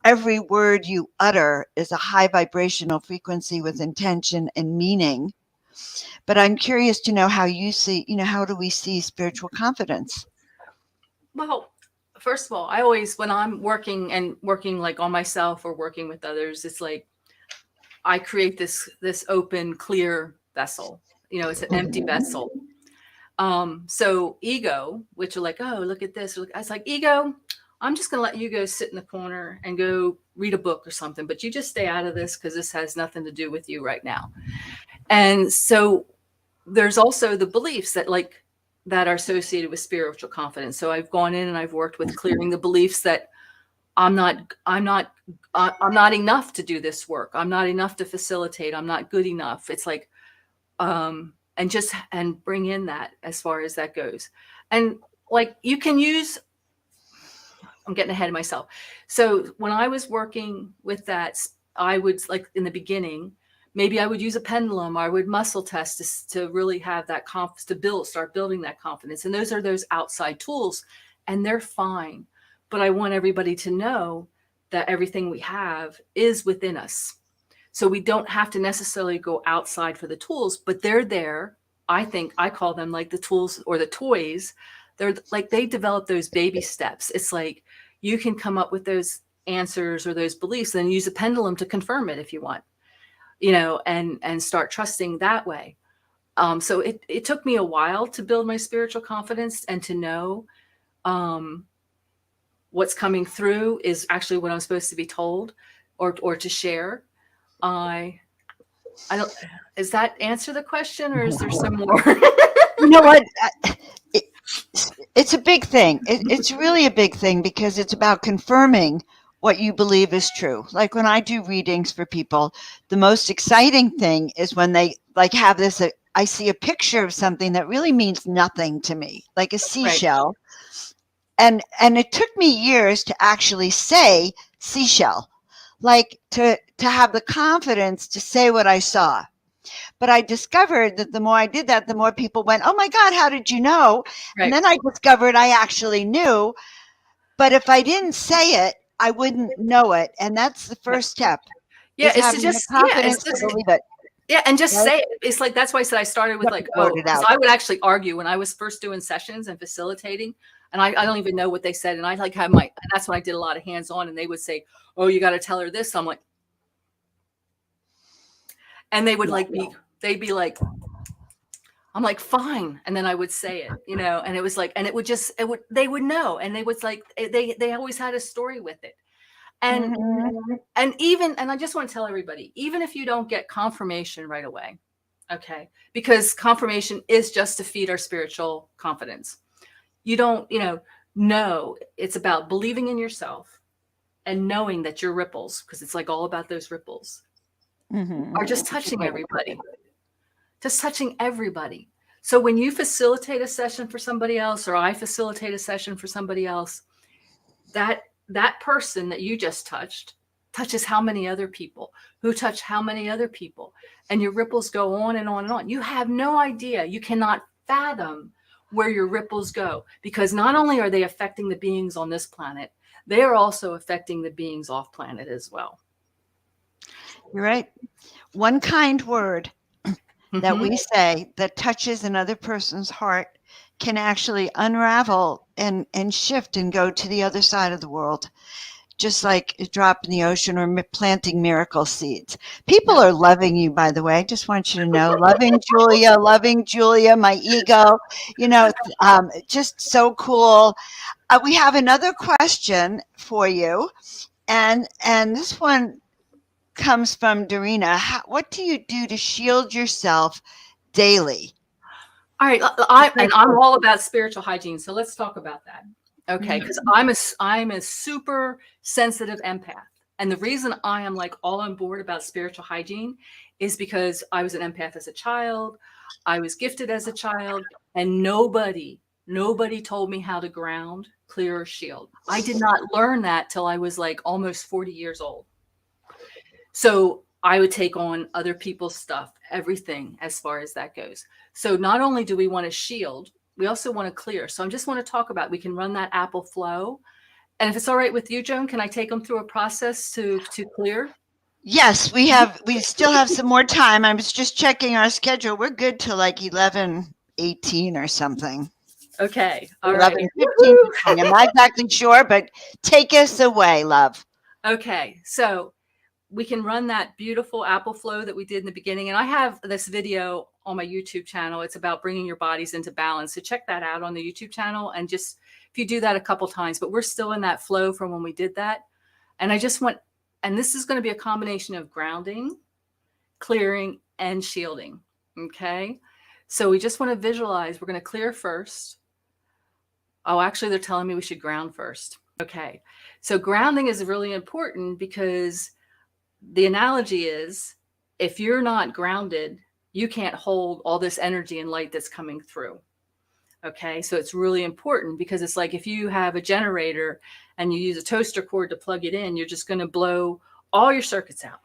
Every word you utter is a high vibrational frequency with intention and meaning. But I'm curious to know how you see, how do we see spiritual confidence? Well, first of all, I always, when I'm working like on myself or working with others, it's like I create this open, clear vessel. It's an empty vessel. So ego, which are like, oh, look at this. I was like, ego, I'm just going to let you go sit in the corner and go read a book or something, but you just stay out of this because this has nothing to do with you right now. And so there's also the beliefs that are associated with spiritual confidence. So I've gone in and I've worked with clearing the beliefs that I'm not enough to do this work. I'm not enough to facilitate. I'm not good enough. It's like, and bring in that as far as that goes. And like you can use, I'm getting ahead of myself. So when I was working with that, I would, like in the beginning, maybe I would use a pendulum, or I would muscle test to really have that confidence, to start building that confidence. And those are those outside tools, and they're fine. But I want everybody to know that everything we have is within us. So we don't have to necessarily go outside for the tools, but they're there. I think I call them like the tools or the toys. They're like, they develop those baby steps. It's like you can come up with those answers or those beliefs, and then use a pendulum to confirm it if you want, and start trusting that way. So it took me a while to build my spiritual confidence and to know what's coming through is actually what I'm supposed to be told or to share. I don't, does that answer the question, or is there some more? You know what? It's a big thing. It's really a big thing because it's about confirming what you believe is true. Like when I do readings for people, the most exciting thing is when they like have this, I see a picture of something that really means nothing to me, like a seashell. Right. And it took me years to actually say seashell, like to have the confidence to say what I saw. But I discovered that the more I did that, the more people went, oh my God, how did you know? Right. And then I discovered I actually knew. But if I didn't say it, I wouldn't know it. And that's the first step. Yeah, it's to just, confidence to believe it. Yeah, and just say it. It's like, that's why I said I started with like, because I would actually argue when I was first doing sessions and facilitating, and I don't even know what they said. And I like have and that's when I did a lot of hands-on, and they would say, oh, you got to tell her this. So I'm like, and they would they'd be like, I'm like, fine. And then I would say it, and it was like, and they would know. And they was like, they always had a story with it. And, and I just want to tell everybody, even if you don't get confirmation right away, okay, because confirmation is just to feed our spiritual confidence. You don't, know it's about believing in yourself and knowing that your ripples, because it's like all about those ripples, are just touching everybody. Just touching everybody. So when you facilitate a session for somebody else, or I facilitate a session for somebody else, that person that you just touches how many other people, who touch how many other people, and your ripples go on and on and on. You have no idea. You cannot fathom where your ripples go, because not only are they affecting the beings on this planet, they are also affecting the beings off planet as well. You're right. One kind word that we say that touches another person's heart can actually unravel and shift and go to the other side of the world, just like a drop in the ocean or planting miracle seeds. People are loving you, by the way. I just want you to know, loving Julia, my ego, just so cool. We have another question for you, and this one comes from Darina. What do you do to shield yourself daily? All right, I'm all about spiritual hygiene, so let's talk about that. Okay, because I'm a super sensitive empath, and the reason I am like all on board about spiritual hygiene is because I was an empath as a child. I was gifted as a child, and nobody told me how to ground, clear, or shield. I did not learn that till I was like almost 40 years old. So I would take on other people's stuff, everything as far as that goes. So not only do we want to shield, we also want to clear. So I just want to talk about, we can run that apple flow And if it's all right with you, Joan, can I take them through a process to clear? Yes, we still have some more time. I was just checking our schedule. We're good till like 11:18 or something. Okay. All 11:15. I'm not exactly sure, but take us away, love. Okay. So we can run that beautiful apple flow that we did in the beginning. And I have this video on my YouTube channel. It's about bringing your bodies into balance. So check that out on the YouTube channel. And just, if you do that a couple times, but we're still in that flow from when we did that. And I just want, and this is going to be a combination of grounding, clearing, and shielding. Okay. So we just want to visualize, we're going to clear first. Oh, actually, they're telling me we should ground first. Okay. So grounding is really important because the analogy is if you're not grounded, you can't hold all this energy and light that's coming through. Okay. So it's really important because it's like if you have a generator and you use a toaster cord to plug it in, you're just going to blow all your circuits out.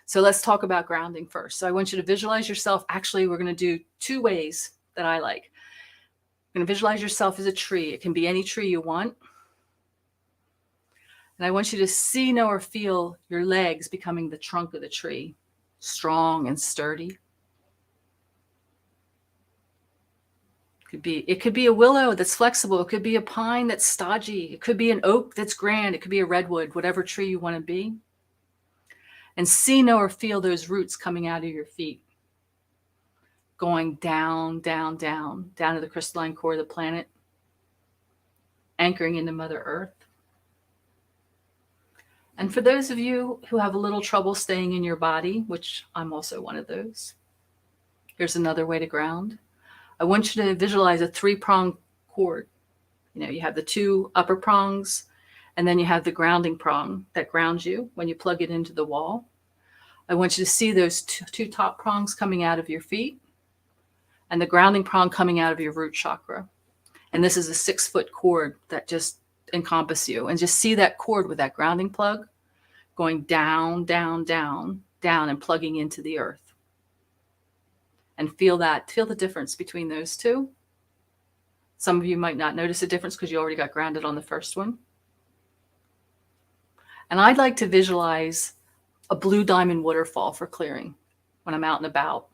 So let's talk about grounding first. So I want you to visualize yourself. Actually, we're going to do two ways that I like. You're going to visualize yourself as a tree. It can be any tree you want. And I want you to see, know, or feel your legs becoming the trunk of the tree, strong and sturdy. It could be a willow that's flexible. It could be a pine that's stodgy. It could be an oak that's grand. It could be a redwood, whatever tree you want to be. And see, know, or feel those roots coming out of your feet, going down, down, down, down to the crystalline core of the planet, anchoring into Mother Earth. And for those of you who have a little trouble staying in your body, which I'm also one of those, here's another way to ground. I want you to visualize a 3-pronged cord. You know, you have the 2 upper prongs, and then you have the grounding prong that grounds you when you plug it into the wall. I want you to see those two top prongs coming out of your feet and the grounding prong coming out of your root chakra. And this is a 6-foot cord that just encompass you, and just see that cord with that grounding plug going down, down, down, down, and plugging into the earth. And feel the difference between those two. Some of you might not notice a difference because you already got grounded on the first one. And I'd like to visualize a blue diamond waterfall for clearing when I'm out and about.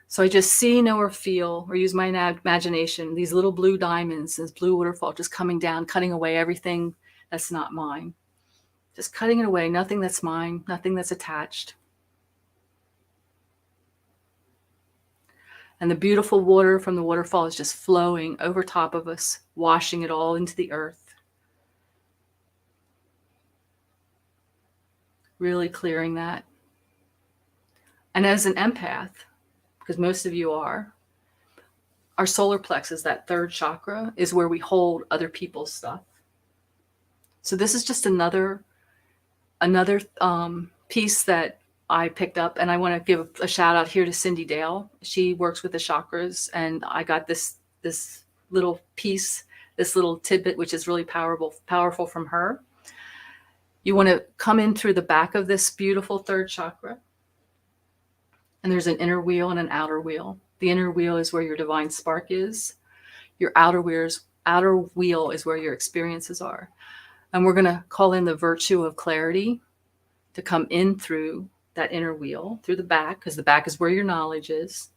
So I just see, know, or feel, or use my imagination, these little blue diamonds, this blue waterfall just coming down, cutting away everything that's not mine. Just cutting it away, nothing that's mine, nothing that's attached. And the beautiful water from the waterfall is just flowing over top of us, washing it all into the earth. Really clearing that. And as an empath, because most of you are, our solar plexus, that 3rd chakra, is where we hold other people's stuff. So this is just another piece that I picked up, and I want to give a shout out here to Cindy Dale. She works with the chakras, and I got this little piece, this little tidbit, which is really powerful from her. You want to come in through the back of this beautiful 3rd chakra. And there's an inner wheel and an outer wheel. The inner wheel is where your divine spark is. Your outer wheel is where your experiences are. And we're going to call in the virtue of clarity to come in through that inner wheel, through the back, because the back is where your knowledge is.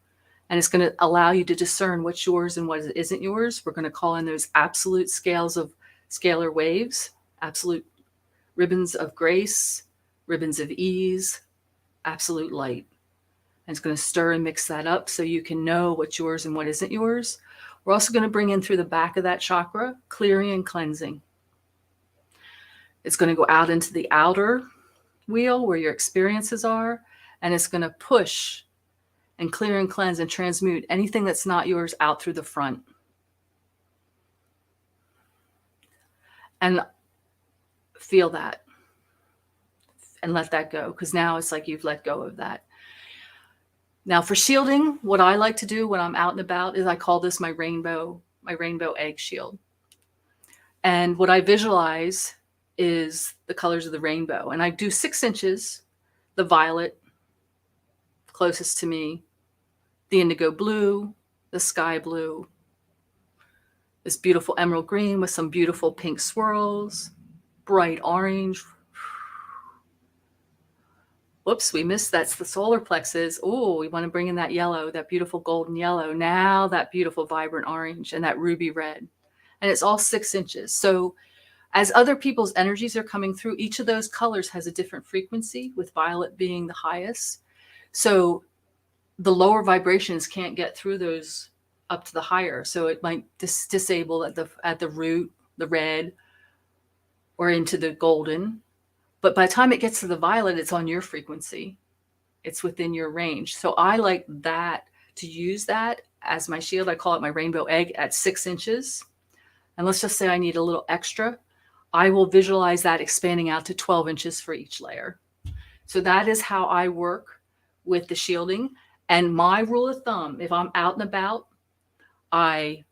And it's going to allow you to discern what's yours and what isn't yours. We're going to call in those absolute scales of scalar waves, absolute ribbons of grace, ribbons of ease, absolute light. And it's going to stir and mix that up so you can know what's yours and what isn't yours. We're also going to bring in through the back of that chakra, clearing and cleansing. It's going to go out into the outer wheel where your experiences are, and it's going to push and clear and cleanse and transmute anything that's not yours out through the front. And feel that and let that go, because now it's like you've let go of that. Now for shielding, what I like to do when I'm out and about is I call this my rainbow egg shield. And what I visualize is the colors of the rainbow. And I do 6 inches, the violet closest to me, the indigo blue, the sky blue, this beautiful emerald green with some beautiful pink swirls, bright orange. Whoops, we missed, that's the solar plexus. Oh, we want to bring in that yellow, that beautiful golden yellow. Now that beautiful vibrant orange and that ruby red. And it's all 6 inches. So as other people's energies are coming through, each of those colors has a different frequency, with violet being the highest. So the lower vibrations can't get through those up to the higher. So it might disable at the root, the red, or into the golden. But by the time it gets to the violet, it's on your frequency. It's within your range. So I like that, to use that as my shield. I call it my rainbow egg at 6 inches. And let's just say I need a little extra. I will visualize that expanding out to 12 inches for each layer. So that is how I work with the shielding. And my rule of thumb, if I'm out and about, I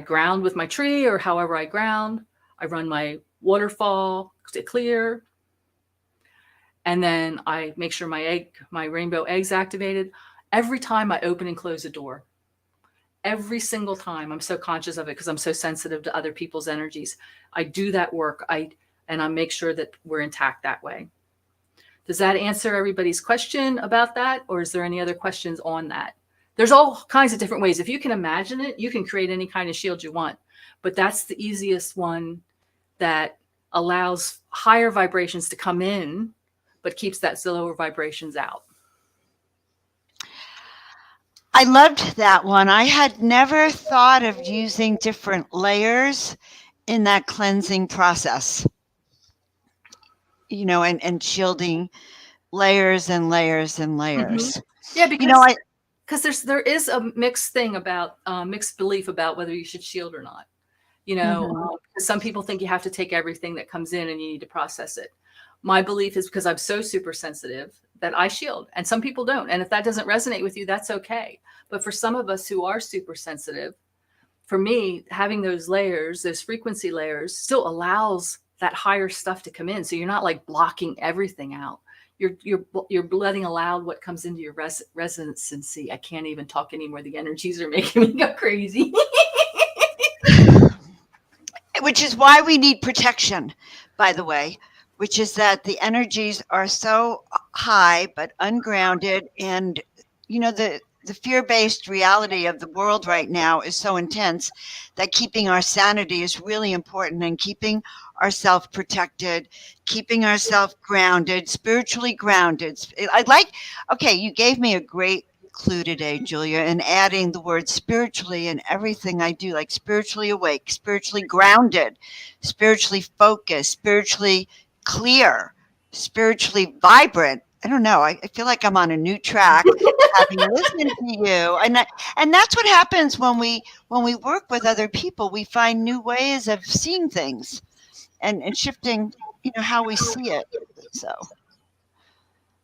ground with my tree, or however I ground. I run my waterfall to clear. And then I make sure my rainbow egg's activated. Every time I open and close a door, every single time, I'm so conscious of it because I'm so sensitive to other people's energies. I do that work. And I make sure that we're intact that way. Does that answer everybody's question about that? Or is there any other questions on that? There's all kinds of different ways. If you can imagine it, you can create any kind of shield you want. But that's the easiest one that allows higher vibrations to come in, but keeps that lower vibrations out. I loved that one. I had never thought of using different layers in that cleansing process, and shielding layers and layers and layers. Mm-hmm. Yeah, because there is a mixed thing about mixed belief about whether you should shield or not. Some people think you have to take everything that comes in and you need to process it. My belief is, because I'm so super sensitive, that I shield, and some people don't. And if that doesn't resonate with you, that's okay. But for some of us who are super sensitive, for me, having those layers, those frequency layers, still allows that higher stuff to come in. So you're not like blocking everything out. You're letting allow what comes into your resonancy. I can't even talk anymore. The energies are making me go crazy. Which is why we need protection, by the way, which is that the energies are so high but ungrounded. And, the fear-based reality of the world right now is so intense that keeping our sanity is really important, and keeping ourselves protected, keeping ourselves grounded, spiritually grounded. You gave me a great clue today, Julia, in adding the word spiritually in everything I do, like spiritually awake, spiritually grounded, spiritually focused, spiritually clear, spiritually vibrant. I don't know. I feel like I'm on a new track having listened to you. And that's what happens when we work with other people. We find new ways of seeing things and shifting, how we see it. So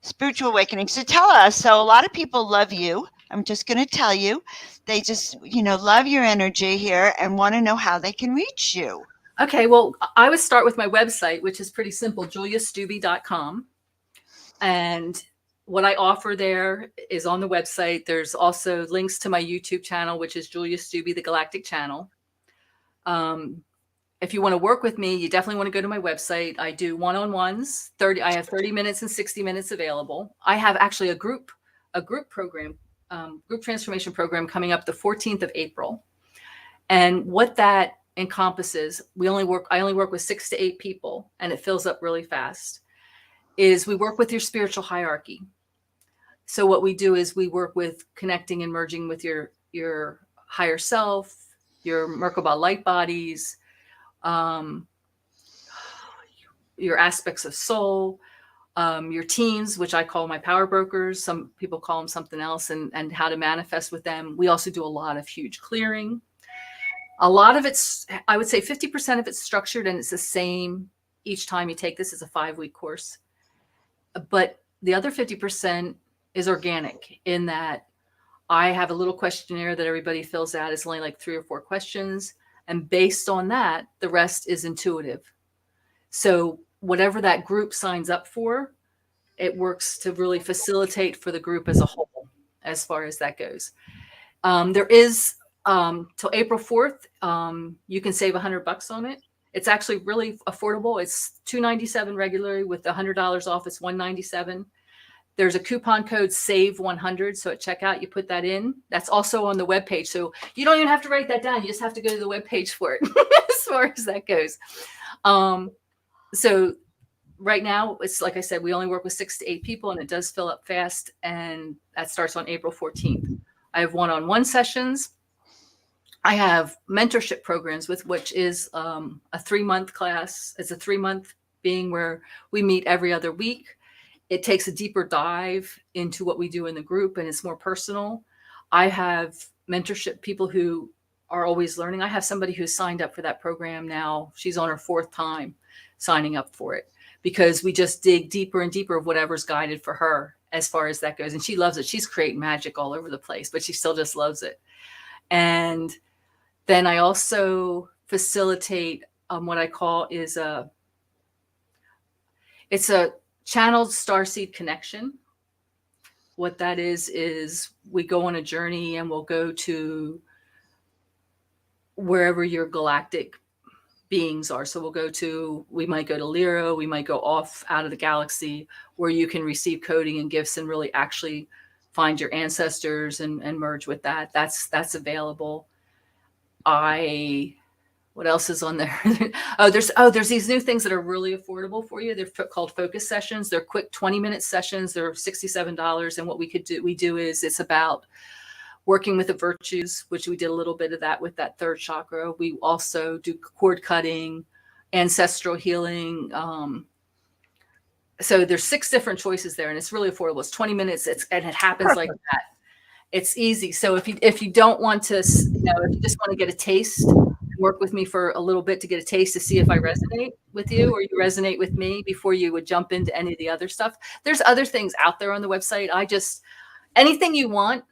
spiritual awakening. So tell us, so a lot of people love you. I'm just going to tell you, they just, love your energy here and want to know how they can reach you. Okay. Well, I would start with my website, which is pretty simple, juliastube.com. And what I offer there is on the website. There's also links to my YouTube channel, which is Julia Stube, the Galactic channel. If you want to work with me, you definitely want to go to my website. I do one-on-ones. I have 30 minutes and 60 minutes available. I have actually a group program, group transformation program coming up the 14th of April. And what that encompasses, I only work with 6 to 8 people, and it fills up really fast. Is we work with your spiritual hierarchy. So what we do is we work with connecting and merging with your higher self, your Merkaba light bodies, your aspects of soul, your teams, which I call my power brokers. Some people call them something else, and how to manifest with them. We also do a lot of huge clearing. A lot of it's, I would say 50% of it's structured, and it's the same each time you take this. Is a 5-week course. But the other 50% is organic, in that I have a little questionnaire that everybody fills out. It's only like 3 or 4 questions. And based on that, the rest is intuitive. So whatever that group signs up for, it works to really facilitate for the group as a whole, as far as that goes. There is till April 4th, you can save $100 on it. It's actually really affordable. It's $297 regularly. With $100 off, it's $197. There's a coupon code SAVE100. So at checkout, you put that in. That's also on the webpage. So you don't even have to write that down. You just have to go to the webpage for it as far as that goes. So right now, it's like I said, we only work with 6 to 8 people, and it does fill up fast. And that starts on April 14th. I have one-on-one sessions. I have mentorship programs, which is a 3-month class. It's a 3-month being where we meet every other week. It takes a deeper dive into what we do in the group, and it's more personal. I have mentorship people who are always learning. I have somebody who's signed up for that program now. She's on her 4th time signing up for it, because we just dig deeper and deeper of whatever's guided for her as far as that goes. And she loves it. She's creating magic all over the place, but she still just loves it. And then I also facilitate what I call it's a channeled starseed connection. What that is we go on a journey, and we'll go to wherever your galactic beings are. So we might go to Lyra, we might go off out of the galaxy, where you can receive coding and gifts and really actually find your ancestors and merge with that. That's available. What else is on there? There's these new things that are really affordable for you. They're called focus sessions. They're quick 20-minute sessions. They're $67. And what we do is it's about working with the virtues, which we did a little bit of that with that 3rd chakra. We also do cord cutting, ancestral healing. So there's 6 different choices there, and it's really affordable. It's 20 minutes. And it happens Perfect. Like that. It's easy. So if you don't want to, if you just want to get a taste, work with me for a little bit to get a taste to see if I resonate with you or you resonate with me before you would jump into any of the other stuff. There's other things out there on the website. Anything you want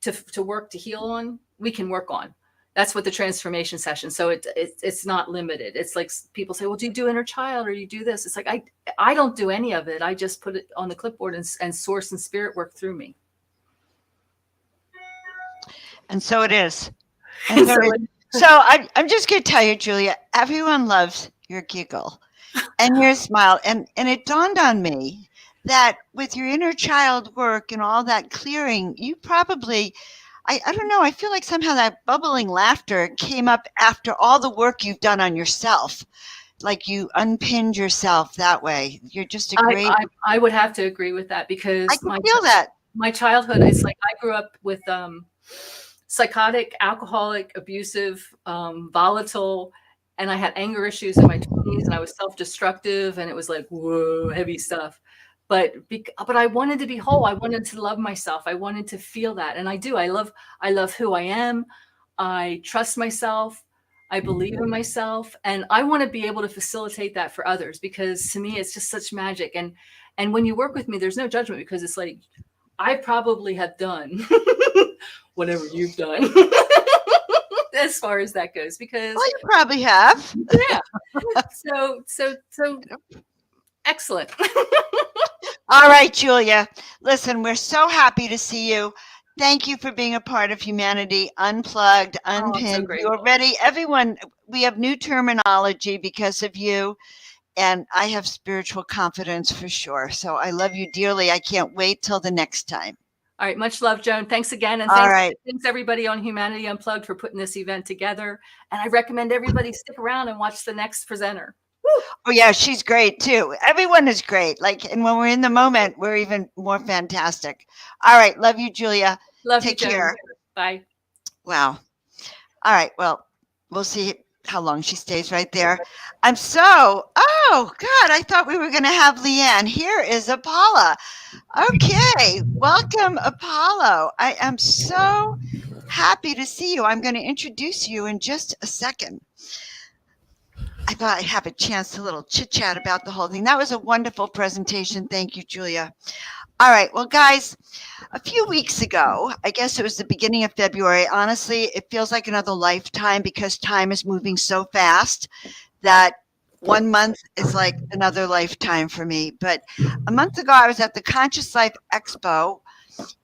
to work to heal on, we can work on. That's what the transformation session. So it's not limited. It's like people say, well, do you do inner child or you do this? It's like, I don't do any of it. I just put it on the clipboard and source and spirit work through me. And so it is. And so I'm just going to tell you, Julia, everyone loves your giggle and your smile. And it dawned on me that with your inner child work and all that clearing, you probably, I don't know, I feel like somehow that bubbling laughter came up after all the work you've done on yourself. Like you unpinned yourself that way. You're just a great... I would have to agree with that, because I can feel that. My childhood, it's like I grew up with... psychotic, alcoholic, abusive, volatile, and I had anger issues in my 20s, and I was self-destructive, and it was like, whoa, heavy stuff. But I wanted to be whole. I wanted to love myself. I wanted to feel that, and I do. I love who I am. I trust myself. I believe in myself, and I want to be able to facilitate that for others, because to me, it's just such magic. And when you work with me, there's no judgment, because it's like I probably have done whatever you've done as far as that goes, because you probably have. Yeah. So excellent. All right, Julia. Listen, we're so happy to see you. Thank you for being a part of Humanity Unplugged, Unpinned. You're ready. Everyone, we have new terminology because of you. And I have spiritual confidence for sure. So I love you dearly. I can't wait till the next time. All right. Much love, Joan. Thanks again. And thanks everybody on Humanity Unplugged for putting this event together. And I recommend everybody stick around and watch the next presenter. Woo! Oh, yeah. She's great, too. Everyone is great. And when we're in the moment, we're even more fantastic. All right. Love you, Julia. Take care. Bye. Wow. All right. Well, we'll see how long she stays right there. Oh God, I thought we were going to have Liane. Here is Apollo. Okay, welcome, Apollo. I am so happy to see you. I'm going to introduce you in just a second. I thought I'd have a chance to little chit chat about the whole thing. That was a wonderful presentation. Thank you, Julia. All right, well, guys, a few weeks ago, I guess it was the beginning of February. Honestly, it feels like another lifetime because time is moving so fast that 1 month is like another lifetime for me. But a month ago, I was at the Conscious Life Expo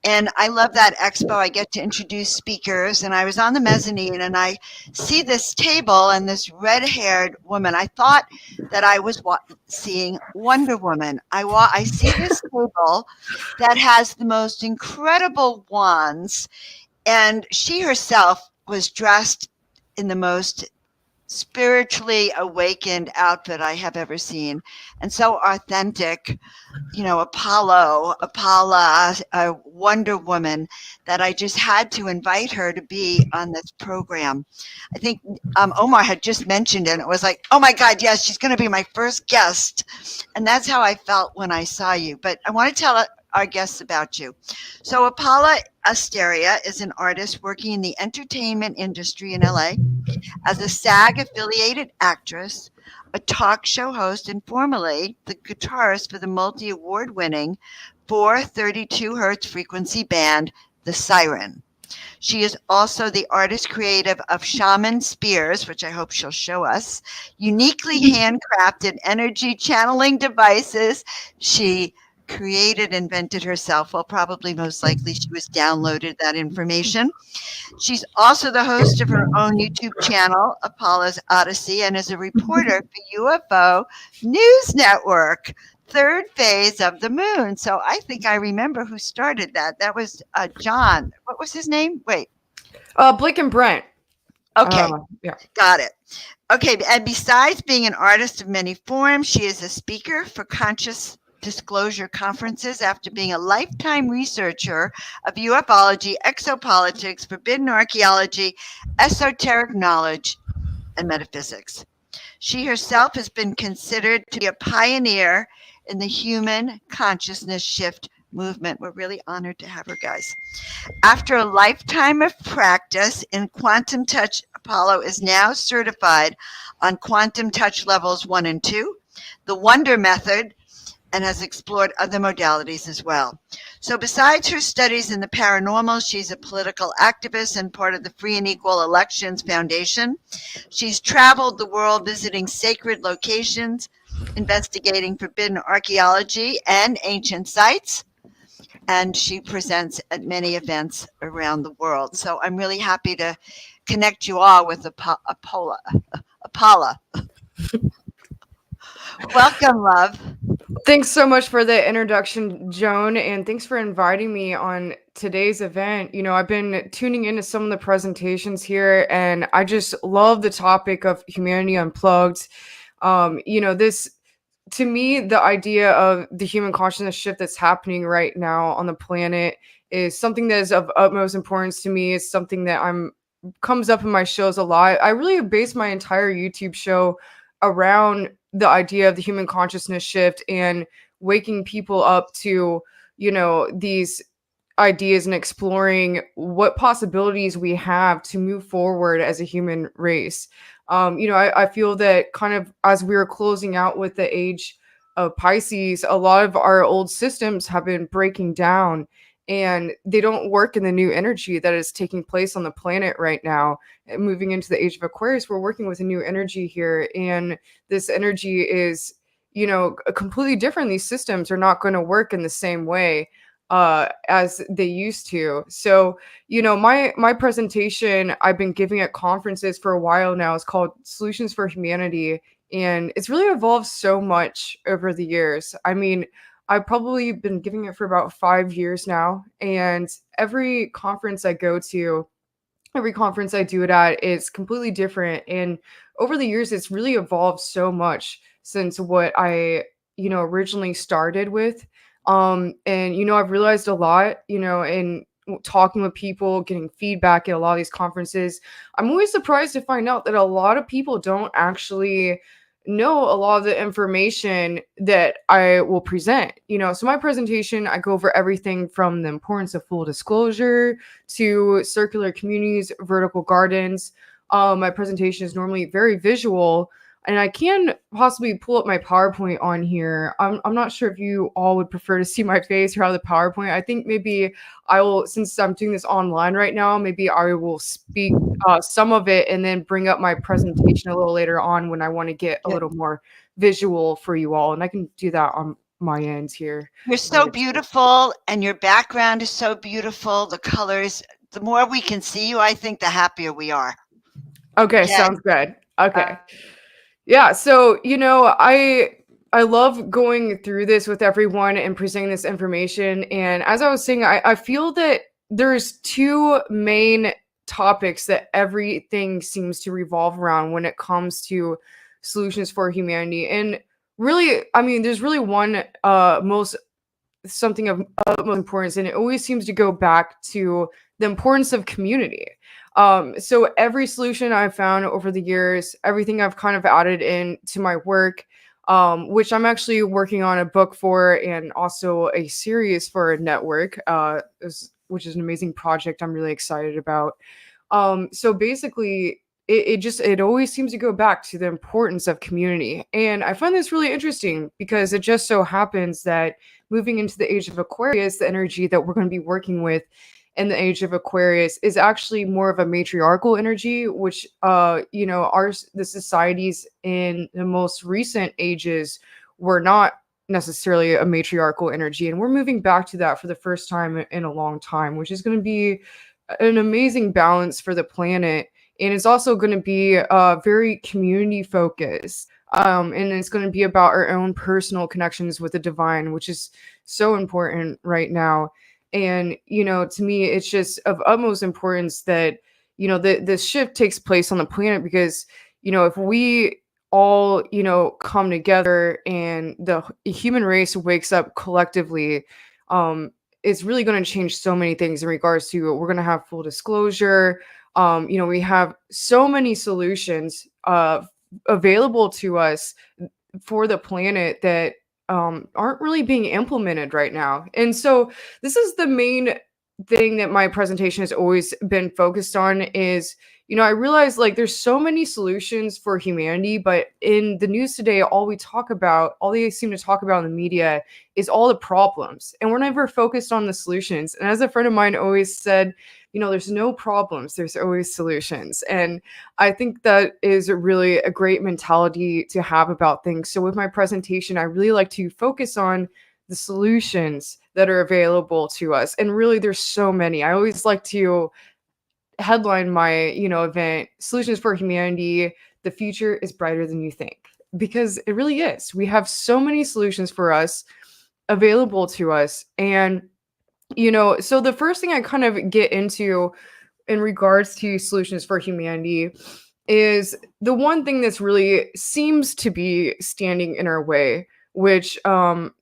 And I love that expo. I get to introduce speakers, and I was on the mezzanine, and I see this table and this red-haired woman. I thought that I was seeing Wonder Woman. I see this table that has the most incredible wands, and she herself was dressed in the most spiritually awakened outfit I have ever seen, and so authentic. Apollo, a Wonder Woman, that I just had to invite her to be on this program. I think Omar had just mentioned it. And it was like, oh my God, yes, she's going to be my first guest. And that's how I felt when I saw you. But I want to tell our guests about you. So Paulina Howfield is an artist working in the entertainment industry in LA as a SAG-affiliated actress, a talk show host, and formerly the guitarist for the multi-award-winning 432 hertz frequency band, The Siren. She is also the artist creative of Shaman Spears, which I hope she'll show us, uniquely handcrafted energy channeling devices she created, invented herself. Well, probably most likely she was downloaded that information. She's also the host of her own YouTube channel, Apollo's Odyssey, and is a reporter for UFO News Network, Third Phase of the Moon. So I think I remember who started that. That was John. What was his name? Wait. Blake and Brent. Okay. Yeah. Got it. Okay. And besides being an artist of many forms, she is a speaker for conscious disclosure conferences after being a lifetime researcher of ufology, exopolitics, forbidden archaeology, esoteric knowledge, and metaphysics. She herself has been considered to be a pioneer in the human consciousness shift movement. We're really honored to have her, guys. After a lifetime of practice in quantum touch, Apollo is now certified on quantum touch levels 1 and 2, the Wonder Method, and has explored other modalities as well. So besides her studies in the paranormal, she's a political activist and part of the Free and Equal Elections Foundation. She's traveled the world visiting sacred locations, investigating forbidden archaeology and ancient sites, and she presents at many events around the world. So I'm really happy to connect you all with Paula. Welcome, love. Thanks so much for the introduction, Joan, and thanks for inviting me on today's event. I've been tuning into some of the presentations here, and I just love the topic of humanity unplugged. This, to me, the idea of the human consciousness shift that's happening right now on the planet is something that is of utmost importance to me. It's something that comes up in my shows a lot. I really have based my entire YouTube show around the idea of the human consciousness shift and waking people up to, these ideas and exploring what possibilities we have to move forward as a human race. I feel that kind of as we were closing out with the age of Pisces, a lot of our old systems have been breaking down and they don't work in the new energy that is taking place on the planet right now. And moving into the age of Aquarius, we're working with a new energy here. And this energy is, completely different. These systems are not going to work in the same way as they used to. So, my presentation I've been giving at conferences for a while now is called Solutions for Humanity. And it's really evolved so much over the years. I mean, I've probably been giving it for about 5 years now. And every conference I go to, every conference I do it at is completely different. And over the years, it's really evolved so much since what I, originally started with. And, I've realized a lot, in talking with people, getting feedback at a lot of these conferences. I'm always surprised to find out that a lot of people don't actually know a lot of the information that I will present. So my presentation, I go over everything from the importance of full disclosure to circular communities, vertical gardens. My presentation is normally very visual, and I can possibly pull up my PowerPoint on here. I'm not sure if you all would prefer to see my face or have the PowerPoint. I think maybe I will, since I'm doing this online right now, maybe I will speak some of it and then bring up my presentation a little later on when I want to get a little more visual for you all. And I can do that on my end here. You're so beautiful, and your background is so beautiful. The colors, the more we can see you, I think the happier we are. Okay, sounds good. Okay. Yeah, so I love going through this with everyone and presenting this information. And as I was saying, I feel that there's two main topics that everything seems to revolve around when it comes to solutions for humanity. And really, I mean, there's really one something of utmost importance, and it always seems to go back to the importance of community. So every solution I've found over the years, everything I've kind of added into my work, which I'm actually working on a book for, and also a series for a network, which is an amazing project I'm really excited about. So basically, it always seems to go back to the importance of community. And I find this really interesting because it just so happens that moving into the age of Aquarius, the energy that we're going to be working with in the age of Aquarius is actually more of a matriarchal energy, which the societies in the most recent ages were not necessarily a matriarchal energy, and we're moving back to that for the first time in a long time, which is going to be an amazing balance for the planet. And it's also going to be very community focused, and it's going to be about our own personal connections with the divine, which is so important right now. And, to me, it's just of utmost importance that, this shift takes place on the planet, because, if we all, come together and the human race wakes up collectively, it's really going to change so many things in regards to, we're going to have full disclosure. We have so many solutions available to us for the planet that aren't really being implemented right now. And so this is the main thing that my presentation has always been focused on is, I realize like there's so many solutions for humanity, but in the news today, all they seem to talk about in the media is all the problems. And we're never focused on the solutions. And as a friend of mine always said, there's no problems, there's always solutions. And I think that is really a great mentality to have about things. So with my presentation, I really like to focus on the solutions that are available to us. And really, there's so many. I always like to headline my, event, Solutions for Humanity, the future is brighter than you think. Because it really is. We have so many solutions for us available to us. And so the first thing I kind of get into in regards to solutions for humanity is the one thing that's really seems to be standing in our way, which, I'm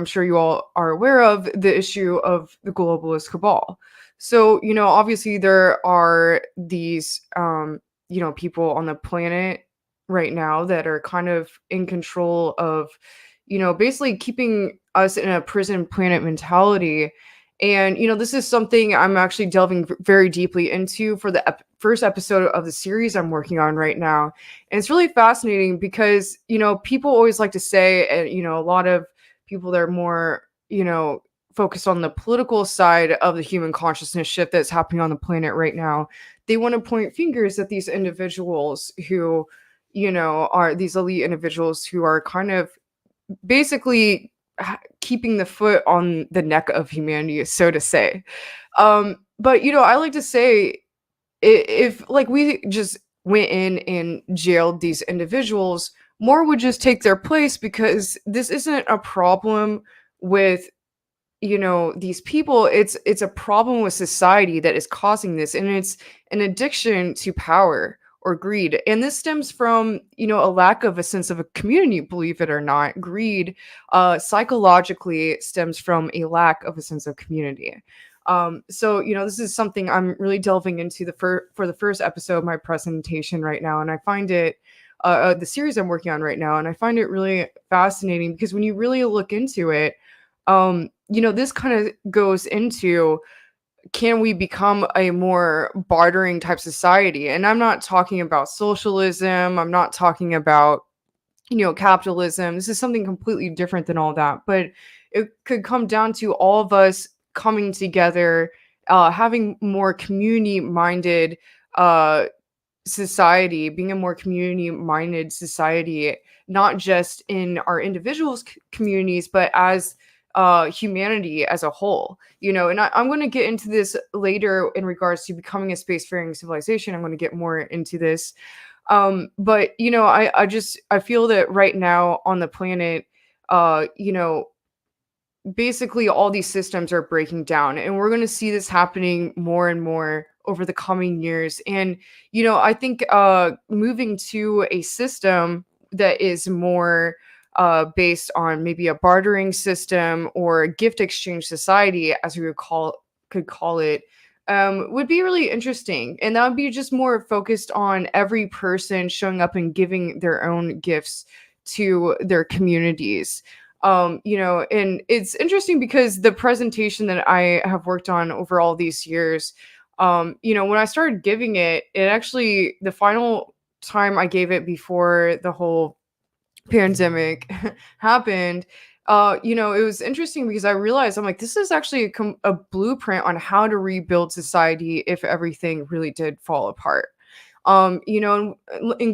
sure you all are aware of, the issue of the globalist cabal. So, obviously there are these, people on the planet right now that are kind of in control of, basically keeping us in a prison planet mentality. And, this is something I'm actually delving very deeply into for the first episode of the series I'm working on right now. And it's really fascinating because, people always like to say, and, a lot of people that are more, focused on the political side of the human consciousness shift that's happening on the planet right now, they want to point fingers at these individuals who, are these elite individuals who are kind of basically keeping the foot on the neck of humanity, so to say. But I like to say, if like we just went in and jailed these individuals, more would just take their place, because this isn't a problem with these people. It's a problem with society that is causing this, and it's an addiction to power or greed. And this stems from, a lack of a sense of a community, believe it or not. Greed psychologically stems from a lack of a sense of community. So, this is something I'm really delving into for the first episode of my presentation right now. And I find it, the series I'm working on right now, and I find it really fascinating because when you really look into it, this kind of goes into, can we become a more bartering type society? And I'm not talking about socialism. I'm not talking about, capitalism. This is something completely different than all that. But it could come down to all of us coming together, having more community-minded society, being a more community-minded society, not just in our individuals communities, but as humanity as a whole, and I'm going to get into this later in regards to becoming a spacefaring civilization. I'm going to get more into this. But I feel that right now on the planet, basically all these systems are breaking down, and we're going to see this happening more and more over the coming years. And I think moving to a system that is more based on maybe a bartering system or a gift exchange society, as we could call it, would be really interesting. And that would be just more focused on every person showing up and giving their own gifts to their communities. And it's interesting because the presentation that I have worked on over all these years, when I started giving it actually, the final time I gave it before the whole pandemic happened, it was interesting because I realized, I'm like, this is actually a blueprint on how to rebuild society if everything really did fall apart. And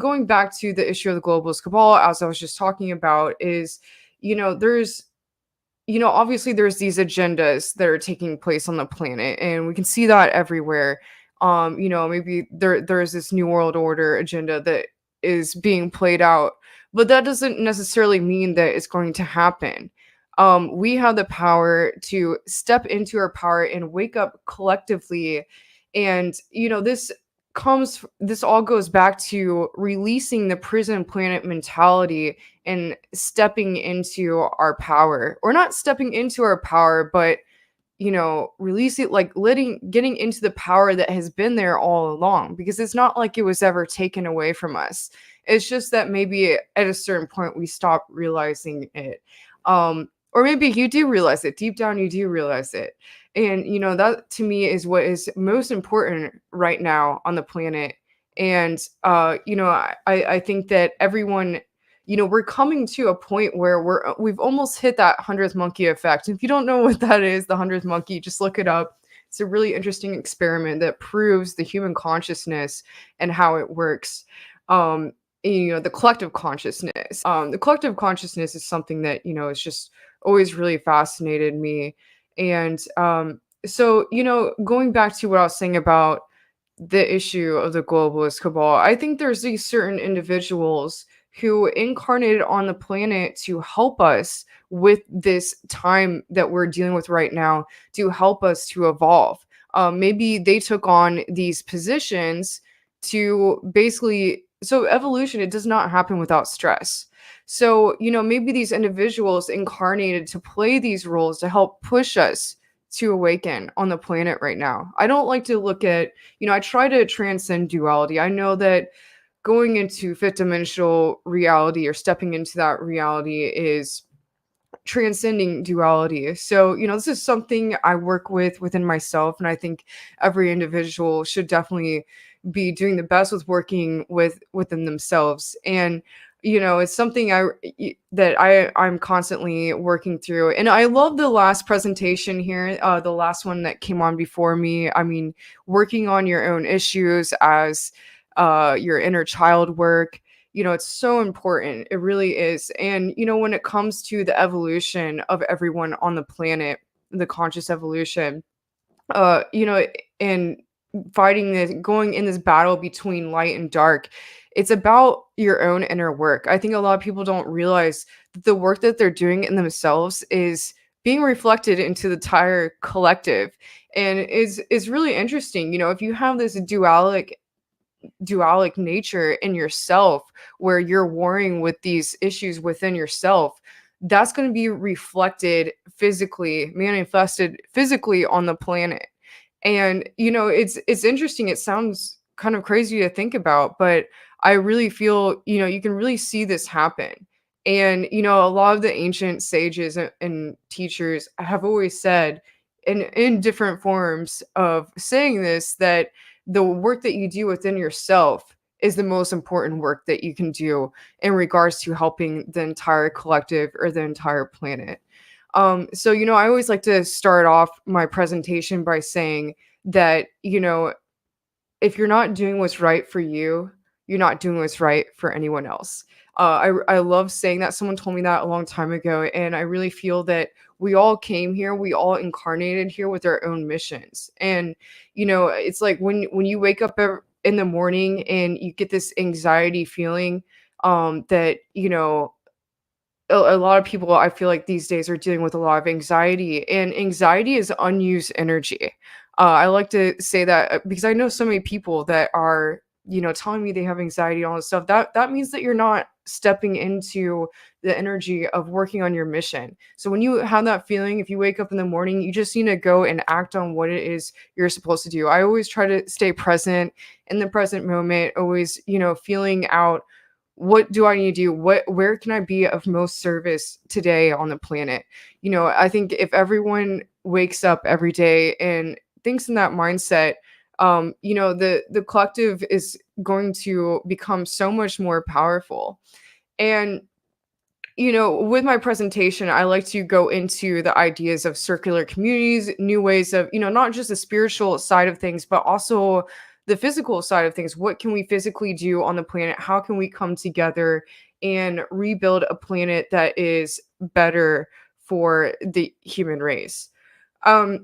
going back to the issue of the globalist cabal, as I was just talking about, is, there's, obviously there's these agendas that are taking place on the planet, and we can see that everywhere. Maybe there's this new world order agenda that is being played out, but that doesn't necessarily mean that it's going to happen. We have the power to step into our power and wake up collectively. And, this all goes back to releasing the prison planet mentality and stepping into our power, or not stepping into our power, but release it, like getting into the power that has been there all along, because it's not like it was ever taken away from us. It's just that maybe at a certain point we stop realizing it. Or maybe you do realize it deep down, you do realize it. And, that to me is what is most important right now on the planet. And, I think that everyone, we're coming to a point where we've almost hit that 100th monkey effect. If you don't know what that is, the 100th monkey, just look it up. It's a really interesting experiment that proves the human consciousness and how it works. The collective consciousness. The collective consciousness is something that, is just always really fascinated me. And so, going back to what I was saying about the issue of the globalist cabal, I think there's these certain individuals who incarnated on the planet to help us with this time that we're dealing with right now, to help us to evolve. Maybe they took on these positions to basically, so evolution, it does not happen without stress. So, maybe these individuals incarnated to play these roles to help push us to awaken on the planet right now. I don't like to look at, I try to transcend duality. I know that going into fifth dimensional reality or stepping into that reality is transcending duality. So, this is something I work within myself. And I think every individual should definitely be doing the best with working within themselves. And, it's something I'm constantly working through. And I love the last presentation here, the last one that came on before me. I mean, working on your own issues as your inner child work, it's so important. It really is. And, when it comes to the evolution of everyone on the planet, the conscious evolution, and fighting this, going in this battle between light and dark, it's about your own inner work. I think a lot of people don't realize that the work that they're doing in themselves is being reflected into the entire collective. And is really interesting. If you have this dualic nature in yourself, where you're warring with these issues within yourself, that's going to be reflected physically, manifested physically on the planet. And it's interesting. It sounds kind of crazy to think about, but I really feel you can really see this happen. And a lot of the ancient sages and teachers have always said, in different forms of saying this, that the work that you do within yourself is the most important work that you can do in regards to helping the entire collective or the entire planet. So, I always like to start off my presentation by saying that, if you're not doing what's right for you, you're not doing what's right for anyone else. I love saying that. Someone told me that a long time ago, and I really feel that we all came here, we all incarnated here with our own missions. And it's like when you wake up in the morning and you get this anxiety feeling, that a lot of people, I feel like these days, are dealing with a lot of anxiety, and anxiety is unused energy. I like to say that because I know so many people that are, telling me they have anxiety and all this stuff. That means that you're not stepping into the energy of working on your mission. So when you have that feeling, if you wake up in the morning, you just need to go and act on what it is you're supposed to do. I always try to stay present in the present moment, always, feeling out, what do I need to do? Where can I be of most service today on the planet? I think if everyone wakes up every day and thinks in that mindset, the collective is going to become so much more powerful. And with my presentation, I like to go into the ideas of circular communities, new ways of, not just the spiritual side of things, but also the physical side of things. What can we physically do on the planet? How can we come together and rebuild a planet that is better for the human race?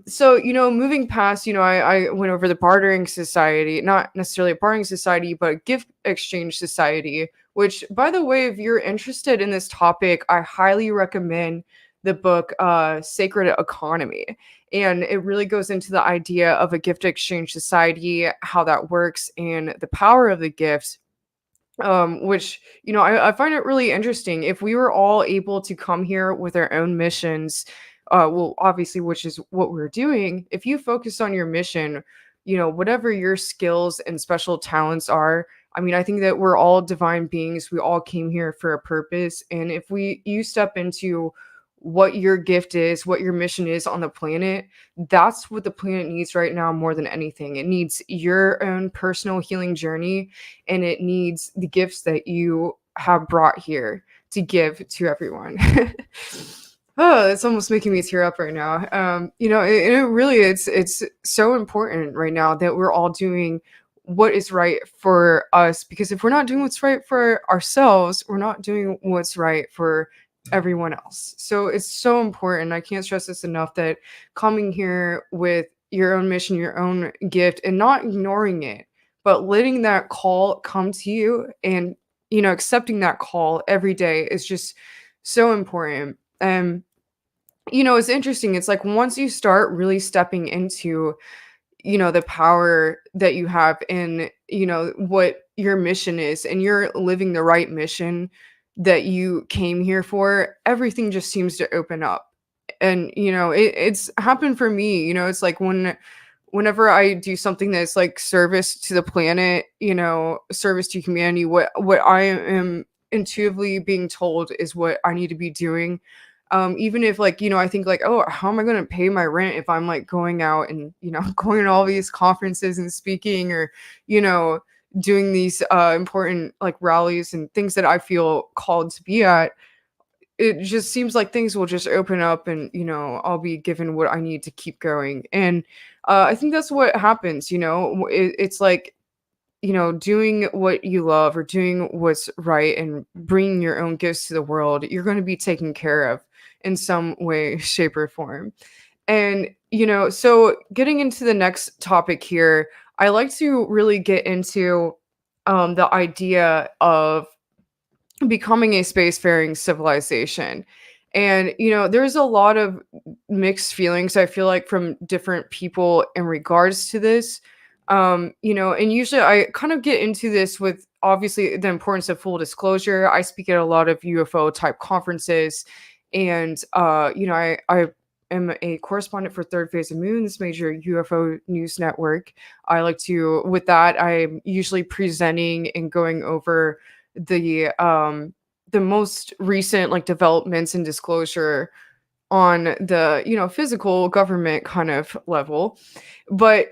So, moving past, I went over the bartering society, not necessarily a bartering society, but a gift exchange society, which, by the way, if you're interested in this topic, I highly recommend the book, Sacred Economy. And it really goes into the idea of a gift exchange society, how that works, and the power of the gifts. Which, I find it really interesting. If we were all able to come here with our own missions, well, obviously, which is what we're doing, if you focus on your mission, whatever your skills and special talents are, I mean, I think that we're all divine beings. We all came here for a purpose. And if you step into what your gift is, what your mission is on the planet, that's what the planet needs right now more than anything. It needs your own personal healing journey, and it needs the gifts that you have brought here to give to everyone. Oh, it's almost making me tear up right now. It really, it's so important right now that we're all doing what is right for us, because if we're not doing what's right for ourselves, we're not doing what's right for everyone else. So it's so important. I can't stress this enough, that coming here with your own mission, your own gift, and not ignoring it, but letting that call come to you, and accepting that call every day is just so important. It's interesting. It's like once you start really stepping into the power that you have in what your mission is, and you're living the right mission that you came here for, everything just seems to open up. And it's happened for me. It's like whenever I do something that's like service to the planet, service to humanity, what I am intuitively being told is what I need to be doing. Even if I think like, oh, how am I going to pay my rent if I'm like going out and going to all these conferences and speaking, or doing these important like rallies and things that I feel called to be at. It just seems like things will just open up, and I'll be given what I need to keep going. And I think that's what happens. It's like doing what you love, or doing what's right, and bringing your own gifts to the world, you're going to be taken care of in some way, shape, or form. And so getting into the next topic here, I like to really get into the idea of becoming a spacefaring civilization. And there's a lot of mixed feelings, I feel like, from different people in regards to this. And usually I kind of get into this with obviously the importance of full disclosure. I speak at a lot of UFO type conferences, and I am a correspondent for Third Phase of Moon, this major UFO news network. I like to, with that, I'm usually presenting and going over the most recent like developments and disclosure on the physical government kind of level. But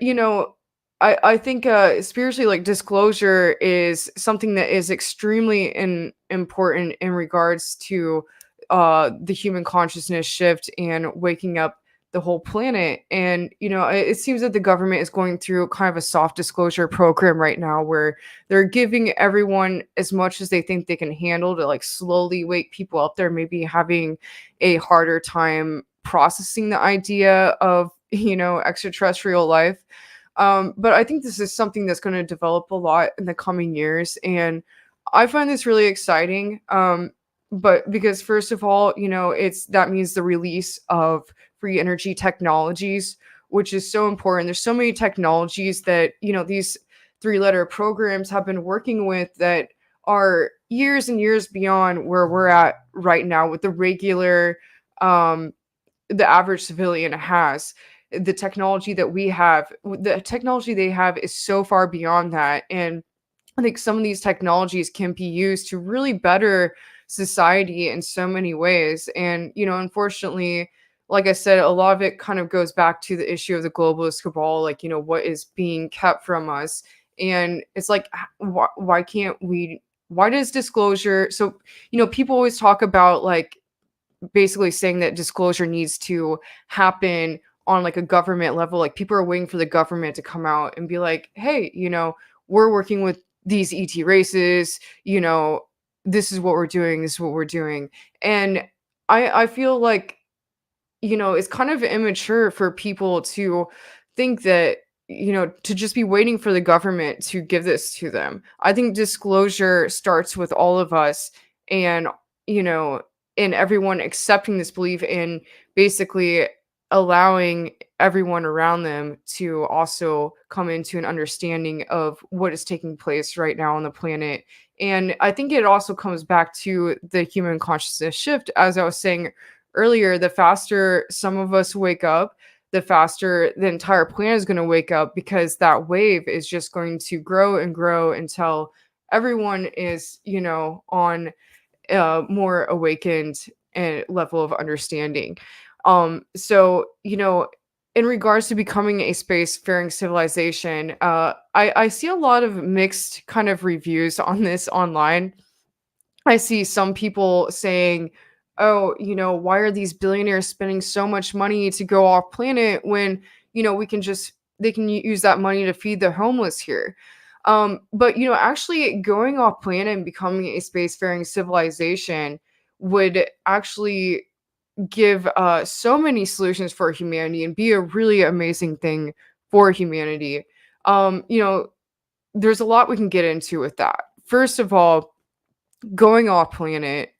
I think spiritually, like, disclosure is something that is extremely important in regards to the human consciousness shift and waking up the whole planet. And, it seems that the government is going through kind of a soft disclosure program right now where they're giving everyone as much as they think they can handle to like slowly wake people up. They're maybe having a harder time processing the idea of, extraterrestrial life. But I think this is something that's going to develop a lot in the coming years. And I find this really exciting. But because first of all, that means the release of free energy technologies, which is so important. There's so many technologies that, these 3-letter programs have been working with that are years and years beyond where we're at right now with the regular, the average civilian has. The technology that we have, the technology they have is so far beyond that. And I think some of these technologies can be used to really better society in so many ways. And, unfortunately, like I said, a lot of it kind of goes back to the issue of the globalist cabal, like, what is being kept from us. And it's like, why can't we, why does disclosure, so, people always talk about like basically saying that disclosure needs to happen on like a government level. Like people are waiting for the government to come out and be like, hey, we're working with these ET races, this is what we're doing, this is what we're doing. And I feel like, it's kind of immature for people to think that, to just be waiting for the government to give this to them. I think disclosure starts with all of us and, and everyone accepting this belief and basically allowing everyone around them to also come into an understanding of what is taking place right now on the planet. And I think it also comes back to the human consciousness shift. As I was saying earlier, the faster some of us wake up, the faster the entire planet is going to wake up, because that wave is just going to grow and grow until everyone is, on a more awakened level of understanding. So, in regards to becoming a spacefaring civilization, I see a lot of mixed kind of reviews on this online. I see some people saying, oh, why are these billionaires spending so much money to go off planet when, they can use that money to feed the homeless here. But, actually going off planet and becoming a spacefaring civilization would actually give so many solutions for humanity and be a really amazing thing for humanity. There's a lot we can get into with that. First of all, going off planet,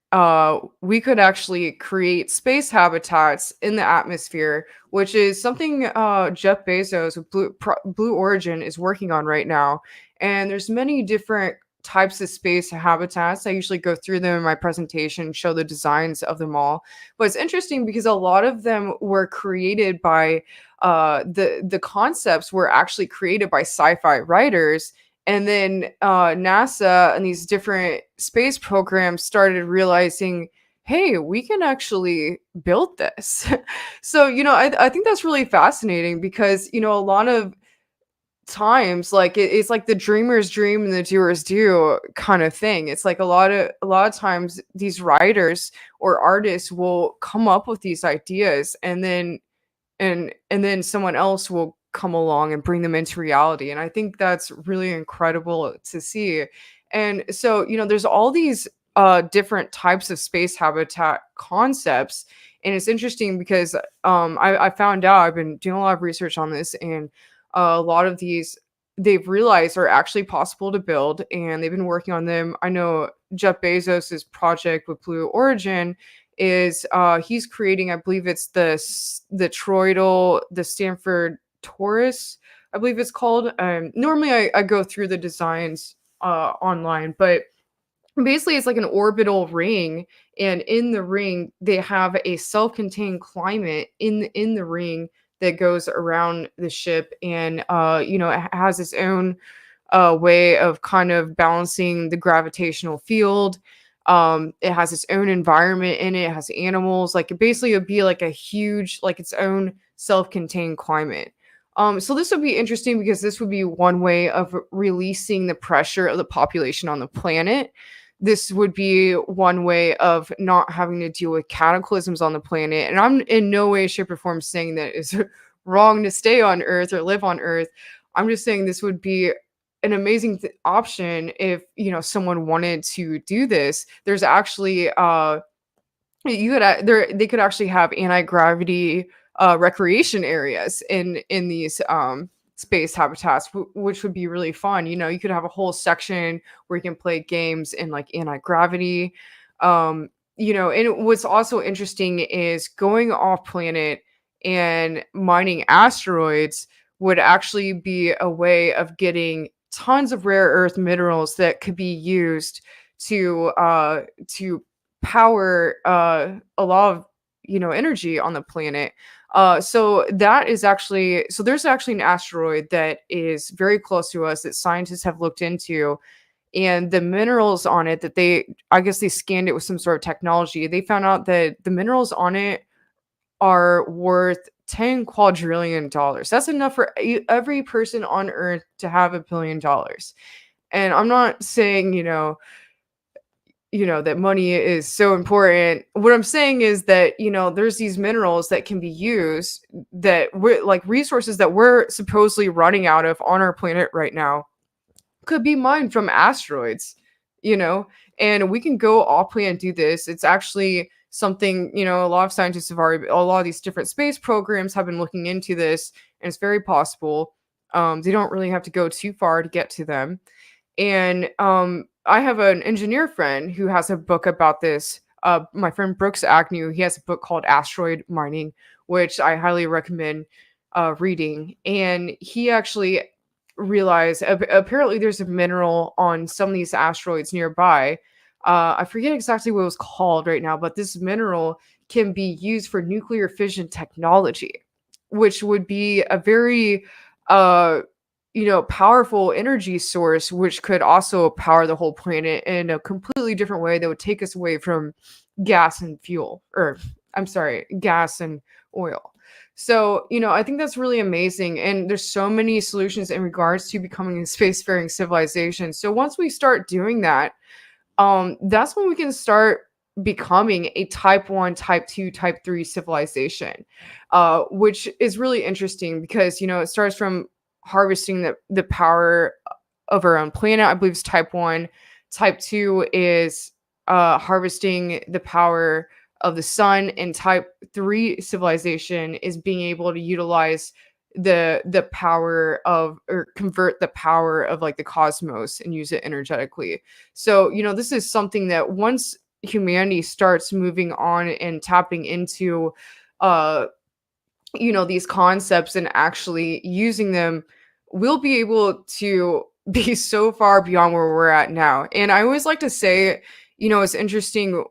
we could actually create space habitats in the atmosphere, which is something Jeff Bezos with Blue Origin is working on right now. And there's many different types of space habitats. I usually go through them in my presentation, show the designs of them all. But it's interesting because a lot of them were created by the concepts were actually created by sci-fi writers. And then NASA and these different space programs started realizing, hey, we can actually build this. So, I think that's really fascinating because, a lot of times, like it's like the dreamers dream and the doers do kind of thing. It's like a lot of times these writers or artists will come up with these ideas and then someone else will come along and bring them into reality. And I think that's really incredible to see. And so, there's all these different types of space habitat concepts. And it's interesting because I found out, I've been doing a lot of research on this, and a lot of these they've realized are actually possible to build, and they've been working on them. I know Jeff Bezos's project with Blue Origin is he's creating, I believe it's the toroidal, the Stanford Torus, I believe it's called. Normally I go through the designs online, but basically it's like an orbital ring, and in the ring they have a self-contained climate in the ring that goes around the ship, and it has its own way of kind of balancing the gravitational field. It has its own environment in it. It has animals. Like basically it would be like a huge, like its own self-contained climate. So this would be interesting because this would be one way of releasing the pressure of the population on the planet. this would be one way of not having to deal with cataclysms on the planet. And I'm in no way, shape, or form saying that it's wrong to stay on Earth or live on Earth. I'm just saying this would be an amazing option if, you know, someone wanted to do this. There's actually they could actually have anti-gravity recreation areas in these space habitats, which would be really fun. You know, you could have a whole section where you can play games in like anti-gravity. You know, and what's also interesting is going off planet and mining asteroids would actually be a way of getting tons of rare earth minerals that could be used to power a lot of, you know, energy on the planet. So there's actually an asteroid that is very close to us that scientists have looked into, and the minerals on it that I guess they scanned it with some sort of technology. They found out that the minerals on it are worth $10 quadrillion. That's enough for every person on Earth to have $1 billion. And I'm not saying, you know, that money is so important. What I'm saying is that, you know, there's these minerals that can be used that we're like resources that we're supposedly running out of on our planet right now could be mined from asteroids, you know, and we can go off planet and do this. It's actually something, you know, a lot of scientists have already, a lot of these different space programs have been looking into this, and it's very possible. They don't really have to go too far to get to them. And I have an engineer friend who has a book about this. My friend Brooks Agnew, he has a book called Asteroid Mining, which I highly recommend reading. And he actually realized apparently there's a mineral on some of these asteroids nearby. I forget exactly what it was called right now, but this mineral can be used for nuclear fission technology, which would be a very you know, powerful energy source, which could also power the whole planet in a completely different way that would take us away from gas and gas and oil. So, you know, I think that's really amazing. And there's so many solutions in regards to becoming a spacefaring civilization. So once we start doing that, that's when we can start becoming a type 1, type 2, type 3 civilization, which is really interesting because, you know, it starts from harvesting the power of our own planet. I believe it's type 1. Type 2 is harvesting the power of the sun, and type 3 civilization is being able to utilize the power of, or convert the power of like the cosmos and use it energetically. So, you know, this is something that once humanity starts moving on and tapping into you know, these concepts and actually using them, we'll be able to be so far beyond where we're at now. And I always like to say, you know, it's interesting.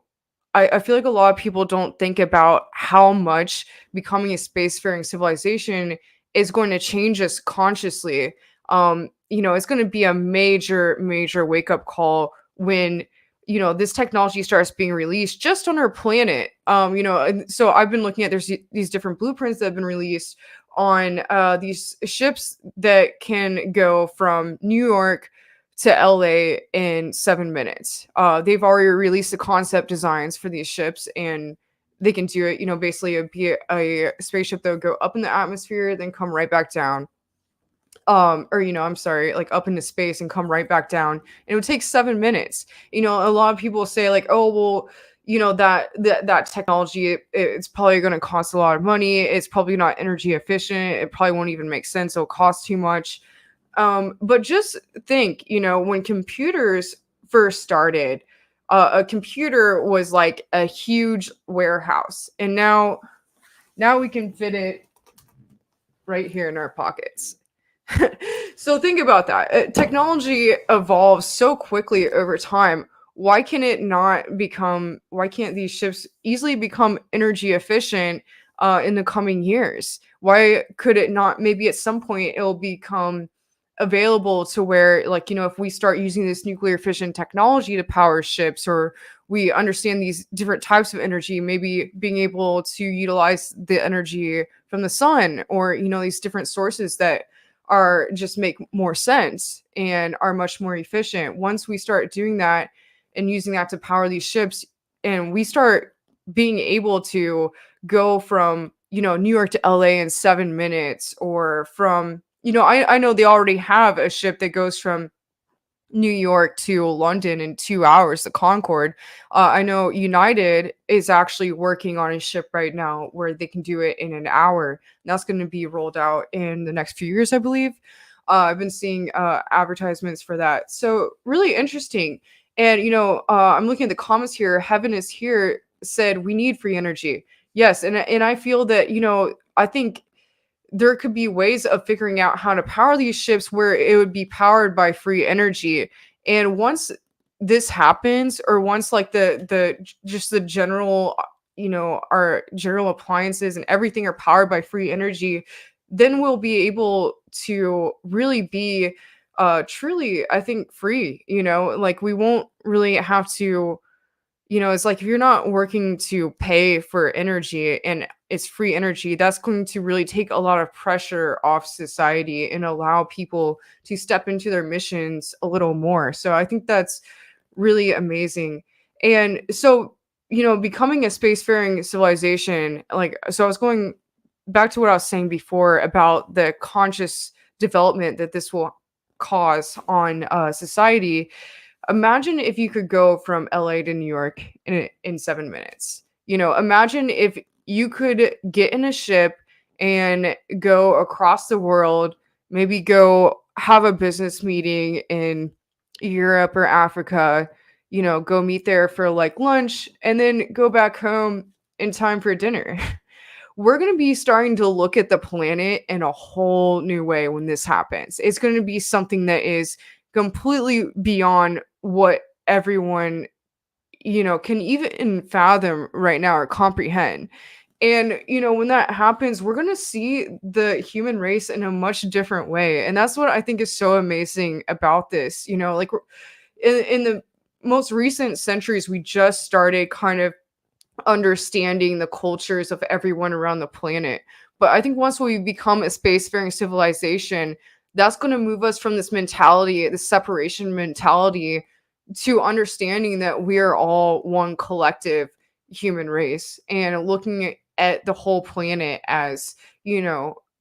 I feel like a lot of people don't think about how much becoming a spacefaring civilization is going to change us consciously. You know, it's going to be a major, major wake up call when, you know, this technology starts being released just on our planet. You know, and so I've been looking at, there's these different blueprints that have been released on these ships that can go from New York to LA in 7 minutes. They've already released the concept designs for these ships, and they can do it, you know, basically it'd be a spaceship that would go up in the atmosphere, then come right back down. Or, you know, I'm sorry, like up into space and come right back down. And it would take 7 minutes. You know, a lot of people say like, oh, well, you know, that technology, it's probably going to cost a lot of money. It's probably not energy efficient. It probably won't even make sense. It'll cost too much. But just think, you know, when computers first started, a computer was like a huge warehouse, and now we can fit it right here in our pockets. So think about that. Technology evolves so quickly over time. Why can't these ships easily become energy efficient in the coming years? Why could it not? Maybe at some point it'll become available to where, like, you know, if we start using this nuclear fission technology to power ships, or we understand these different types of energy, maybe being able to utilize the energy from the sun, or, you know, these different sources that are just make more sense and are much more efficient. Once we start doing that and using that to power these ships, and we start being able to go from, New York to LA in 7 minutes, or from, I know they already have a ship that goes from New York to London in 2 hours, the Concorde. I know United is actually working on a ship right now where they can do it in an hour. And that's going to be rolled out in the next few years, I believe. I've been seeing advertisements for that. So really interesting. And, I'm looking at the comments here. Heaven is Here said, we need free energy. Yes. And I feel that, I think there could be ways of figuring out how to power these ships where it would be powered by free energy. And once this happens, or once like the just the general, our general appliances and everything are powered by free energy, then we'll be able to really be truly, I think, free. Like we won't really have to, it's like if you're not working to pay for energy and it's free energy, that's going to really take a lot of pressure off society and allow people to step into their missions a little more. So I think that's really amazing. And so, becoming a spacefaring civilization, so I was going back to what I was saying before about the conscious development that this will cause on society. Imagine if you could go from LA to New York in 7 minutes. Imagine if you could get in a ship and go across the world, maybe go have a business meeting in Europe or Africa, go meet there for like lunch, and then go back home in time for dinner. We're going to be starting to look at the planet in a whole new way when this happens. It's going to be something that is completely beyond what everyone, can even fathom right now or comprehend. And, when that happens, we're going to see the human race in a much different way. And that's what I think is so amazing about this. Like in the most recent centuries, we just started kind of understanding the cultures of everyone around the planet. But I think once we become a spacefaring civilization, that's going to move us from this mentality, the separation mentality, to understanding that we are all one collective human race, and looking at the whole planet as,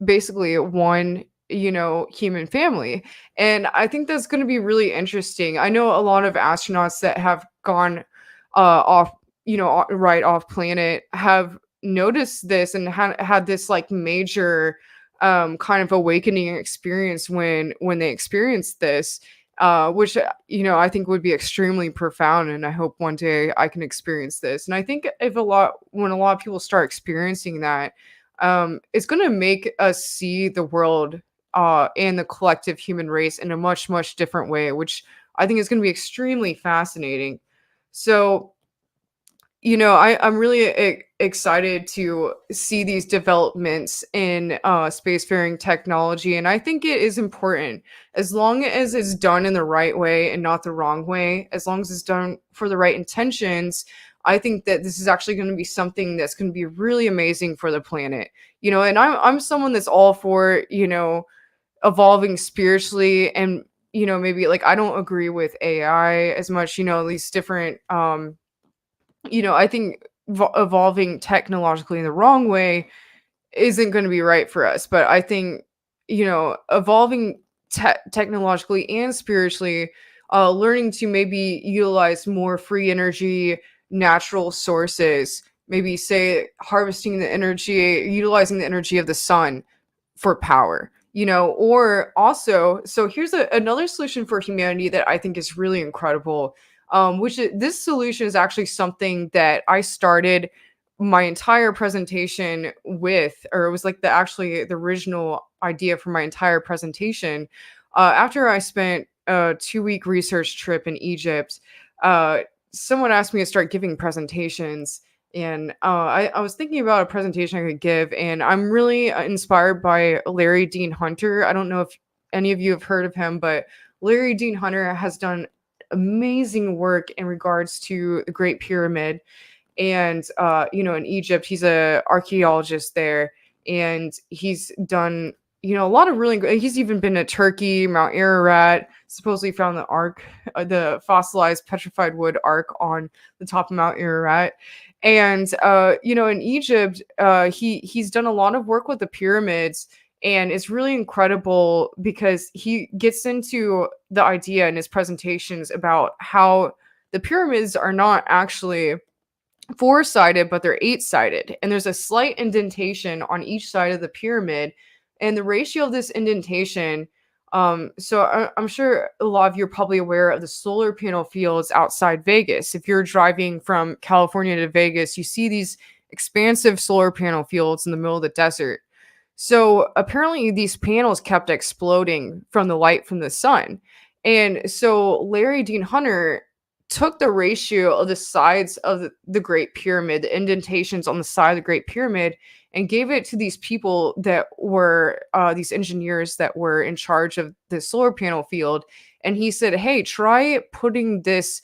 basically one, human family. And I think that's going to be really interesting. I know a lot of astronauts that have gone off, right off planet, have noticed this and had this like major kind of awakening experience when they experienced this, which I think would be extremely profound. And I hope one day I can experience this. And I think when a lot of people start experiencing that, it's going to make us see the world and the collective human race in a much, much different way, which I think is going to be extremely fascinating. So, I'm really excited to see these developments in spacefaring technology. And I think it is important, as long as it's done in the right way and not the wrong way, as long as it's done for the right intentions. I think that this is actually going to be something that's going to be really amazing for the planet. And I'm someone that's all for, evolving spiritually, and, maybe like I don't agree with AI as much, these different I think evolving technologically in the wrong way isn't going to be right for us. But I think, evolving technologically and spiritually, learning to maybe utilize more free energy, natural sources, maybe say harvesting the energy, utilizing the energy of the sun for power, or also, so here's another solution for humanity that I think is really incredible. This solution is actually something that I started my entire presentation with, or it was like the original idea for my entire presentation. After I spent a 2-week research trip in Egypt, someone asked me to start giving presentations, and I was thinking about a presentation I could give, and I'm really inspired by Larry Dean Hunter. I don't know if any of you have heard of him, but Larry Dean Hunter has done amazing work in regards to the Great Pyramid. And in Egypt, he's a archaeologist there, and he's done a lot of really, he's even been to Turkey, Mount Ararat, supposedly found the ark, the fossilized petrified wood ark on the top of Mount Ararat. And, in Egypt, he's done a lot of work with the pyramids, and it's really incredible because he gets into the idea in his presentations about how the pyramids are not actually four-sided, but they're eight-sided. And there's a slight indentation on each side of the pyramid. And the ratio of this indentation, so I'm sure a lot of you are probably aware of the solar panel fields outside Vegas. If you're driving from California to Vegas, you see these expansive solar panel fields in the middle of the desert. So apparently these panels kept exploding from the light from the sun. And so Larry Dean Hunter took the ratio of the sides of the Great Pyramid, the indentations on the side of the Great Pyramid, and gave it to these people that were these engineers that were in charge of the solar panel field. And he said, hey, try putting this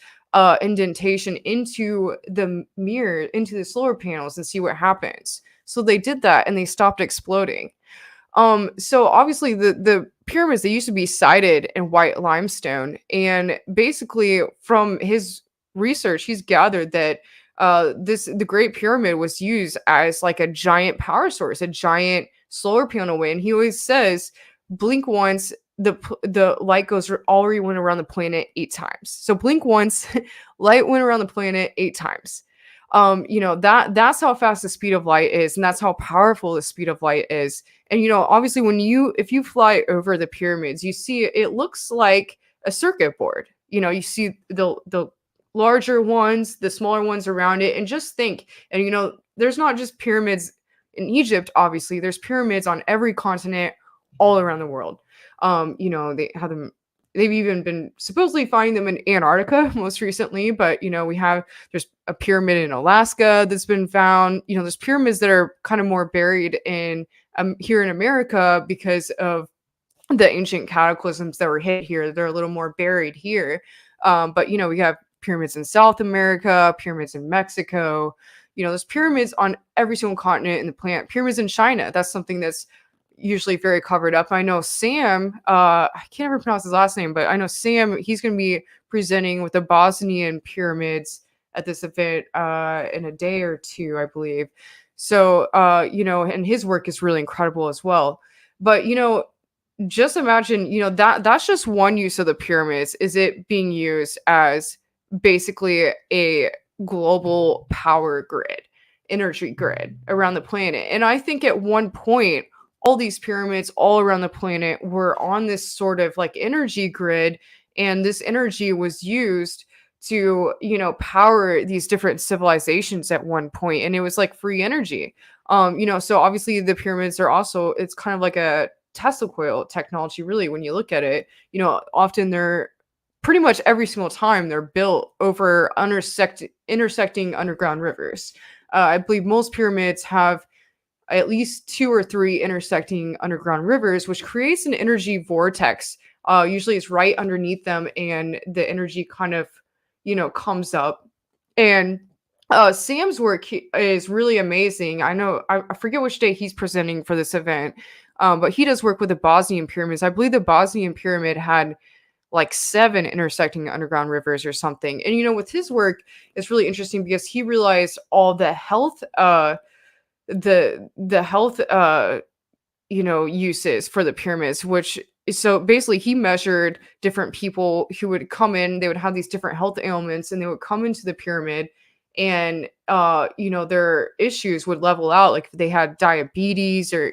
indentation into the mirror, into the solar panels, and see what happens. So they did that, and they stopped exploding. So obviously the pyramids, they used to be sided in white limestone. And basically from his research, he's gathered that the Great Pyramid was used as like a giant power source, a giant solar panel way. And he always says, blink once, the light goes already went around the planet 8 times. So blink once, light went around the planet 8 times. That's how fast the speed of light is, and that's how powerful the speed of light is. And obviously if you fly over the pyramids, you see it looks like a circuit board. You see the larger ones, the smaller ones around it, and just think, and there's not just pyramids in Egypt, obviously, there's pyramids on every continent all around the world. They have them. They've even been supposedly finding them in Antarctica most recently, but there's a pyramid in Alaska that's been found. There's pyramids that are kind of more buried in here in America because of the ancient cataclysms that were hit here. They're a little more buried here. But we have pyramids in South America, pyramids in Mexico. There's pyramids on every single continent in the planet. Pyramids in China. That's something that's usually very covered up. I know Sam, I can't ever pronounce his last name, but I know Sam, he's going to be presenting with the Bosnian pyramids at this event in a day or two, I believe. So, and his work is really incredible as well. But, just imagine, that's just one use of the pyramids, is it being used as basically a global power grid, energy grid around the planet. And I think at one point, all these pyramids all around the planet were on this sort of like energy grid, and this energy was used to, power these different civilizations at one point, and it was like free energy. So obviously the pyramids are also, it's kind of like a Tesla coil technology, really, when you look at it. Often they're pretty much every single time they're built over intersecting underground rivers. I believe most pyramids have at least 2 or 3 intersecting underground rivers, which creates an energy vortex. Usually it's right underneath them, and the energy kind of, comes up. And Sam's work is really amazing. I know, I forget which day he's presenting for this event, but he does work with the Bosnian pyramids. I believe the Bosnian pyramid had like 7 intersecting underground rivers or something. And, with his work, it's really interesting because he realized all the health, the health uses for the pyramids, which so basically he measured different people who would come in, they would have these different health ailments, and they would come into the pyramid, and their issues would level out, like if they had diabetes or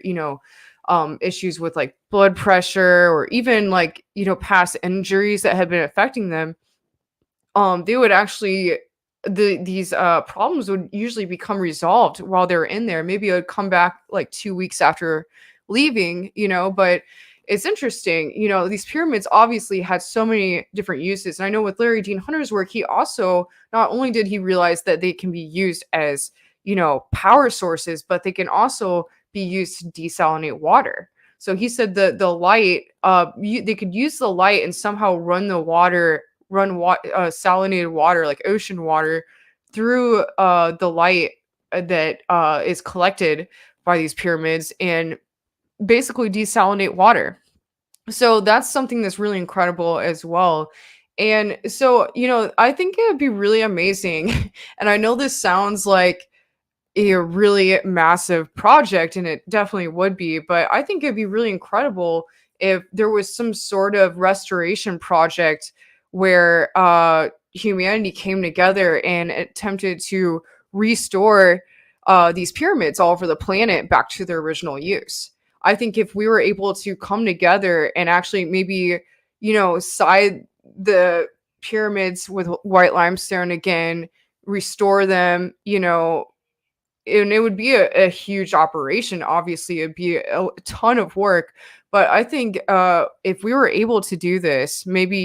issues with like blood pressure, or even like past injuries that had been affecting them. They would actually these problems would usually become resolved while they were in there. Maybe it would come back like 2 weeks after leaving, but it's interesting. These pyramids obviously had so many different uses. And I know with Larry Dean Hunter's work, he also, not only did he realize that they can be used as, power sources, but they can also be used to desalinate water. So he said the light, they could use the light and somehow run salinated water, like ocean water, through the light that is collected by these pyramids. And basically desalinate water. So that's something that's really incredible as well. And so, I think it would be really amazing. And I know this sounds like a really massive project, and it definitely would be, but I think it'd be really incredible if there was some sort of restoration project where humanity came together and attempted to restore these pyramids all over the planet back to their original use. I think if we were able to come together and actually maybe, side the pyramids with white limestone again, restore them, and it would be a huge operation. Obviously, it'd be a ton of work. But I think if we were able to do this, maybe,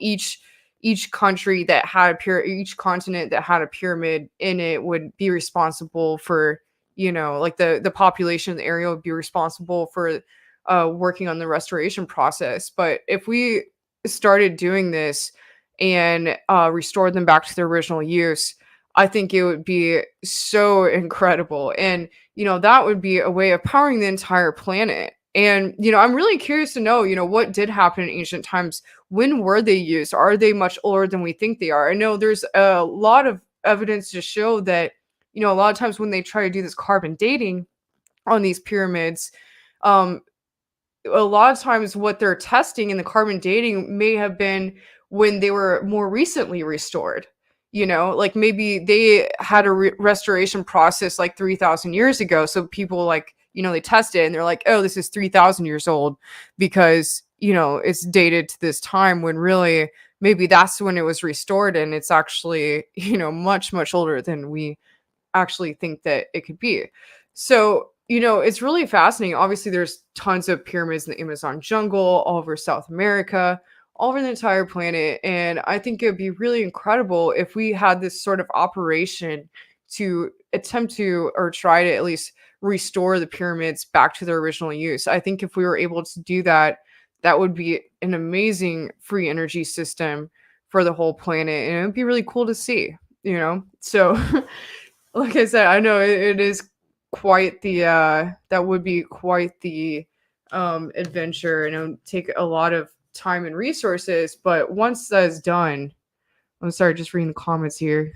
each country that had each continent that had a pyramid in it would be responsible for, like the population in the area would be responsible for working on the restoration process. But if we started doing this and restored them back to their original use, I think it would be so incredible. And, that would be a way of powering the entire planet. And, I'm really curious to know, what did happen in ancient times? When were they used? Are they much older than we think they are? I know there's a lot of evidence to show that, a lot of times when they try to do this carbon dating on these pyramids, a lot of times what they're testing in the carbon dating may have been when they were more recently restored. Like maybe they had a restoration process like 3,000 years ago. So people like, they test it and they're like, oh, this is 3,000 years old because, it's dated to this time, when really maybe that's when it was restored. And it's actually, much, much older than we actually think that it could be. So, it's really fascinating. Obviously, there's tons of pyramids in the Amazon jungle, all over South America, all over the entire planet. And I think it would be really incredible if we had this sort of operation to attempt to, or try to at least restore the pyramids back to their original use. I think if we were able to do that, that would be an amazing free energy system for the whole planet. And it would be really cool to see, So, like I said, I know it is quite the, that would be quite the adventure, and it would take a lot of time and resources. But once that's done, I'm sorry, just reading the comments here.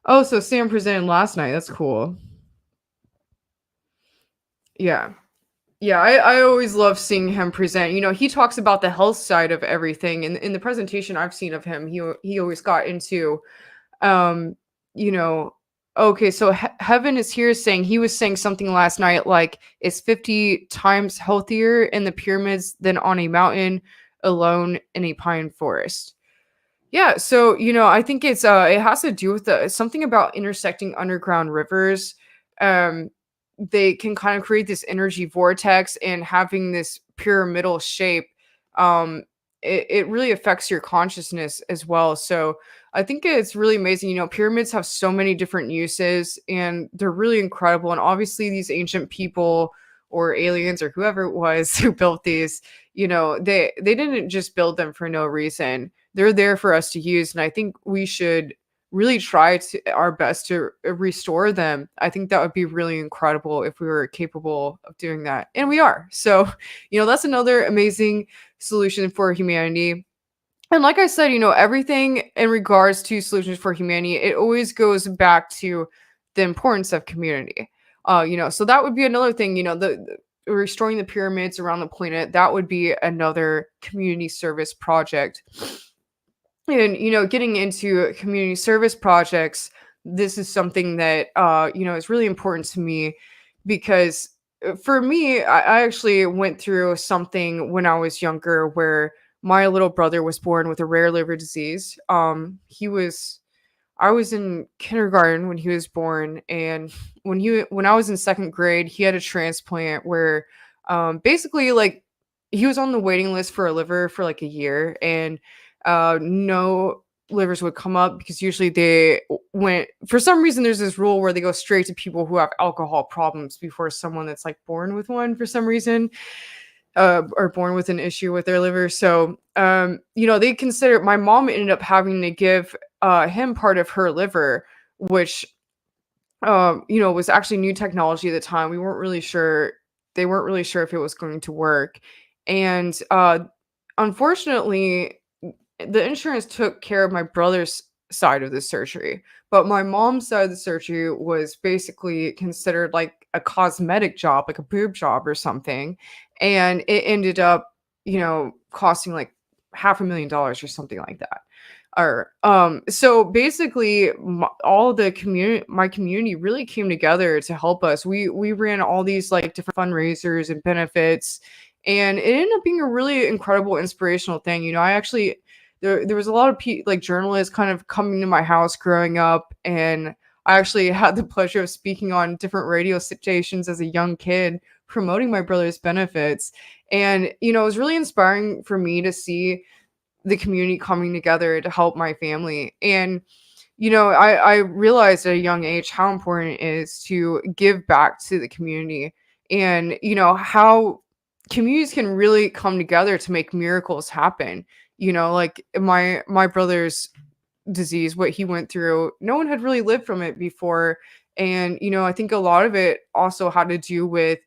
Oh, so Sam presented last night. That's cool. Yeah. I always love seeing him present. He talks about the health side of everything. And in the presentation I've seen of him, he always got into, okay, so Heaven is here saying, he was saying something last night like, it's 50 times healthier in the pyramids than on a mountain alone in a pine forest. Yeah, so, I think it's it has to do with something about intersecting underground rivers. They can kind of create this energy vortex, and having this pyramidal shape, it really affects your consciousness as well. So I think it's really amazing. Pyramids have so many different uses, and they're really incredible. And obviously these ancient people or aliens or whoever it was who built these, they didn't just build them for no reason. They're there for us to use. And I think we should really try our best to restore them. I think that would be really incredible if we were capable of doing that. And we are. So, that's another amazing solution for humanity. And like I said, everything in regards to solutions for humanity, it always goes back to the importance of community. So that would be another thing, the restoring the pyramids around the planet, that would be another community service project. And, getting into community service projects, this is something that, is really important to me, because for me, I actually went through something when I was younger where my little brother was born with a rare liver disease. I was in kindergarten when he was born, and when I was in second grade, he had a transplant where, basically, like, he was on the waiting list for a liver for like a year, and no livers would come up because usually they went, for some reason there's this rule where they go straight to people who have alcohol problems before someone that's like born with one for some reason, or born with an issue with their liver. So they consider, my mom ended up having to give him part of her liver, which was actually new technology at the time. We weren't really sure they weren't really sure if it was going to work. And unfortunately, the insurance took care of my brother's side of the surgery, but my mom's side of the surgery was basically considered like a cosmetic job, like a boob job or something. And it ended up, costing like $500,000 or something like that. Or so basically all the community, my community really came together to help us. We ran all these like different fundraisers and benefits, and it ended up being a really incredible inspirational thing. I actually there was a lot of like journalists kind of coming to my house growing up, and I actually had the pleasure of speaking on different radio stations as a young kid promoting my brother's benefits. And it was really inspiring for me to see the community coming together to help my family. And I realized at a young age how important it is to give back to the community, and how communities can really come together to make miracles happen. Like my brother's disease, what he went through, no one had really lived from it before. And I think a lot of it also had to do with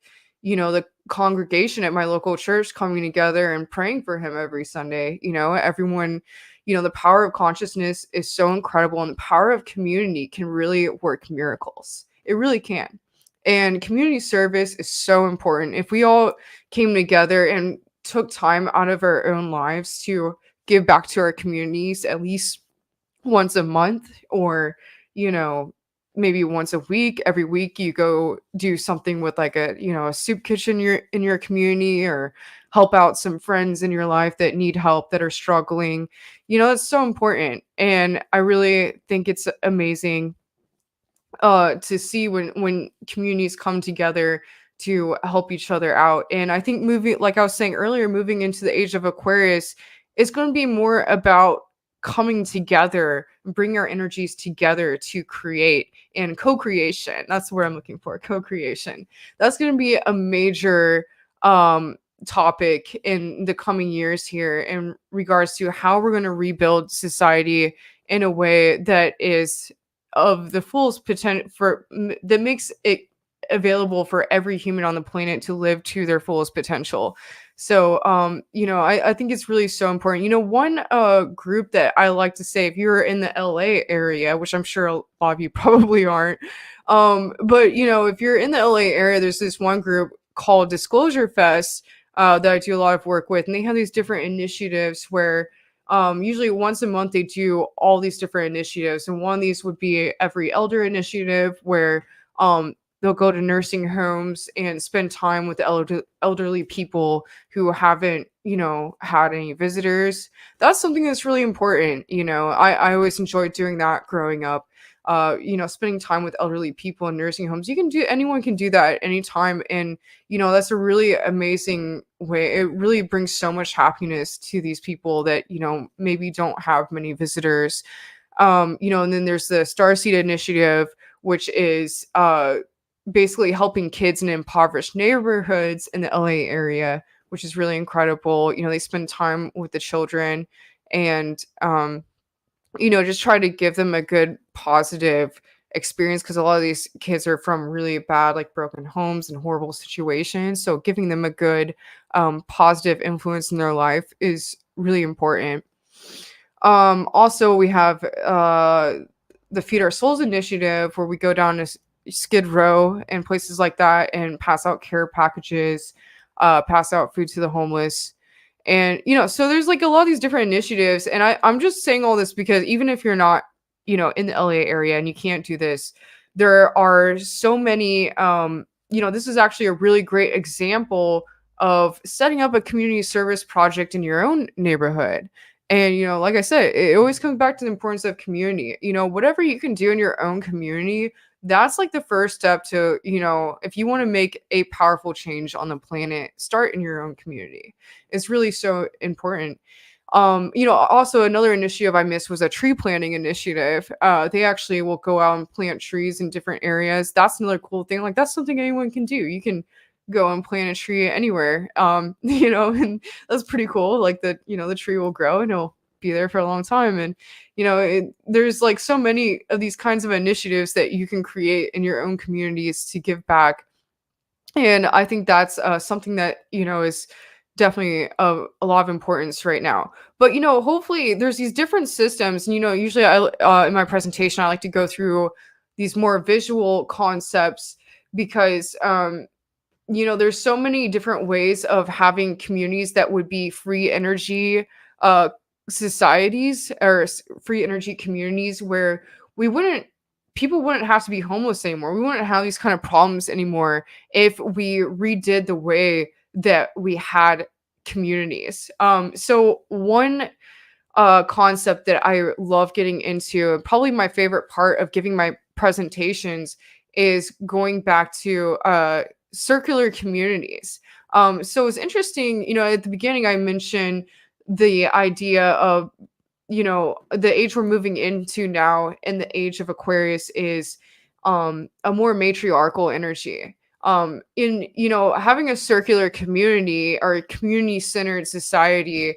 the congregation at my local church coming together and praying for him every Sunday. Everyone, the power of consciousness is so incredible, and the power of community can really work miracles. It really can. And community service is so important. If we all came together and took time out of our own lives to give back to our communities at least once a month, or maybe once a week, every week you go do something with like a soup kitchen in your community, or help out some friends in your life that need help, that are struggling. It's so important. And I really think it's amazing to see when communities come together to help each other out. And I think like I was saying earlier, moving into the age of Aquarius, it's going to be more about coming together, bring our energies together to create, and co-creation. That's what I'm looking for, co-creation. That's going to be a major topic in the coming years here in regards to how we're going to rebuild society in a way that is of the fullest potential, that makes it available for every human on the planet to live to their fullest potential. So, I think it's really so important. One group that I like to say, if you're in the LA area, which I'm sure a lot of you probably aren't, but if you're in the LA area, there's this one group called Disclosure Fest that I do a lot of work with, and they have these different initiatives where usually once a month they do all these different initiatives. And one of these would be Every Elder initiative, where they'll go to nursing homes and spend time with elderly people who haven't, had any visitors. That's something that's really important. I always enjoyed doing that growing up. Spending time with elderly people in nursing homes. Anyone can do that at any time. And, that's a really amazing way. It really brings so much happiness to these people that, maybe don't have many visitors. And then there's the Starseed initiative, which is, basically helping kids in impoverished neighborhoods in the LA area, which is really incredible. They spend time with the children and, just try to give them a good positive experience, because a lot of these kids are from really bad, like broken homes and horrible situations. So giving them a good positive influence in their life is really important. Also, we have the Feed Our Souls initiative, where we go down to Skid Row and places like that and pass out care packages, pass out food to the homeless. And, so there's like a lot of these different initiatives. And I'm just saying all this because even if you're not, in the LA area and you can't do this, there are so many, this is actually a really great example of setting up a community service project in your own neighborhood. And, like I said, it always comes back to the importance of community. Whatever you can do in your own community, that's like the first step to, if you want to make a powerful change on the planet, start in your own community. It's really so important. Also another initiative I missed was a tree planting initiative. They actually will go out and plant trees in different areas. That's another cool thing. Like, that's something anyone can do. You can go and plant a tree anywhere. And that's pretty cool. Like the tree will grow and it'll be there for a long time. And, there's like so many of these kinds of initiatives that you can create in your own communities to give back. And I think that's something that, is definitely of a lot of importance right now. But, hopefully there's these different systems. And, usually in my presentation, I like to go through these more visual concepts because, there's so many different ways of having communities that would be free energy uh, societies or free energy communities where we wouldn't people wouldn't have to be homeless anymore. We wouldn't have these kind of problems anymore if we redid the way that we had communities. So one concept that I love getting into, and probably my favorite part of giving my presentations, is going back to circular communities. So it's interesting, at the beginning I mentioned the idea of, the age we're moving into now in the age of Aquarius is a more matriarchal energy. In, having a circular community or a community-centered society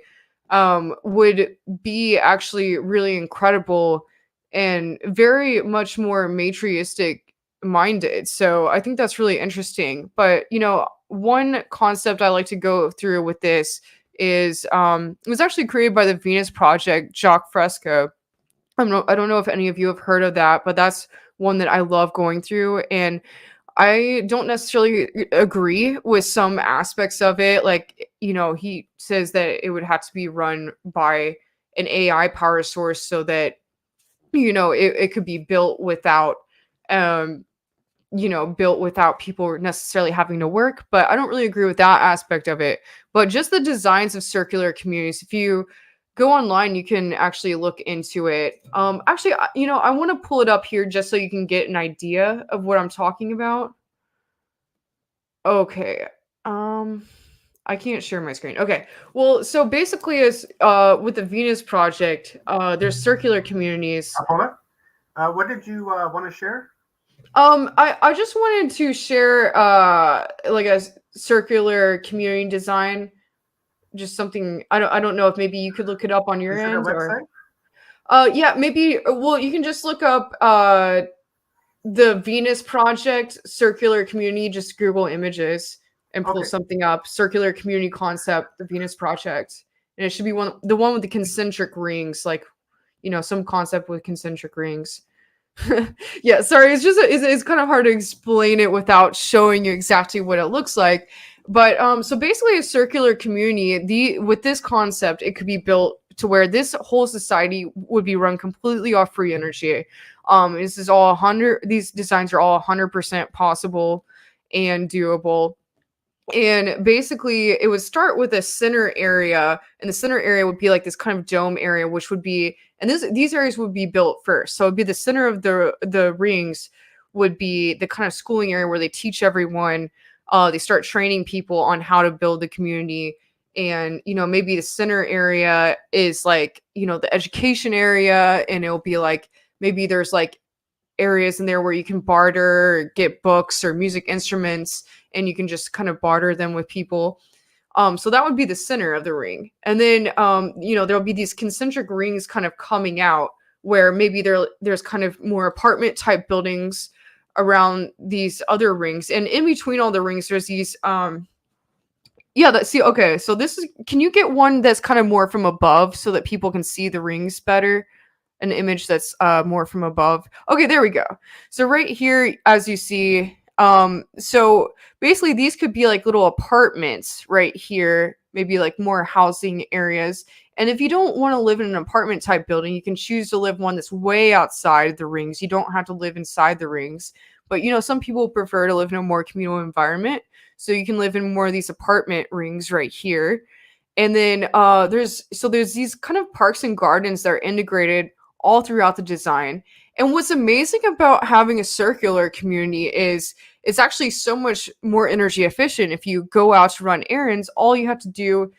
would be actually really incredible and very much more matriistic minded. So I think that's really interesting. But, one concept I like to go through with this is it was actually created by the Venus Project, Jacques Fresco. I don't know if any of you have heard of that, but that's one that I love going through. And I don't necessarily agree with some aspects of it. Like, he says that it would have to be run by an AI power source so that, it could be built without built without people necessarily having to work. But I don't really agree with that aspect of it. But just the designs of circular communities, if you go online, you can actually look into it. Actually, I want to pull it up here just so you can get an idea of what I'm talking about. Okay. I can't share my screen. Okay. Well, so basically is with the Venus Project, there's circular communities. Paulina, what did you want to share? I just wanted to share like a circular community design, just something. I don't know if maybe you could look it up on your end, or yeah, maybe. Well, you can just look up the Venus Project circular community. Just Google images and pull something up. Circular community concept, the Venus Project, and it should be the one with the concentric rings, like some concept with concentric rings. Yeah, sorry, it's kind of hard to explain it without showing you exactly what it looks like. But so basically a circular community, with this concept, it could be built to where this whole society would be run completely off free energy. This is all 100, these designs are all 100% possible and doable. And basically it would start with a center area, and the center area would be like this kind of dome area, which would be, and these areas would be built first. So it'd be the center of the rings would be the kind of schooling area where they teach everyone, they start training people on how to build the community. And, maybe the center area is like, the education area, and it'll be like, maybe there's like areas in there where you can barter, or get books or music instruments, and you can just kind of barter them with people. So that would be the center of the ring. And then, there'll be these concentric rings kind of coming out where maybe there's kind of more apartment type buildings around these other rings. And in between all the rings, there's these, okay. So can you get one that's kind of more from above so that people can see the rings better? An image that's more from above. Okay, there we go. So right here, as you see, so basically these could be like little apartments right here, maybe like more housing areas. And if you don't want to live in an apartment type building, you can choose to live one that's way outside the rings. You don't have to live inside the rings. But, some people prefer to live in a more communal environment. So you can live in more of these apartment rings right here. And then there's these kind of parks and gardens that are integrated all throughout the design. And what's amazing about having a circular community is it's actually so much more energy efficient. If you go out to run errands, all you have to do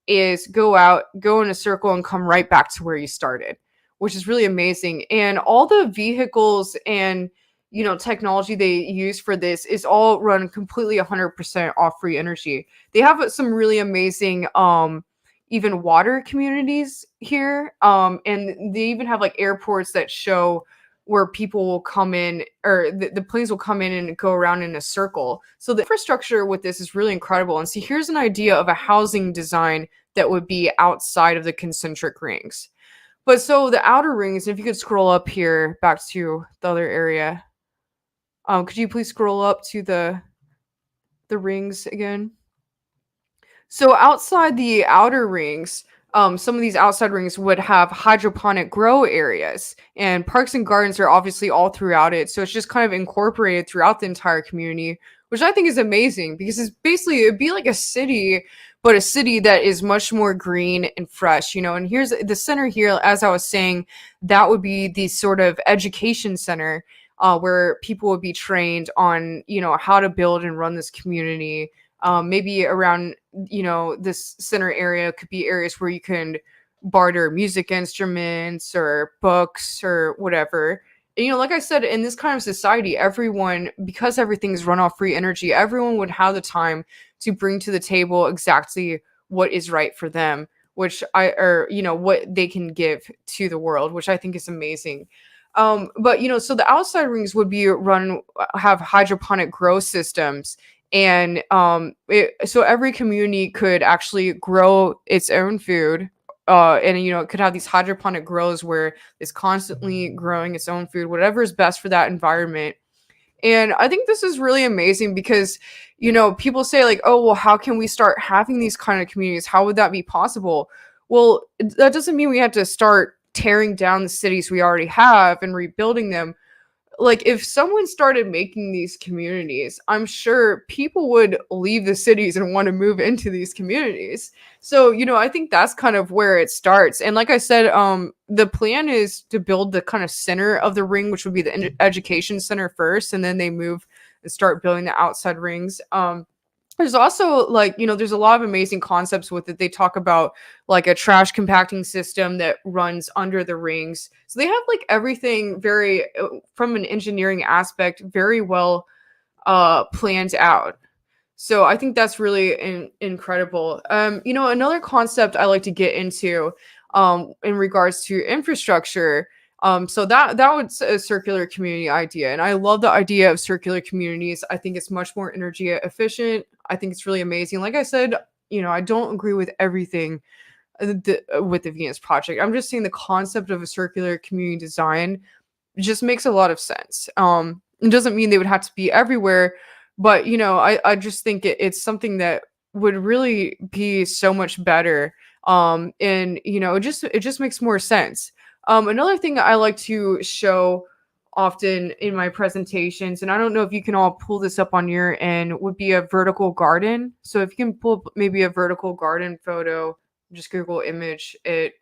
is go out, go in a circle, and come right back to where you started, which is really amazing. And all the vehicles and technology they use for this is all run completely 100% off free energy. They have some really amazing even water communities here, and they even have like airports that show where people will come in, or the planes will come in and go around in a circle. So the infrastructure with this is really incredible. And so here's an idea of a housing design that would be outside of the concentric rings. But so the outer rings, if you could scroll up here back to the other area, could you please scroll up to the rings again? So outside the outer rings, some of these outside rings would have hydroponic grow areas, and parks and gardens are obviously all throughout it. So it's just kind of incorporated throughout the entire community, which I think is amazing, because it's basically, it'd be like a city, but a city that is much more green and fresh, you know. And here's the center here, as I was saying, that would be the sort of education center where people would be trained on, you know, how to build and run this community. Maybe around, you know, this center area could be areas where you can barter music instruments or books or whatever. And, you know, like I said, in this kind of society, everyone, because everything's run off free energy, everyone would have the time to bring to the table exactly what is right for them, or, you know, what they can give to the world, which I think is amazing. But, you know, so the outside rings would have hydroponic grow systems. And so every community could actually grow its own food, and, you know, it could have these hydroponic grows where it's constantly growing its own food, whatever is best for that environment. And I think this is really amazing because, you know, people say like, oh, well, how can we start having these kind of communities? How would that be possible? Well, that doesn't mean we have to start tearing down the cities we already have and rebuilding them. Like, if someone started making these communities, I'm sure people would leave the cities and want to move into these communities. So, you know, I think that's kind of where it starts. And like I said, the plan is to build the kind of center of the ring, which would be the education center first, and then they move and start building the outside rings. There's also, like, you know, there's a lot of amazing concepts with it. They talk about like a trash compacting system that runs under the rings. So they have like everything very, from an engineering aspect, very well planned out. So I think that's really incredible. You know, another concept I like to get into in regards to infrastructure. So that was a circular community idea. And I love the idea of circular communities. I think it's much more energy efficient. I think it's really amazing. Like I said, you know, I don't agree with everything with the Venus Project. I'm just saying the concept of a circular community design just makes a lot of sense. It doesn't mean they would have to be everywhere, but, you know, I just think it's something that would really be so much better. And, you know, it just makes more sense. Another thing I like to show often in my presentations, and I don't know if you can all pull this up on your end, would be a vertical garden. So if you can pull up maybe a vertical garden photo, just Google image it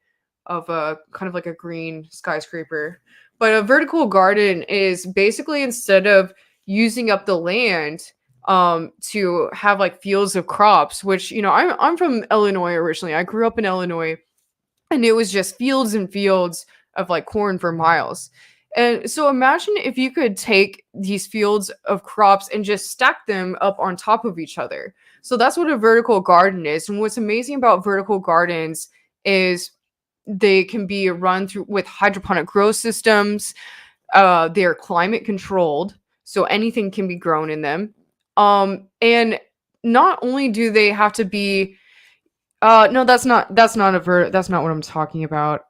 of a kind of like a green skyscraper. But a vertical garden is basically, instead of using up the land to have like fields of crops, which, you know, I'm from Illinois originally. I grew up in Illinois, and it was just fields and fields of like corn for miles. And so imagine if you could take these fields of crops and just stack them up on top of each other. So that's what a vertical garden is. And what's amazing about vertical gardens is they can be run through with hydroponic grow systems. They're climate controlled, so anything can be grown in them. And not only do they have to be no, that's not what I'm talking about.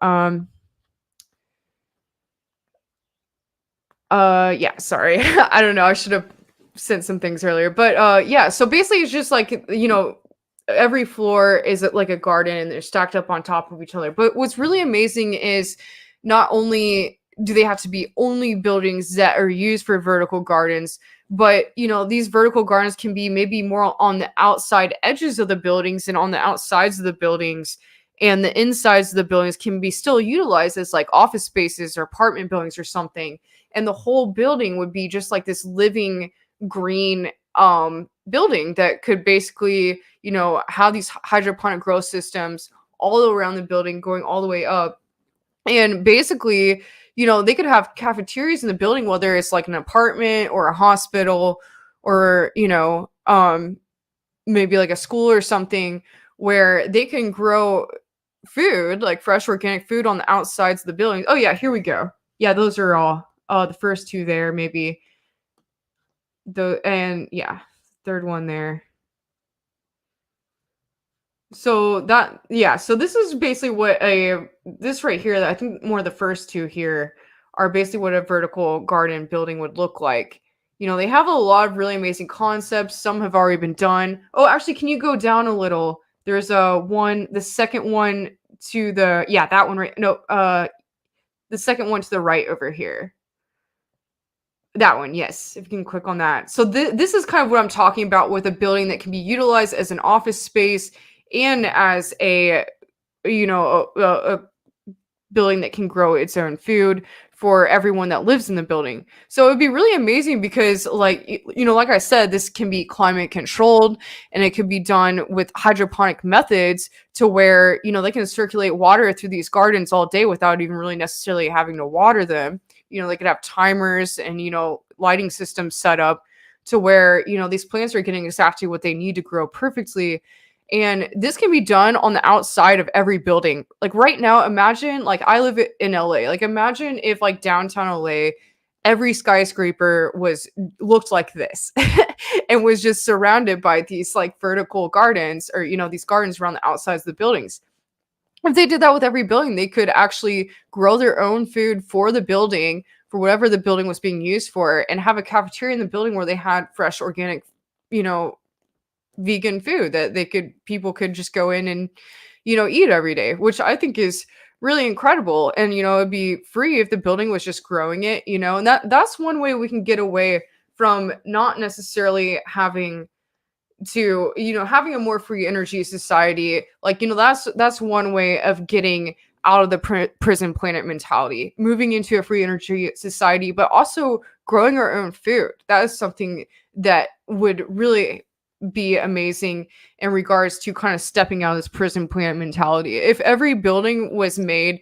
Yeah, sorry. I don't know. I should have sent some things earlier. But yeah, so basically it's just like, you know, every floor is like a garden and they're stacked up on top of each other. But what's really amazing is not only do they have to be only buildings that are used for vertical gardens, but, you know, these vertical gardens can be maybe more on the outside edges of the buildings and on the outsides of the buildings. And the insides of the buildings can be still utilized as like office spaces or apartment buildings or something. And the whole building would be just like this living green building that could basically, you know, have these hydroponic grow systems all around the building going all the way up. And basically, you know, they could have cafeterias in the building, whether it's like an apartment or a hospital or, you know, maybe like a school or something, where they can grow food, like fresh organic food on the outsides of the building. Oh yeah, here we go. Yeah, those are all the first two there, maybe. And yeah, third one there. So this is basically what this right here, I think more the first two here are basically what a vertical garden building would look like. You know, they have a lot of really amazing concepts. Some have already been done. Oh, actually, can you go down a little? There's the second one to the, that one right. No, the second one to the right over here. That one, yes, if you can click on that. So this is kind of what I'm talking about with a building that can be utilized as an office space and as a building that can grow its own food for everyone that lives in the building. So it would be really amazing because, like I said, this can be climate controlled and it can be done with hydroponic methods to where, they can circulate water through these gardens all day without even really necessarily having to water them. They could have timers and, lighting systems set up to where, these plants are getting exactly what they need to grow perfectly. And this can be done on the outside of every building. Like right now, imagine, like I live in LA. Like imagine if like downtown LA, every skyscraper looked like this and was just surrounded by these like vertical gardens or, these gardens around the outsides of the buildings. If they did that with every building, they could actually grow their own food for the building, for whatever the building was being used for, and have a cafeteria in the building where they had fresh, organic, vegan food that people could just go in and, eat every day, which I think is really incredible. And, it'd be free if the building was just growing it, and that's one way we can get away from not necessarily having to, having a more free energy society. Like, that's one way of getting out of the prison planet mentality, moving into a free energy society, but also growing our own food. That is something that would really be amazing in regards to kind of stepping out of this prison planet mentality. If every building was made,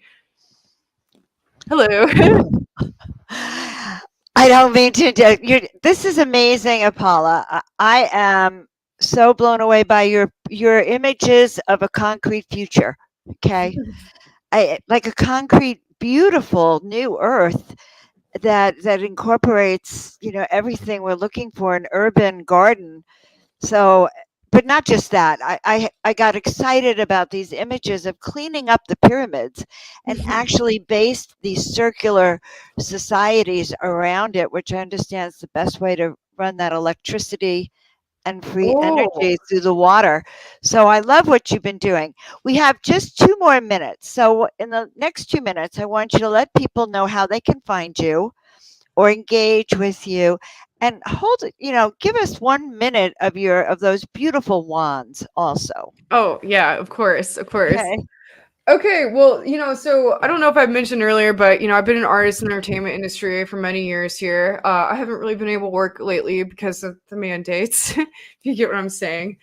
hello. I don't mean to. This is amazing, Apala. I am so blown away by your images of a concrete future. Okay, like a concrete, beautiful new Earth that incorporates everything we're looking for, an urban garden. So, but not just that. I got excited about these images of cleaning up the pyramids and actually based these circular societies around it, which I understand is the best way to run that electricity and free energy through the water. So I love what you've been doing. We have just 2 more minutes. So in the next 2 minutes, I want you to let people know how they can find you or engage with you, and give us 1 minute of those beautiful wands also. Oh yeah, of course. Okay. Okay, well, so I don't know if I mentioned earlier, but, I've been an artist in the entertainment industry for many years here. I haven't really been able to work lately because of the mandates, if you get what I'm saying.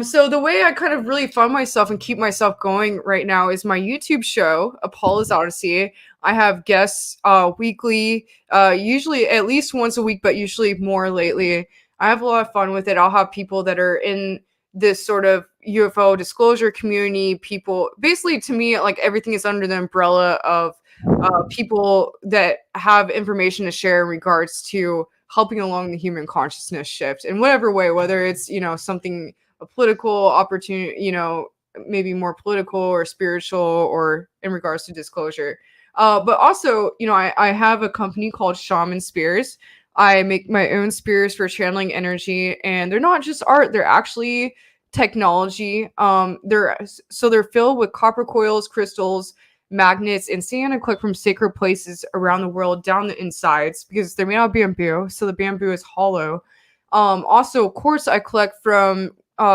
So the way I kind of really fund myself and keep myself going right now is my YouTube show, Apollo's Odyssey. I have guests weekly, usually at least once a week, but usually more lately. I have a lot of fun with it. I'll have people that are in this sort of UFO disclosure community, people, basically to me, like everything is under the umbrella of people that have information to share in regards to helping along the human consciousness shift in whatever way, whether it's, something, a political opportunity, maybe more political or spiritual or in regards to disclosure. But also, I have a company called Shaman Spears. I make my own spears for channeling energy, and they're not just art, they're actually technology. They're filled with copper coils, crystals, magnets, and sand and collect from sacred places around the world down the insides because they're made out of bamboo, so the bamboo is hollow. Also, quartz I collect from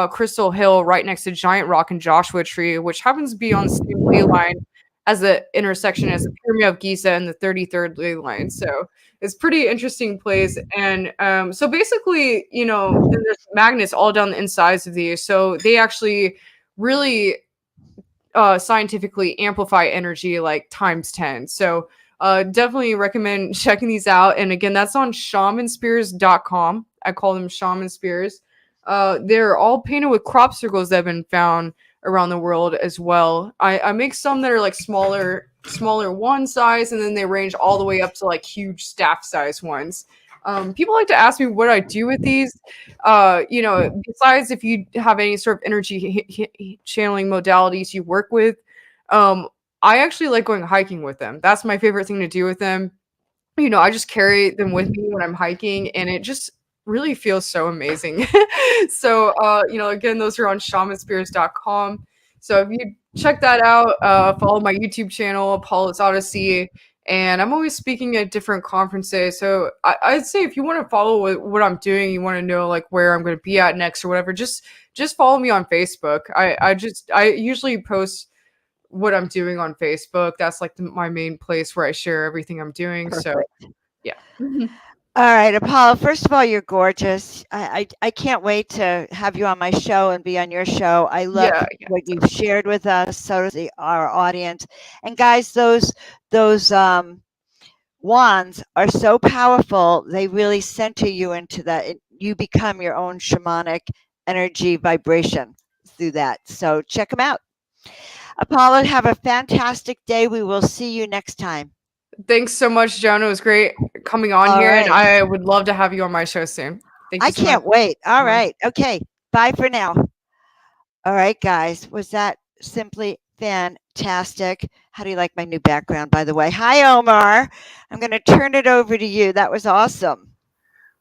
Crystal Hill right next to Giant Rock and Joshua Tree, which happens to be on the same ley line as the intersection as the Pyramid of Giza and the 33rd ley line. So it's pretty interesting place. And so basically, there's magnets all down the insides of these. So they actually really scientifically amplify energy like times 10. So definitely recommend checking these out. And again, that's on shamanspears.com. I call them Shaman Spears. They're all painted with crop circles that have been found around the world as well. I make some that are like smaller smaller wand size, and then they range all the way up to like huge staff size ones. People like to ask me what I do with these. Besides if you have any sort of energy channeling modalities you work with, I actually like going hiking with them. That's my favorite thing to do with them. I just carry them with me when I'm hiking, and it just really feels so amazing. So, again, those are on shamanspirits.com. So if you check that out, follow my YouTube channel, Paul's Odyssey, and I'm always speaking at different conferences. So I'd say if you want to follow what I'm doing, you want to know like where I'm going to be at next or whatever, just follow me on Facebook. I usually post what I'm doing on Facebook. That's like my main place where I share everything I'm doing. Perfect. So yeah. All right, Apollo, first of all, you're gorgeous. I can't wait to have you on my show and be on your show. I love what you've shared with us, so does our audience. And guys, those wands are so powerful, they really center you into that. You become your own shamanic energy vibration through that. So check them out. Apollo, have a fantastic day. We will see you next time. Thanks so much, Joan. It was great coming on here, and I would love to have you on my show soon. Thank you. I can't wait. All right. Okay. Bye for now. All right, guys. Was that simply fantastic? How do you like my new background, by the way? Hi, Omar. I'm going to turn it over to you. That was awesome.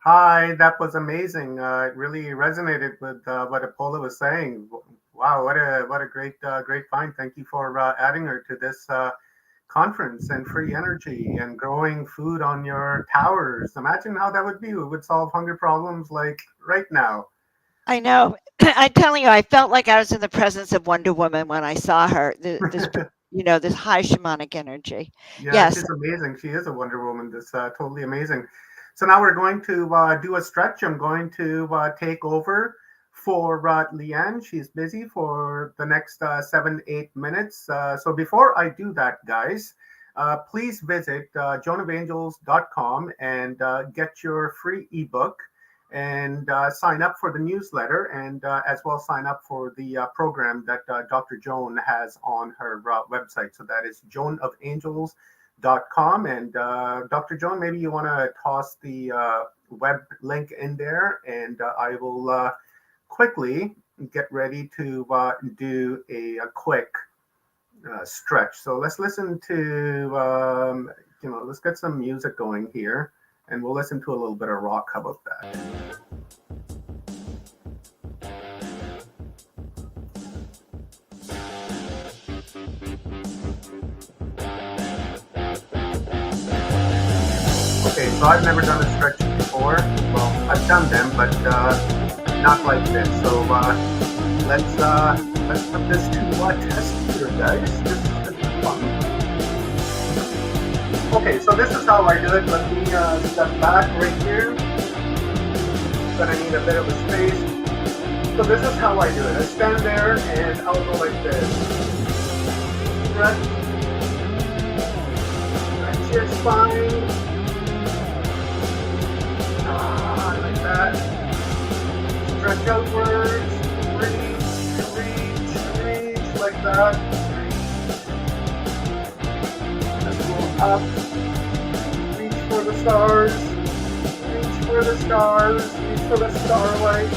Hi, that was amazing. It really resonated with what Apollo was saying. Wow, what a great find. Thank you for adding her to this conference, and free energy and growing food on your towers. Imagine how that would be. We would solve hunger problems like right now. I know. I'm telling you, I felt like I was in the presence of Wonder Woman when I saw her. This high shamanic energy. Yeah, yes. She's amazing. She is a Wonder Woman. That's totally amazing. So now we're going to do a stretch. I'm going to take over for Liane. She's busy for the next 7-8 minutes. So before I do that, guys, please visit joanofangels.com and get your free ebook and sign up for the newsletter, and as well sign up for the program that Dr. Joan has on her website. So that is joanofangels.com. And Dr. Joan, maybe you want to toss the web link in there, and I will quickly get ready to do a quick stretch. So let's listen to, let's get some music going here, and we'll listen to a little bit of rock. How about that? Okay, so I've never done a stretch before. Well, I've done them, but not like this. So let's put this to test here, guys. This is gonna be fun. Okay, so this is how I do it. Let me step back right here. Gonna need a bit of a space. So this is how I do it. I stand there and I'll go like this. Stretch your spine. Like that. Stretch outwards, reach, like that. Let's go up, reach for the stars, reach for the stars, reach for the starlight.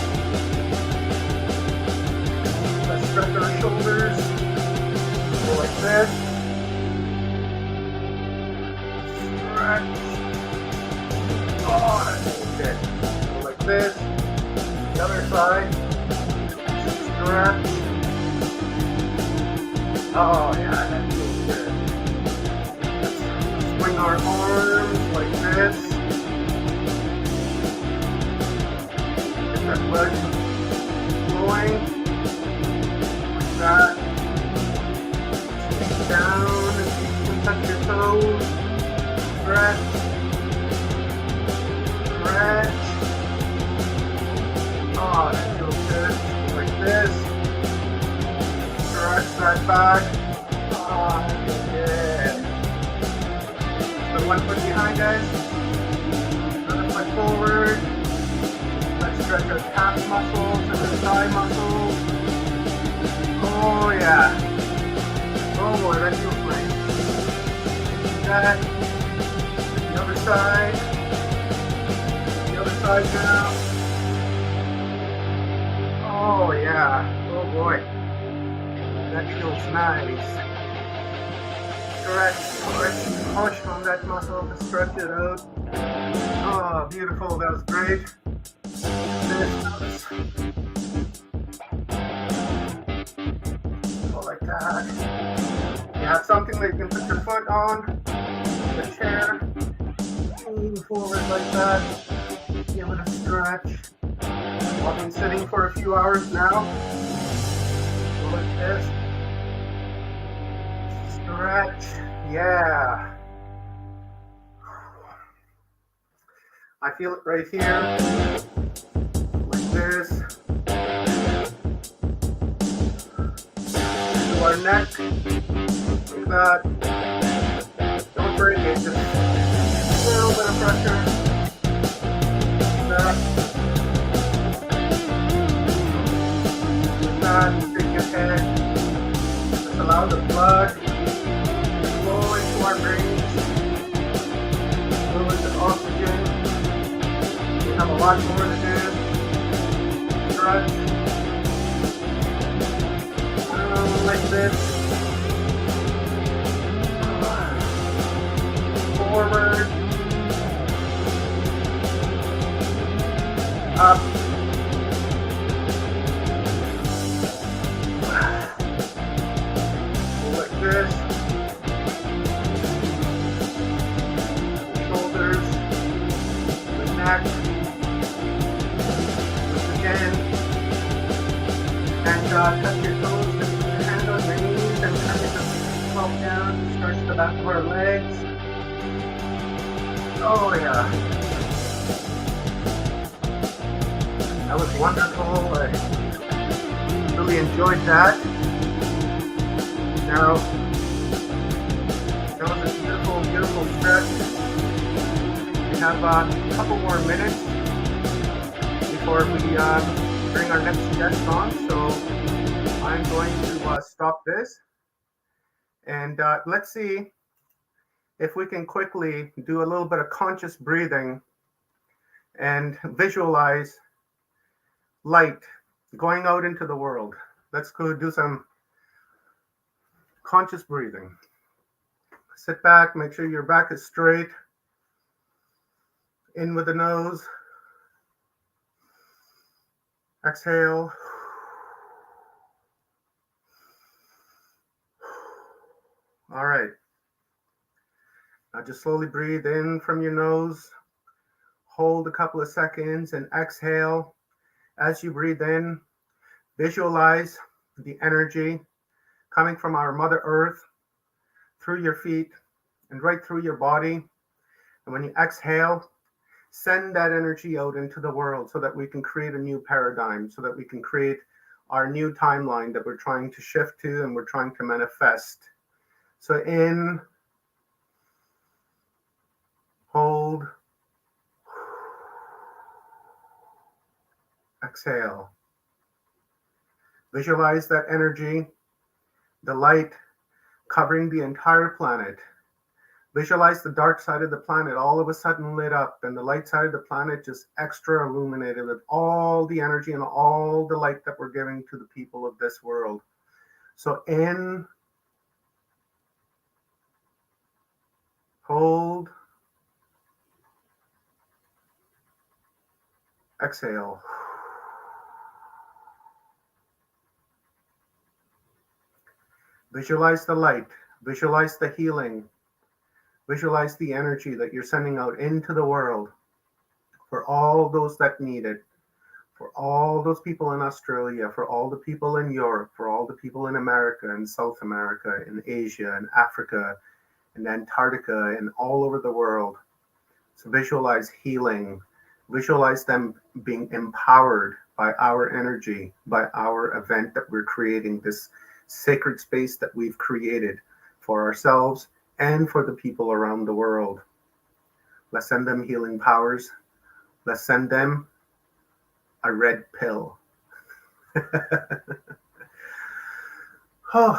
Let's stretch our shoulders, go like this. Stretch. Oh, that's good. Go like this. The other side. Stretch. Oh yeah, that feels good. Let's swing our arms like this. Get that blood flowing. Like that. Squeeze down and you can touch your toes. Stretch. Stretch. Oh, that feels good. Like this. Stretch that back. Oh, good. Put one foot behind, guys. Another foot forward. Let's stretch our calf muscles and our thigh muscles. Oh, yeah. Oh, boy, that feels great. that. The other side. The other side now. Oh yeah. Oh boy. That feels nice. Stretch, push on that muscle to stretch it out. Oh, beautiful. That was great. This. Go like that. You have something that you can put your foot on, the chair, lean forward like that, give it a stretch. I've been sitting for a few hours now. Go like this. Stretch, yeah. I feel it right here, like this. To our neck, like that. Don't break it, just a little bit of pressure. Like that. Shake your head. Just allow the blood to flow into our brains. Flow into oxygen. We have a lot more to do. Stretch. Like this. Forward. Up. Like this. Shoulders. The neck. Again. And touch your toes. Hand on your knees and kind of just slow down. Stretch the back of our legs. Oh yeah. That was wonderful. I really enjoyed that. Now, that was a beautiful, beautiful stretch. We have a couple more minutes before we bring our next guest on. So I'm going to stop this. And let's see if we can quickly do a little bit of conscious breathing and visualize light going out into the world. Let's go do some conscious breathing. Sit back, make sure your back is straight. In with the nose. Exhale. All right. Now just slowly breathe in from your nose. Hold a couple of seconds and exhale. As you breathe in, visualize the energy coming from our Mother Earth through your feet and right through your body. And when you exhale, send that energy out into the world so that we can create a new paradigm, so that we can create our new timeline that we're trying to shift to and we're trying to manifest. So in, hold, exhale. Visualize that energy, the light covering the entire planet. Visualize the dark side of the planet all of a sudden lit up and the light side of the planet just extra illuminated with all the energy and all the light that we're giving to the people of this world. So in, hold, exhale. Visualize the light, visualize the healing, visualize the energy that you're sending out into the world for all those that need it, for all those people in Australia, for all the people in Europe, for all the people in America and South America, in Asia and Africa and Antarctica and all over the world. So visualize healing, visualize them being empowered by our energy, by our event that we're creating, this sacred space that we've created for ourselves and for the people around the world. Let's send them healing powers. Let's send them a red pill. Oh,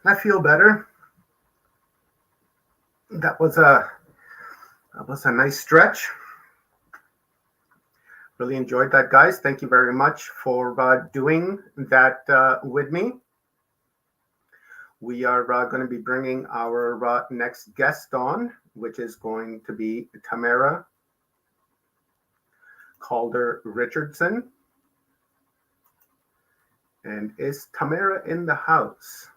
I feel better. That was a nice stretch. Really enjoyed that, guys. Thank you very much for doing that with me. We are going to be bringing our next guest on, which is going to be Tamara Calder Richardson. And is Tamara in the house?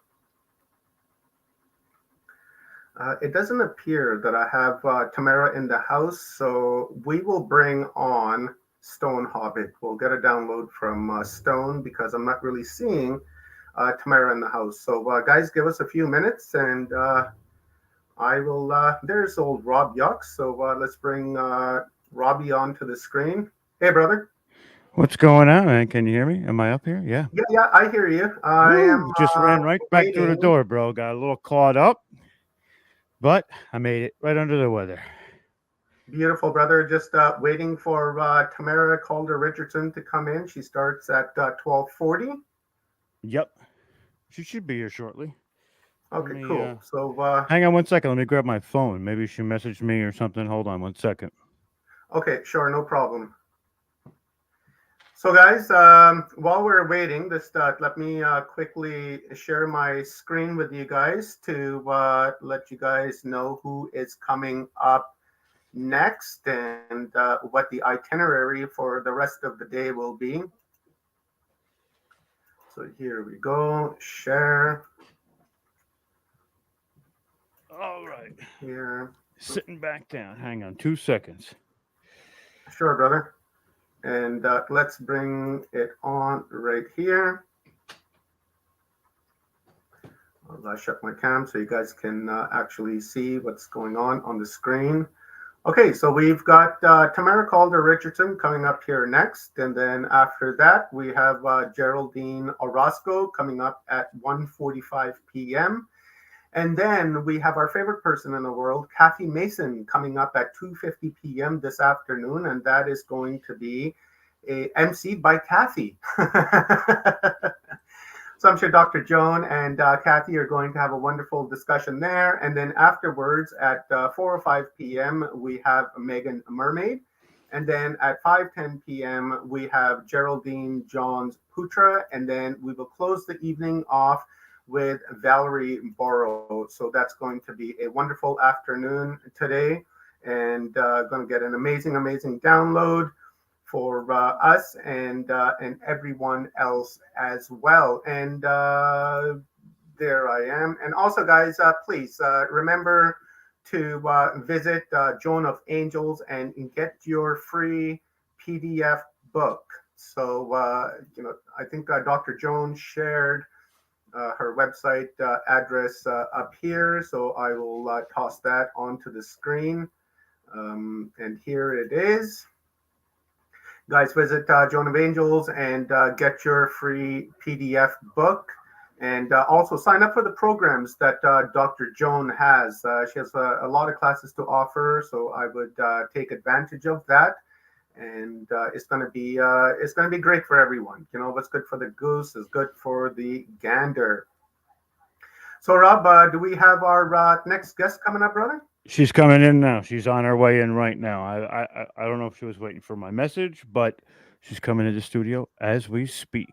It doesn't appear that I have Tamara in the house, so we will bring on Stone Hobbit. We'll get a download from Stone because I'm not really seeing Tamara in the house. So guys, give us a few minutes and I will, there's old Rob Yuck. So let's bring Robbie onto the screen. Hey, brother. What's going on, man? Can you hear me? Am I up here? Yeah. Yeah, I hear you. I am just ran right back through the waiting. door, bro. Got a little caught up, but I made it right under the weather. Beautiful, brother. Just waiting for Tamara Calder Richardson to come in. She starts at 12:40. Yep. She should be here shortly. Okay, cool. So hang on one second. Let me grab my phone. Maybe she messaged me or something. Hold on one second. Okay, sure, no problem. So guys, while we're waiting, just let me quickly share my screen with you guys to let you guys know who is coming up next and what the itinerary for the rest of the day will be. So here we go, share. All right. Here. Sitting back down. Hang on 2 seconds. Sure, brother. And let's bring it on right here. I'll shut my cam so you guys can actually see what's going on the screen. Okay, so we've got Tamara Calder Richardson coming up here next. And then after that, we have Geraldine Orozco coming up at 1:45 p.m. And then we have our favorite person in the world, Kathy Mason, coming up at 2:50 p.m. this afternoon. And that is going to be emceed by Kathy. So I'm sure Dr. Joan and Kathy are going to have a wonderful discussion there. And then afterwards at 4:05 p.m., we have Megan Mermaid. And then at 5:10 p.m., we have Geraldine Johns Putra. And then we will close the evening off with Valerie Borrow. So that's going to be a wonderful afternoon today and going to get an amazing download for us and everyone else as well. And there I am. And also, guys, please remember to visit Joan of Angels and get your free PDF book. So, I think Dr. Joan shared her website address up here. So I will toss that onto the screen. And here it is. Guys, visit Joan of Angels and get your free PDF book. And also sign up for the programs that Dr. Joan has. She has a lot of classes to offer, so I would take advantage of that. And it's going to be great for everyone. You know, what's good for the goose is good for the gander. So, Rob, do we have our next guest coming up, brother? She's coming in now. She's on her way in right now. I don't know if she was waiting for my message, but she's coming into the studio as we speak.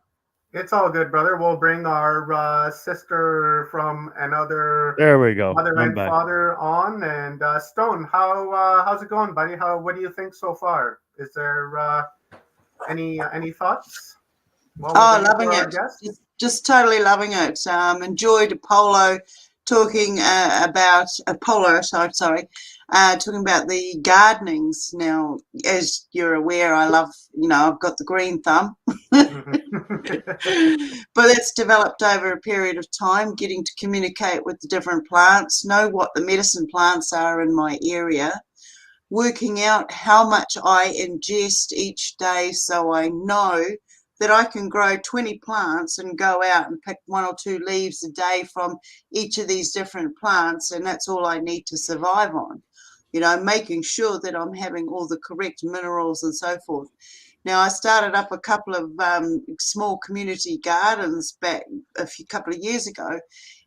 It's all good, brother. We'll bring our sister from another there we go. mother and father on. And Stone, how's it going, buddy? What do you think so far? Is there any thoughts? Loving it. Just totally loving it. Enjoyed Apollo talking about talking about the gardenings. Now, as you're aware, I love, I've got the green thumb, but it's developed over a period of time, getting to communicate with the different plants, know what the medicine plants are in my area, working out how much I ingest each day so I know that I can grow 20 plants and go out and pick 1 or 2 leaves a day from each of these different plants, and that's all I need to survive on. Making sure that I'm having all the correct minerals and so forth. Now, I started up a couple of small community gardens back couple of years ago,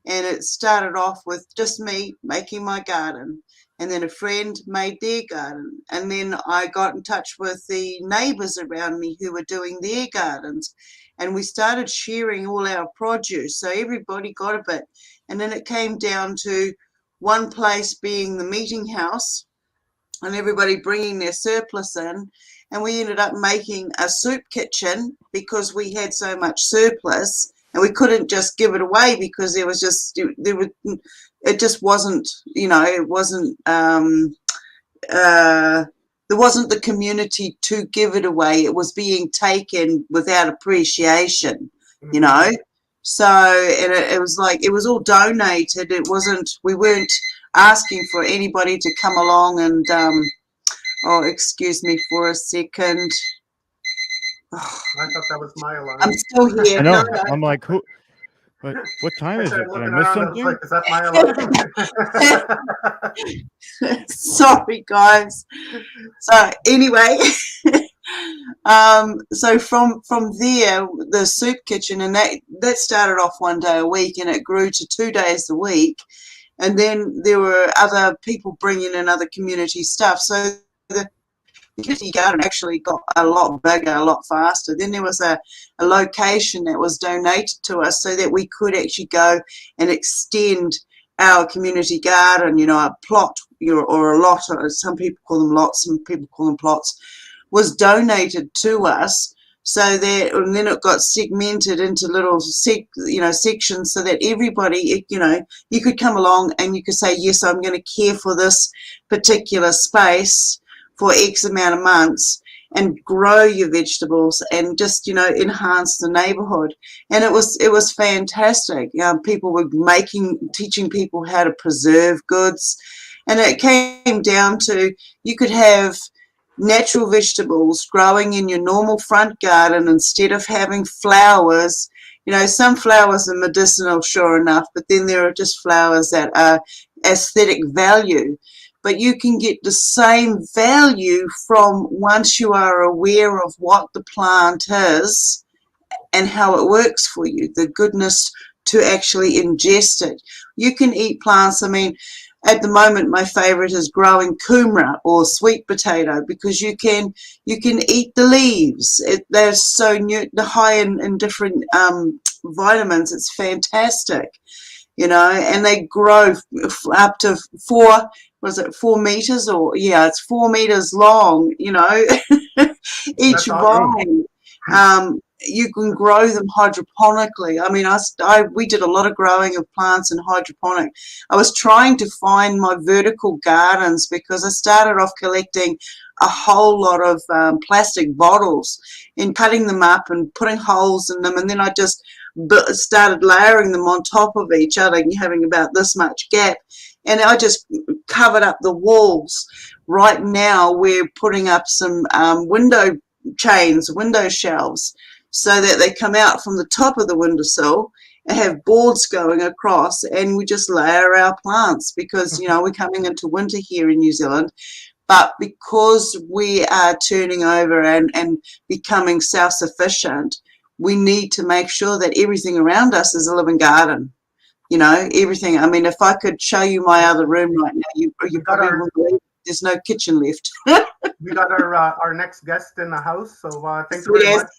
and it started off with just me making my garden, and then a friend made their garden, and then I got in touch with the neighbours around me who were doing their gardens, and we started sharing all our produce, so everybody got a bit, and then it came down to one place being the meeting house and everybody bringing their surplus in, and we ended up making a soup kitchen because we had so much surplus, and we couldn't just give it away because it just wasn't, it wasn't, there wasn't the community to give it away. It was being taken without appreciation, So, and it was like, it was all donated. It wasn't, we weren't asking for anybody to come along and, excuse me for a second. I thought that was my alarm. I'm still here. I know. No. I'm like, who? What time is it? Did I miss something? Like, is that my alarm? Sorry, guys. So anyway, so from there, the soup kitchen, and that started off 1 day a week, and it grew to 2 days a week, and then there were other people bringing in other community stuff. So the community garden actually got a lot bigger, a lot faster. Then there was a location that was donated to us so that we could actually go and extend our community garden, a plot or a lot, or some people call them lots, some people call them plots, was donated to us, so that, and then it got segmented into little sections, so that everybody, you could come along and you could say, yes, I'm going to care for this particular space for X amount of months and grow your vegetables and just, enhance the neighborhood. And it was fantastic. People were teaching people how to preserve goods. And it came down to, you could have natural vegetables growing in your normal front garden instead of having flowers. Some flowers are medicinal, sure enough, but then there are just flowers that are aesthetic value. But you can get the same value from once you are aware of what the plant is and how it works for you, the goodness to actually ingest it. You can eat plants. I mean, at the moment, my favorite is growing kumara or sweet potato, because you can eat the leaves. They're so high in different vitamins. It's fantastic, and they grow up to 4 meters, or it's 4 meters long, each vine. You can grow them hydroponically. I mean, we did a lot of growing of plants in hydroponic. I was trying to find my vertical gardens because I started off collecting a whole lot of plastic bottles and cutting them up and putting holes in them, and then I just started layering them on top of each other and having about this much gap, and I just covered up the walls. Right now we're putting up some window shelves, so that they come out from the top of the windowsill and have boards going across, and we just layer our plants because, we're coming into winter here in New Zealand. But because we are turning over and becoming self-sufficient, we need to make sure that everything around us is a living garden. Everything. I mean, if I could show you my other room right now, you probably wouldn't believe there's no kitchen left. We got our next guest in the house, so thanks very much,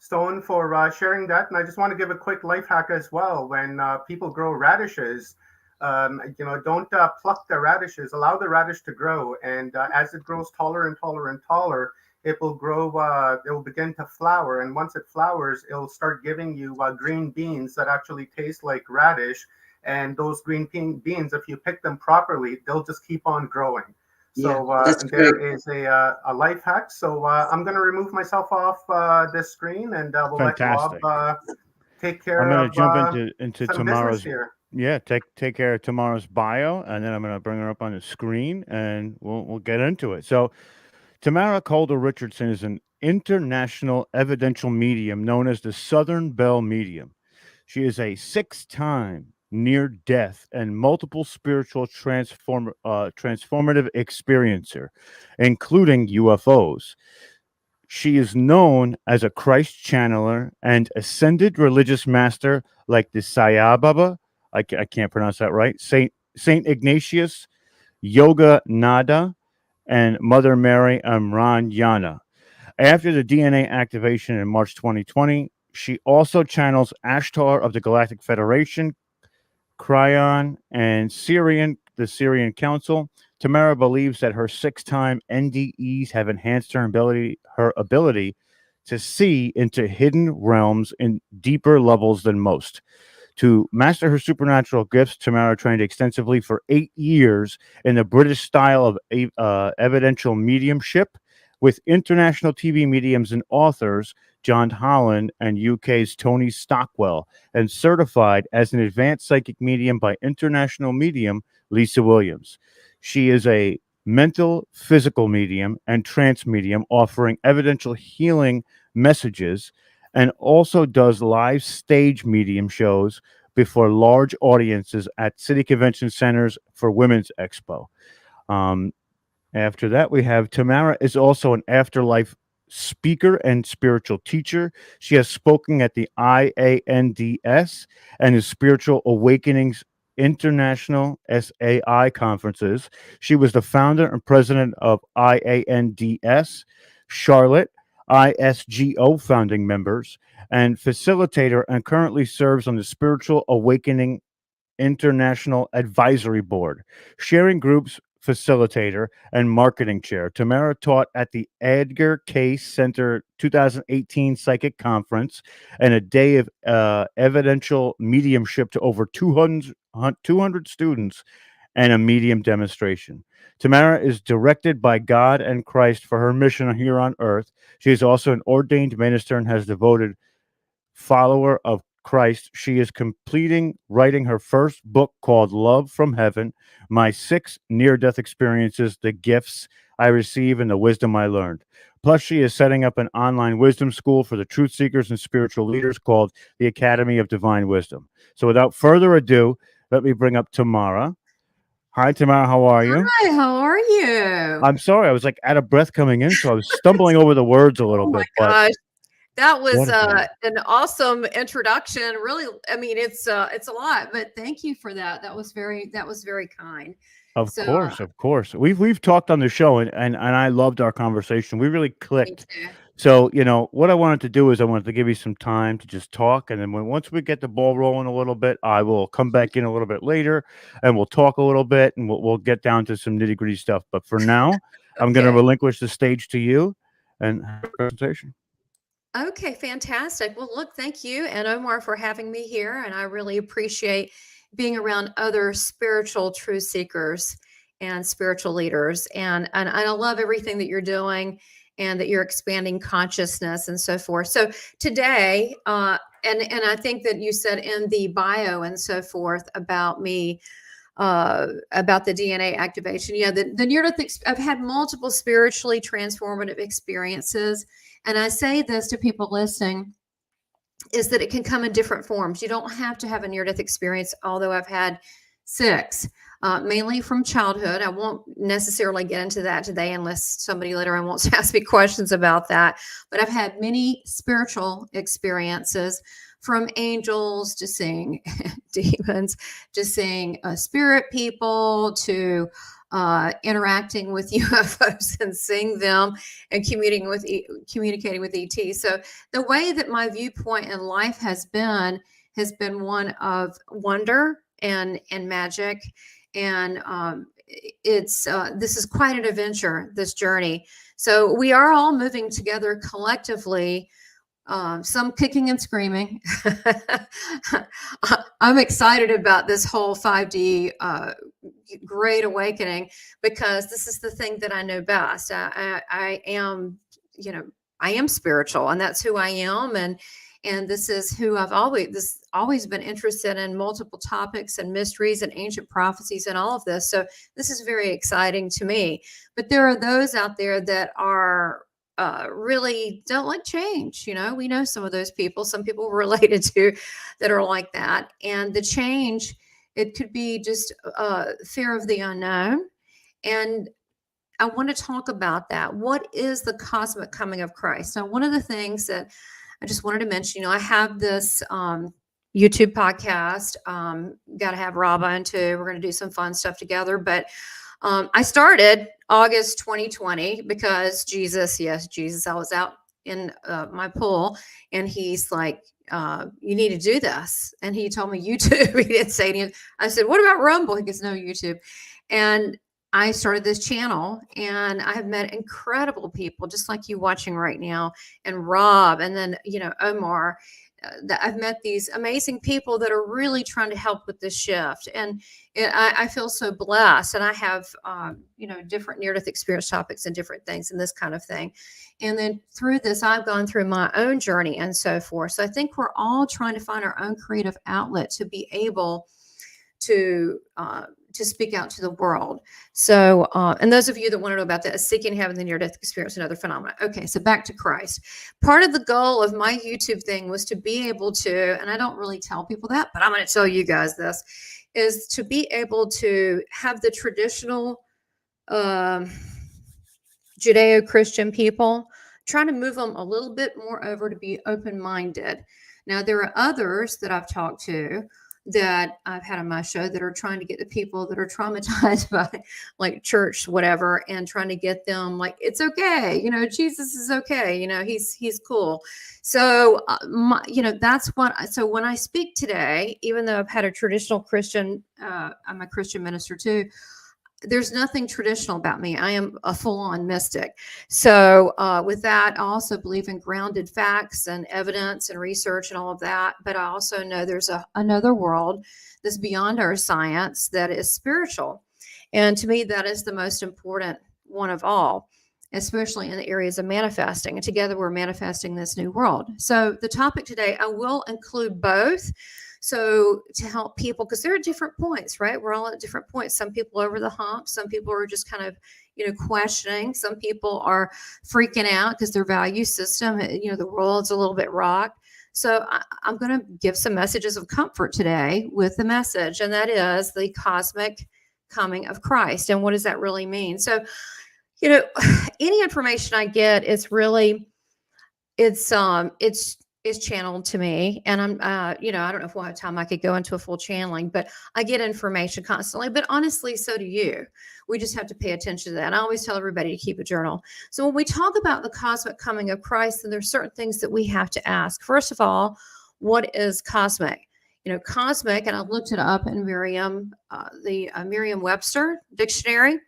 Stone, for sharing that. And I just want to give a quick life hack as well. When people grow radishes, don't pluck the radishes. Allow the radish to grow, and as it grows taller and taller and taller, it will grow. It will begin to flower, and once it flowers, it'll start giving you green beans that actually taste like radish. And those green beans, if you pick them properly, they'll just keep on growing. So there is a life hack. So I'm going to remove myself off this screen, and we'll Fantastic. let Rob take care I'm of going to jump into some tomorrow's. here. Yeah, take care of tomorrow's bio, and then I'm going to bring her up on the screen, and we'll get into it. So, Tamara Calder Richardson is an international evidential medium known as the Southern Bell Medium. She is a 6-time near-death and multiple spiritual transformative experiencer, including UFOs. She is known as a Christ channeler and ascended religious master like the Sayababa, I can't pronounce that right, Saint Ignatius, Yoga Nada, and Mother Mary Amranyana. After the DNA activation in March 2020, she also channels Ashtar of the Galactic Federation, Cryon, and the Syrian Council. Tamara believes that her 6-time NDEs have enhanced her ability to see into hidden realms in deeper levels than most. To master her supernatural gifts, Tamara trained extensively for 8 years in the British style of evidential mediumship with international TV mediums and authors John Holland and UK's Toni Stockwell, and certified as an advanced psychic medium by international medium Lisa Williams. She is a mental, physical medium and trance medium offering evidential healing messages, and also does live stage medium shows before large audiences at city convention centers for Women's Expo. After that, we have Tamara is also an afterlife speaker and spiritual teacher. She has spoken at the IANDS and the Spiritual Awakenings International SAI conferences. She was the founder and president of IANDS, Charlotte, ISGO founding members, and facilitator, and currently serves on the Spiritual Awakening International Advisory Board, sharing groups facilitator and marketing chair. Tamara taught at the Edgar Cayce Center 2018 Psychic Conference and a day of evidential mediumship to over 200 students and a medium demonstration. Tamara is directed by God and Christ for her mission here on earth. She is also an ordained minister and has devoted follower of Christ. She is writing her first book called Love from Heaven, My 6 Near-Death Experiences, the Gifts I Receive and the Wisdom I Learned. Plus, she is setting up an online wisdom school for the truth seekers and spiritual leaders called the Academy of Divine Wisdom. So without further ado, let me bring up Tamara. Hi, Tamara. How are you? Hi, how are you? I'm sorry. I was like out of breath coming in, so I was stumbling over the words a little Oh my bit. But gosh. That was what a an awesome introduction. Really, I mean, it's a lot, but thank you for that. That was very kind. Of So, course. We've talked on the show, and I loved our conversation. We really me clicked. too. So, what I wanted to do is I wanted to give you some time to just talk, and then once we get the ball rolling a little bit, I will come back in a little bit later, and we'll talk a little bit, and we'll get down to some nitty gritty stuff. But for now, I'm going to Okay. relinquish the stage to you and have a presentation. Okay, fantastic. Well, look, thank you and Omar for having me here, and I really appreciate being around other spiritual truth seekers and spiritual leaders, and I love everything that you're doing and that you're expanding consciousness and so forth. So today, and I think that you said in the bio and so forth about me, about the DNA activation. Yeah, the near-death. I've had multiple spiritually transformative experiences, and I say this to people listening, is that it can come in different forms. You don't have to have a near-death experience, although I've had 6, mainly from childhood. I won't necessarily get into that today unless somebody later on wants to ask me questions about that. But I've had many spiritual experiences, from angels to seeing demons, to seeing spirit people, to interacting with UFOs and seeing them and communicating with ET. So the way that my viewpoint in life has been one of wonder and magic, and this is quite an adventure, this journey. So we are all moving together collectively. Some kicking and screaming. I'm excited about this whole 5D great awakening, because this is the thing that I know best. I am, I am spiritual, and that's who I am, and this is who I've always been interested in, multiple topics and mysteries and ancient prophecies and all of this. So this is very exciting to me. But there are those out there that are really don't like change. We know some of those people, some people we're related to, that are like that. And the change, it could be just fear of the unknown. And I want to talk about that. What is the cosmic coming of Christ? Now, one of the things that I just wanted to mention, I have this YouTube podcast. Got to have Rob on too. We're going to do some fun stuff together. But I started August 2020 because Jesus, I was out in my pool, and he's like, you need to do this. And he told me YouTube. He didn't say anything. I said, what about Rumble? He goes, no, YouTube. And I started this channel, and I have met incredible people just like you watching right now, and Rob, and then, Omar. That I've met these amazing people that are really trying to help with this shift. And I feel so blessed. And I have, different near-death experience topics and different things and this kind of thing. And then through this, I've gone through my own journey and so forth. So I think we're all trying to find our own creative outlet to be able to speak out to the world. So, and those of you that want to know about that, seeking heaven, the near-death experience, and other phenomena. Okay, so back to Christ. Part of the goal of my YouTube thing was to be able to, and I don't really tell people that, but I'm going to tell you guys this, is to be able to have the traditional Judeo-Christian people, trying to move them a little bit more over to be open-minded. Now, there are others that I've talked to that I've had on my show that are trying to get the people that are traumatized by like church, whatever, and trying to get them like, it's okay. Jesus is okay. He's cool. So, that's so when I speak today, even though I've had a traditional Christian, I'm a Christian minister too, there's nothing traditional about me. I am a full-on mystic. So with that, I also believe in grounded facts and evidence and research and all of that. But I also know there's another world that's beyond our science that is spiritual. And to me, that is the most important one of all, especially in the areas of manifesting. And together we're manifesting this new world. So the topic today, I will include both. So to help people, because there are different points, right? We're all at different points. Some people are over the hump. Some people are just kind of, questioning. Some people are freaking out because their value system, the world's a little bit rocked. So I'm going to give some messages of comfort today with the message, and that is the cosmic coming of Christ. And what does that really mean? So, any information I get is really, it's channeled to me, and I'm, I don't know if we'll have time I could go into a full channeling, but I get information constantly, but honestly, so do you. We just have to pay attention to that. And I always tell everybody to keep a journal. So when we talk about the cosmic coming of Christ, then there's certain things that we have to ask. First of all, what is cosmic? Cosmic, and I looked it up in the Merriam-Webster dictionary,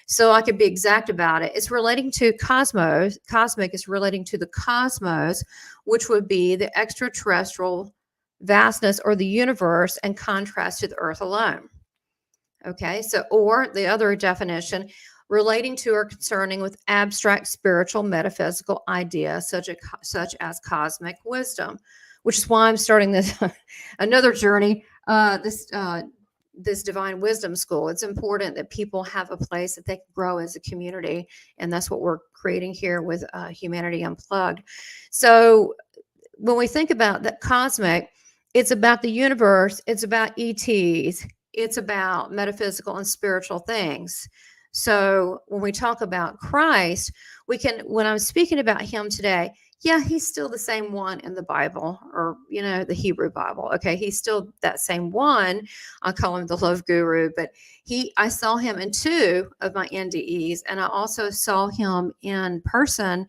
so I could be exact about it. It's relating to cosmos. Cosmic is relating to the cosmos, which would be the extraterrestrial vastness or the universe, in contrast to the earth alone. Okay, so, or the other definition, relating to or concerning with abstract spiritual metaphysical ideas such as cosmic wisdom, which is why I'm starting this another journey, this divine wisdom school. It's important that people have a place that they can grow as a community. And that's what we're creating here with Humanity Unplugged. So when we think about that cosmic, it's about the universe. It's about ETs. It's about metaphysical and spiritual things. So when we talk about Christ, when I'm speaking about him today, yeah, he's still the same one in the Bible, or, the Hebrew Bible. Okay, he's still that same one. I call him the love guru, but I saw him in 2 of my NDEs, and I also saw him in person.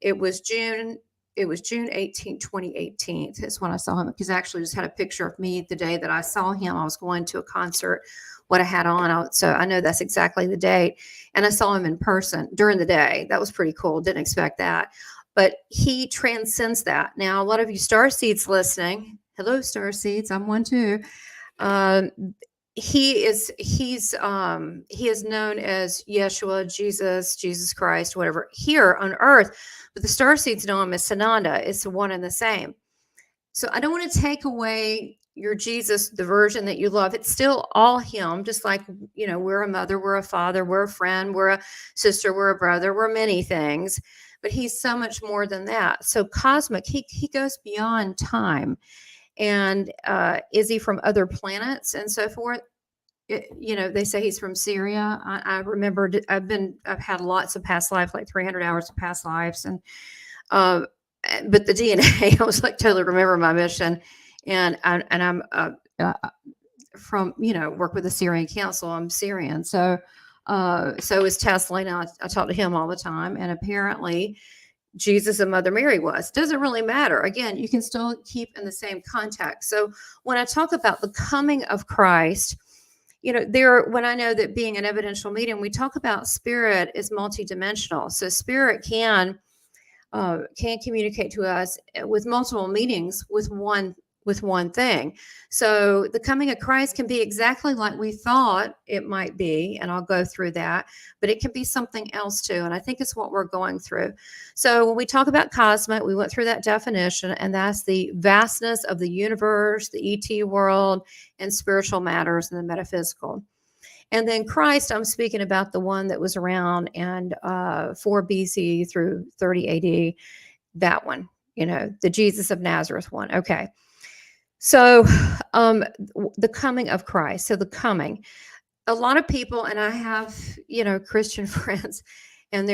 It was June 18, 2018. That's when I saw him, because I actually just had a picture of me the day that I saw him. I was going to a concert, what I had on. So I know that's exactly the date. And I saw him in person during the day. That was pretty cool. Didn't expect that. But he transcends that. Now, a lot of you starseeds listening, hello, starseeds, I'm one too. He is known as Yeshua, Jesus Christ, whatever, here on earth. But the starseeds know him as Sananda. It's the one and the same. So I don't want to take away your Jesus, the version that you love. It's still all him, just like, we're a mother, we're a father, we're a friend, we're a sister, we're a brother, we're many things. But he's so much more than that. So cosmic, he goes beyond time. And is he from other planets and so forth? they say he's from Syria. I remember I've had lots of past lives, like 300 hours of past lives, and but the DNA, I was like totally remember my mission, and I'm from work with the Syrian Council. I'm Syrian, so is Tesla. Now I talk to him all the time, and apparently Jesus and Mother Mary was. Doesn't really matter. Again, you can still keep in the same context. So when I talk about the coming of Christ, when I know that being an evidential medium, we talk about spirit is multidimensional. So spirit can communicate to us with multiple meanings with one thing. So the coming of Christ can be exactly like we thought it might be, and I'll go through that, but it can be something else too. And I think it's what we're going through. So when we talk about cosmic, we went through that definition, and that's the vastness of the universe, the ET world, and spiritual matters and the metaphysical. And then Christ, I'm speaking about the one that was around and 4 BC through 30 AD, that one, the Jesus of Nazareth one. Okay. So the coming of Christ. So the coming, a lot of people, and I have, Christian friends, and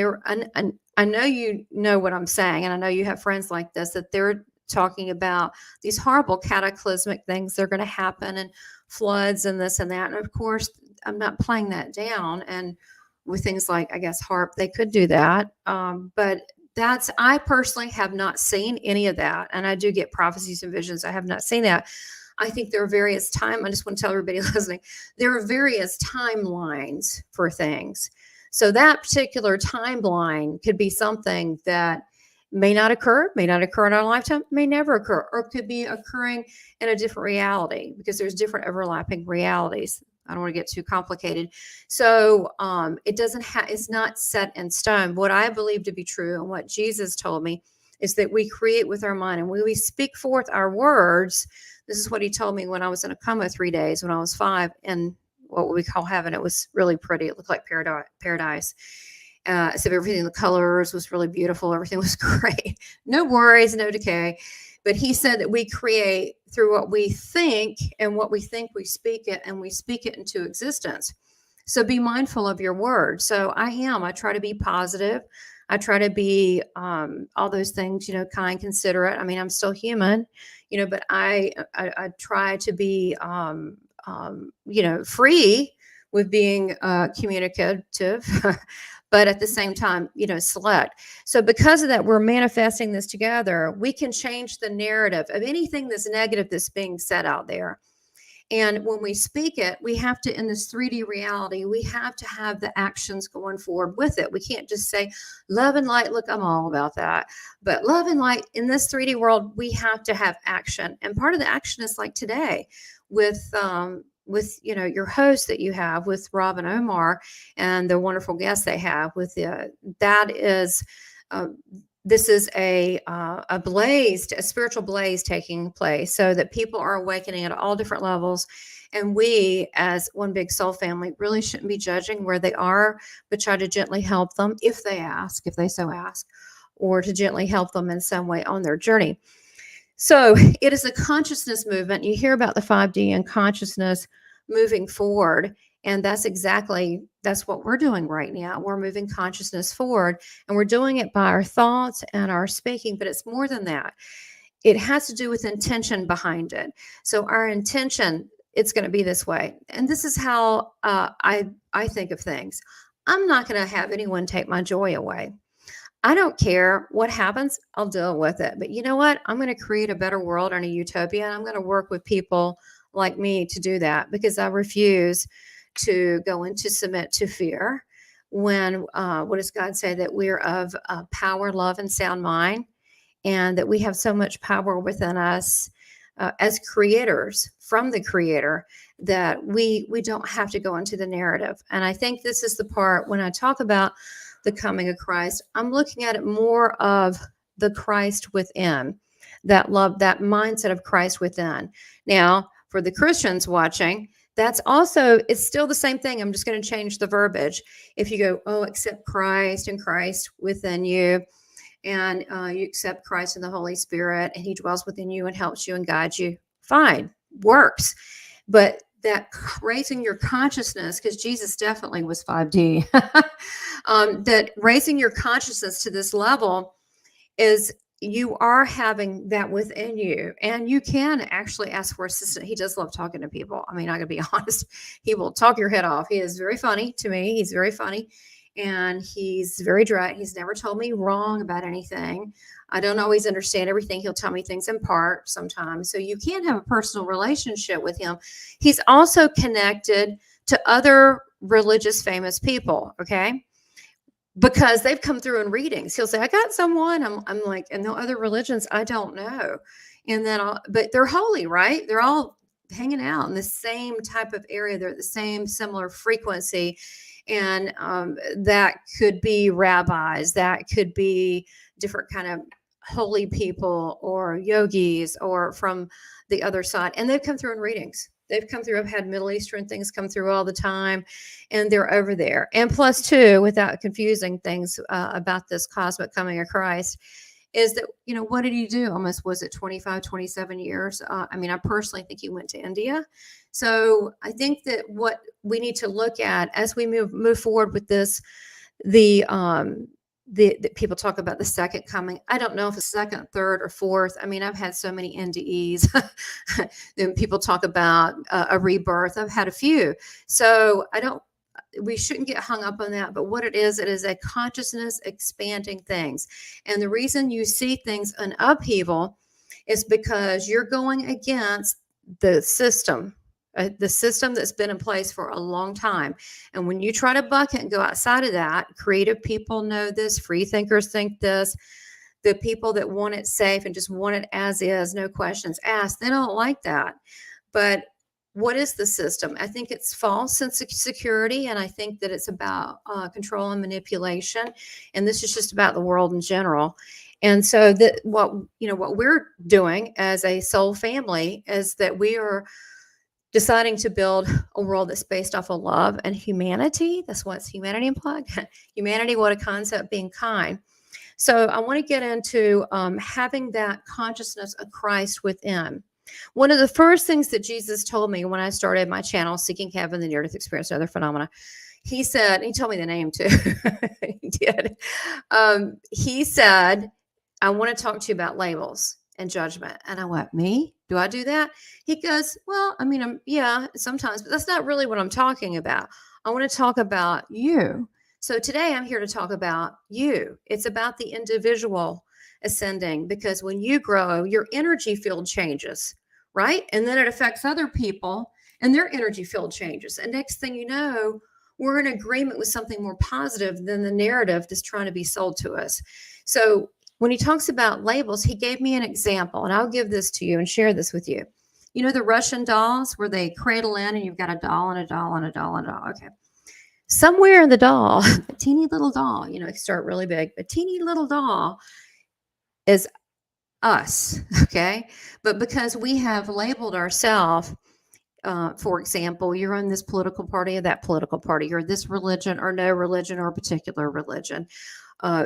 I know you know what I'm saying, and I know you have friends like this, that they're talking about these horrible cataclysmic things that are going to happen, and floods and this and that. And of course, I'm not playing that down. And with things like, I guess, HARP, they could do that. But I personally have not seen any of that. And I do get prophecies and visions. I have not seen that. I think there are various I just want to tell everybody listening, there are various timelines for things. So that particular timeline could be something that may not occur in our lifetime, may never occur, or could be occurring in a different reality, because there's different overlapping realities. I don't want to get too complicated. So it's not set in stone. What I believe to be true, and what Jesus told me, is that we create with our mind, and when we speak forth our words. This is what he told me when I was in a coma 3 days when I was 5, in what we call heaven. It was really pretty. It looked like paradise. So everything, the colors was really beautiful. Everything was great. No worries, no decay. But he said that we create through what we think, and what we think we speak it, and we speak it into existence. So be mindful of your words. So I try to be positive. I try to be all those things, kind, considerate. I mean, I'm still human, but I try to be, free with being communicative, but at the same time, select. So because of that, we're manifesting this together. We can change the narrative of anything that's negative that's being said out there. And when we speak it, we have to, in this 3D reality, we have to have the actions going forward with it. We can't just say love and light. Look, I'm all about that. But love and light in this 3D world, we have to have action. And part of the action is like today with your host that you have with Rob and Omar, and the wonderful guests they have with this is a spiritual blaze taking place, so that people are awakening at all different levels. And we, as one big soul family, really shouldn't be judging where they are, but try to gently help them if they so ask, or to gently help them in some way on their journey. So it is a consciousness movement. You hear about the 5D and consciousness moving forward. And that's what we're doing right now. We're moving consciousness forward, and we're doing it by our thoughts and our speaking, but it's more than that. It has to do with intention behind it. So our intention, it's going to be this way. And this is how I think of things. I'm not going to have anyone take my joy away. I don't care what happens. I'll deal with it. But you know what? I'm going to create a better world and a utopia. And I'm going to work with people like me to do that, because I refuse to go into submit to fear. When what does God say? That we're of power, love, and sound mind, and that we have so much power within us as creators from the Creator, that we don't have to go into the narrative. And I think this is the part when I talk about the coming of Christ, I'm looking at it more of the Christ within, that love, that mindset of Christ within. Now, for the Christians watching, it's still the same thing. I'm just going to change the verbiage. If you go, accept Christ and Christ within you, and you accept Christ and the Holy Spirit, and he dwells within you and helps you and guides you, fine, works. But that raising your consciousness, because Jesus definitely was 5D, that raising your consciousness to this level is you are having that within you, and you can actually ask for assistance. He does love talking to people. I mean, I gotta be honest, he will talk your head off. He is very funny to me. He's very funny, and he's very direct. He's never told me wrong about anything. I don't always understand everything. He'll tell me things in part sometimes. So you can have a personal relationship with him. He's also connected to other religious famous people, okay? Because they've come through in readings. He'll say, I got someone. I'm like, and no other religions, I don't know. And then, but they're holy, right? They're all hanging out in the same type of area. They're at the same similar frequency. And that could be rabbis. That could be different kind of holy people or yogis or from the other side. And they've come through in readings. They've come through. I've had Middle Eastern things come through all the time, and they're over there. And plus, too, without confusing things about this cosmic coming of Christ, is that, you know, what did he do? Almost, was it 25, 27 years? I mean, I personally think he went to India. So I think that what we need to look at as we move forward with this, the people talk about the second coming. I don't know if it's second, third, or fourth. I mean, I've had so many NDEs. Then people talk about a rebirth. I've had a few. So we shouldn't get hung up on that. But what it is a consciousness expanding things. And the reason you see things in upheaval is because you're going against the system that's been in place for a long time. And when you try to buck it and go outside of that, creative people know this, free thinkers think this, the people that want it safe and just want it as is, no questions asked, they don't like that. But what is the system? I think it's false sense of security, and I think that it's about control and manipulation. And this is just about the world in general. And so that what we're doing as a soul family is that we are deciding to build a world that's based off of love and humanity. That's what's Humanity Unplugged. Humanity, what a concept, being kind. So I want to get into having that consciousness of Christ within. One of the first things that Jesus told me when I started my channel, Seeking Heaven, the Near-Death Experience and Other Phenomena, he said, he told me the name too. He did. He said, I want to talk to you about labels and judgment. And I went, me? Do I do that? He goes, well, I mean, yeah, sometimes, but that's not really what I'm talking about. I want to talk about you. So today I'm here to talk about you. It's about the individual ascending, because when you grow, your energy field changes, right? And then it affects other people and their energy field changes. And next thing you know, we're in agreement with something more positive than the narrative that's trying to be sold to us. So when he talks about labels, he gave me an example, and I'll give this to you and share this with you. You know, the Russian dolls where they cradle in and you've got a doll and a doll and a doll and a doll. Okay. Somewhere in the doll, a teeny little doll, you know, it start really big, but teeny little doll is us. Okay. But because we have labeled ourselves, for example, you're in this political party or that political party, you're this religion or no religion or a particular religion.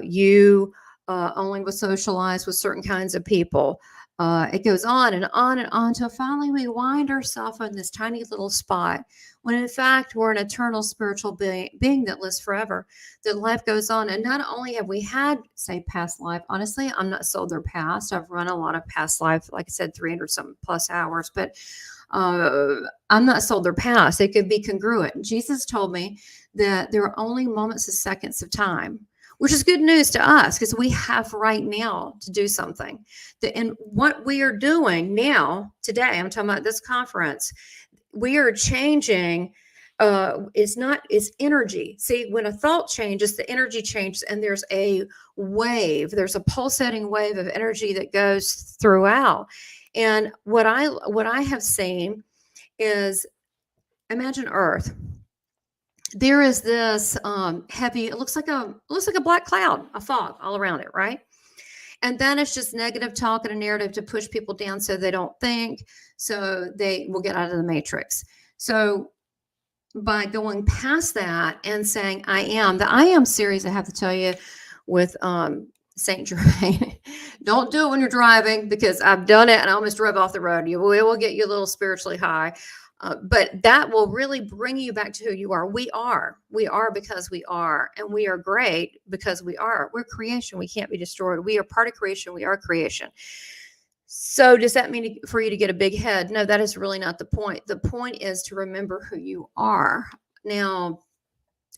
You only was socialized with certain kinds of people. It goes on and on and on until finally we wind ourselves in this tiny little spot when in fact we're an eternal spiritual being that lives forever. That life goes on. And not only have we had, say, past life, honestly, I'm not sold their past. I've run a lot of past life, like I said, 300 something plus hours, but I'm not sold their past. It could be congruent. Jesus told me that there are only moments of seconds of time, which is good news to us because we have right now to do something. And what we are doing now, today, I'm talking about this conference, we are changing, it's energy. See, when a thought changes, the energy changes, and there's a wave, there's a pulsating wave of energy that goes throughout. And what I have seen is, imagine Earth. There is this heavy, it looks like a black cloud, a fog all around it, right? And then it's just negative talk and a narrative to push people down so they don't think, so they will get out of the matrix. So by going past that and saying I am, the I am series, I have to tell you, with Saint Germain, don't do it when you're driving, because I've done it and I almost drove off the road. It will get you a little spiritually high. But that will really bring you back to who you are. We are because we are, and we are great because we are. We're creation. We can't be destroyed. We are part of creation. We are creation. So does that mean for you to get a big head? No, that is really not the point. The point is to remember who you are. Now,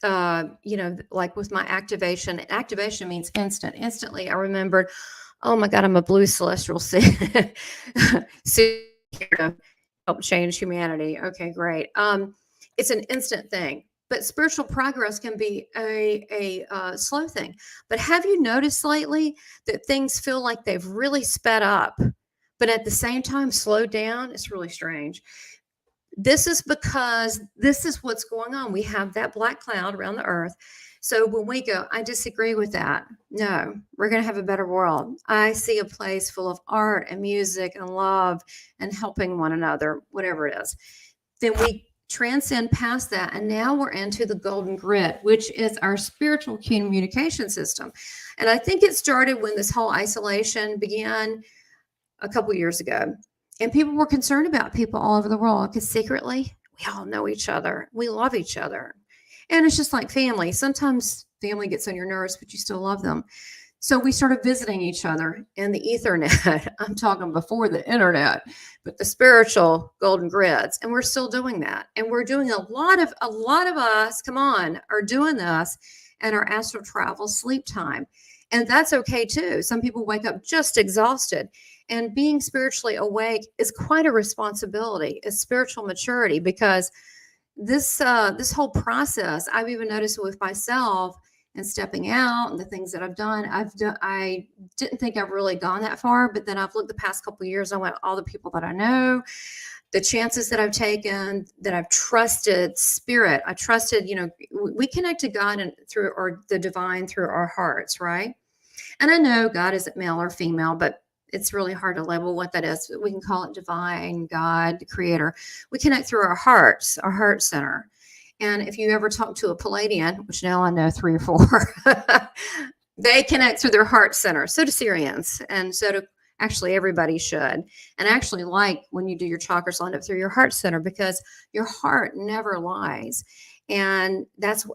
like with my activation means instant. Instantly, I remembered, oh my God, I'm a blue celestial seed. Here to help change humanity. Okay, great. It's an instant thing, but spiritual progress can be a slow thing. But have you noticed lately that things feel like they've really sped up, but at the same time slowed down? It's really strange. This is because this is what's going on. We have that black cloud around the earth. So when we go, I disagree with that. No, we're going to have a better world. I see a place full of art and music and love and helping one another, whatever it is. Then we transcend past that. And now we're into the golden grid, which is our spiritual communication system. And I think it started when this whole isolation began a couple years ago. And people were concerned about people all over the world because secretly we all know each other. We love each other. And it's just like family. Sometimes family gets on your nerves, but you still love them. So we started visiting each other in the Ethernet. I'm talking before the internet, but the spiritual golden grids. And we're still doing that. And we're doing a lot of us, come on, are doing this in our astral travel sleep time. And that's okay too. Some people wake up just exhausted. And being spiritually awake is quite a responsibility. It's spiritual maturity, because this whole process, I've even noticed with myself and stepping out and the things that I've done. I didn't think I've really gone that far, but then I've looked the past couple of years. I went, all the people that I know, the chances that I've taken, that I've trusted spirit. I trusted, we connect to God and through, or the divine through our hearts, right? And I know God isn't male or female, but it's really hard to label what that is. We can call it divine, God, the creator. We connect through our hearts, our heart center. And if you ever talk to a Palladian, which now I know 3 or 4, they connect through their heart center. So do Syrians. And so do actually everybody should. And actually like when you do your chakras lined up through your heart center, because your heart never lies. And that's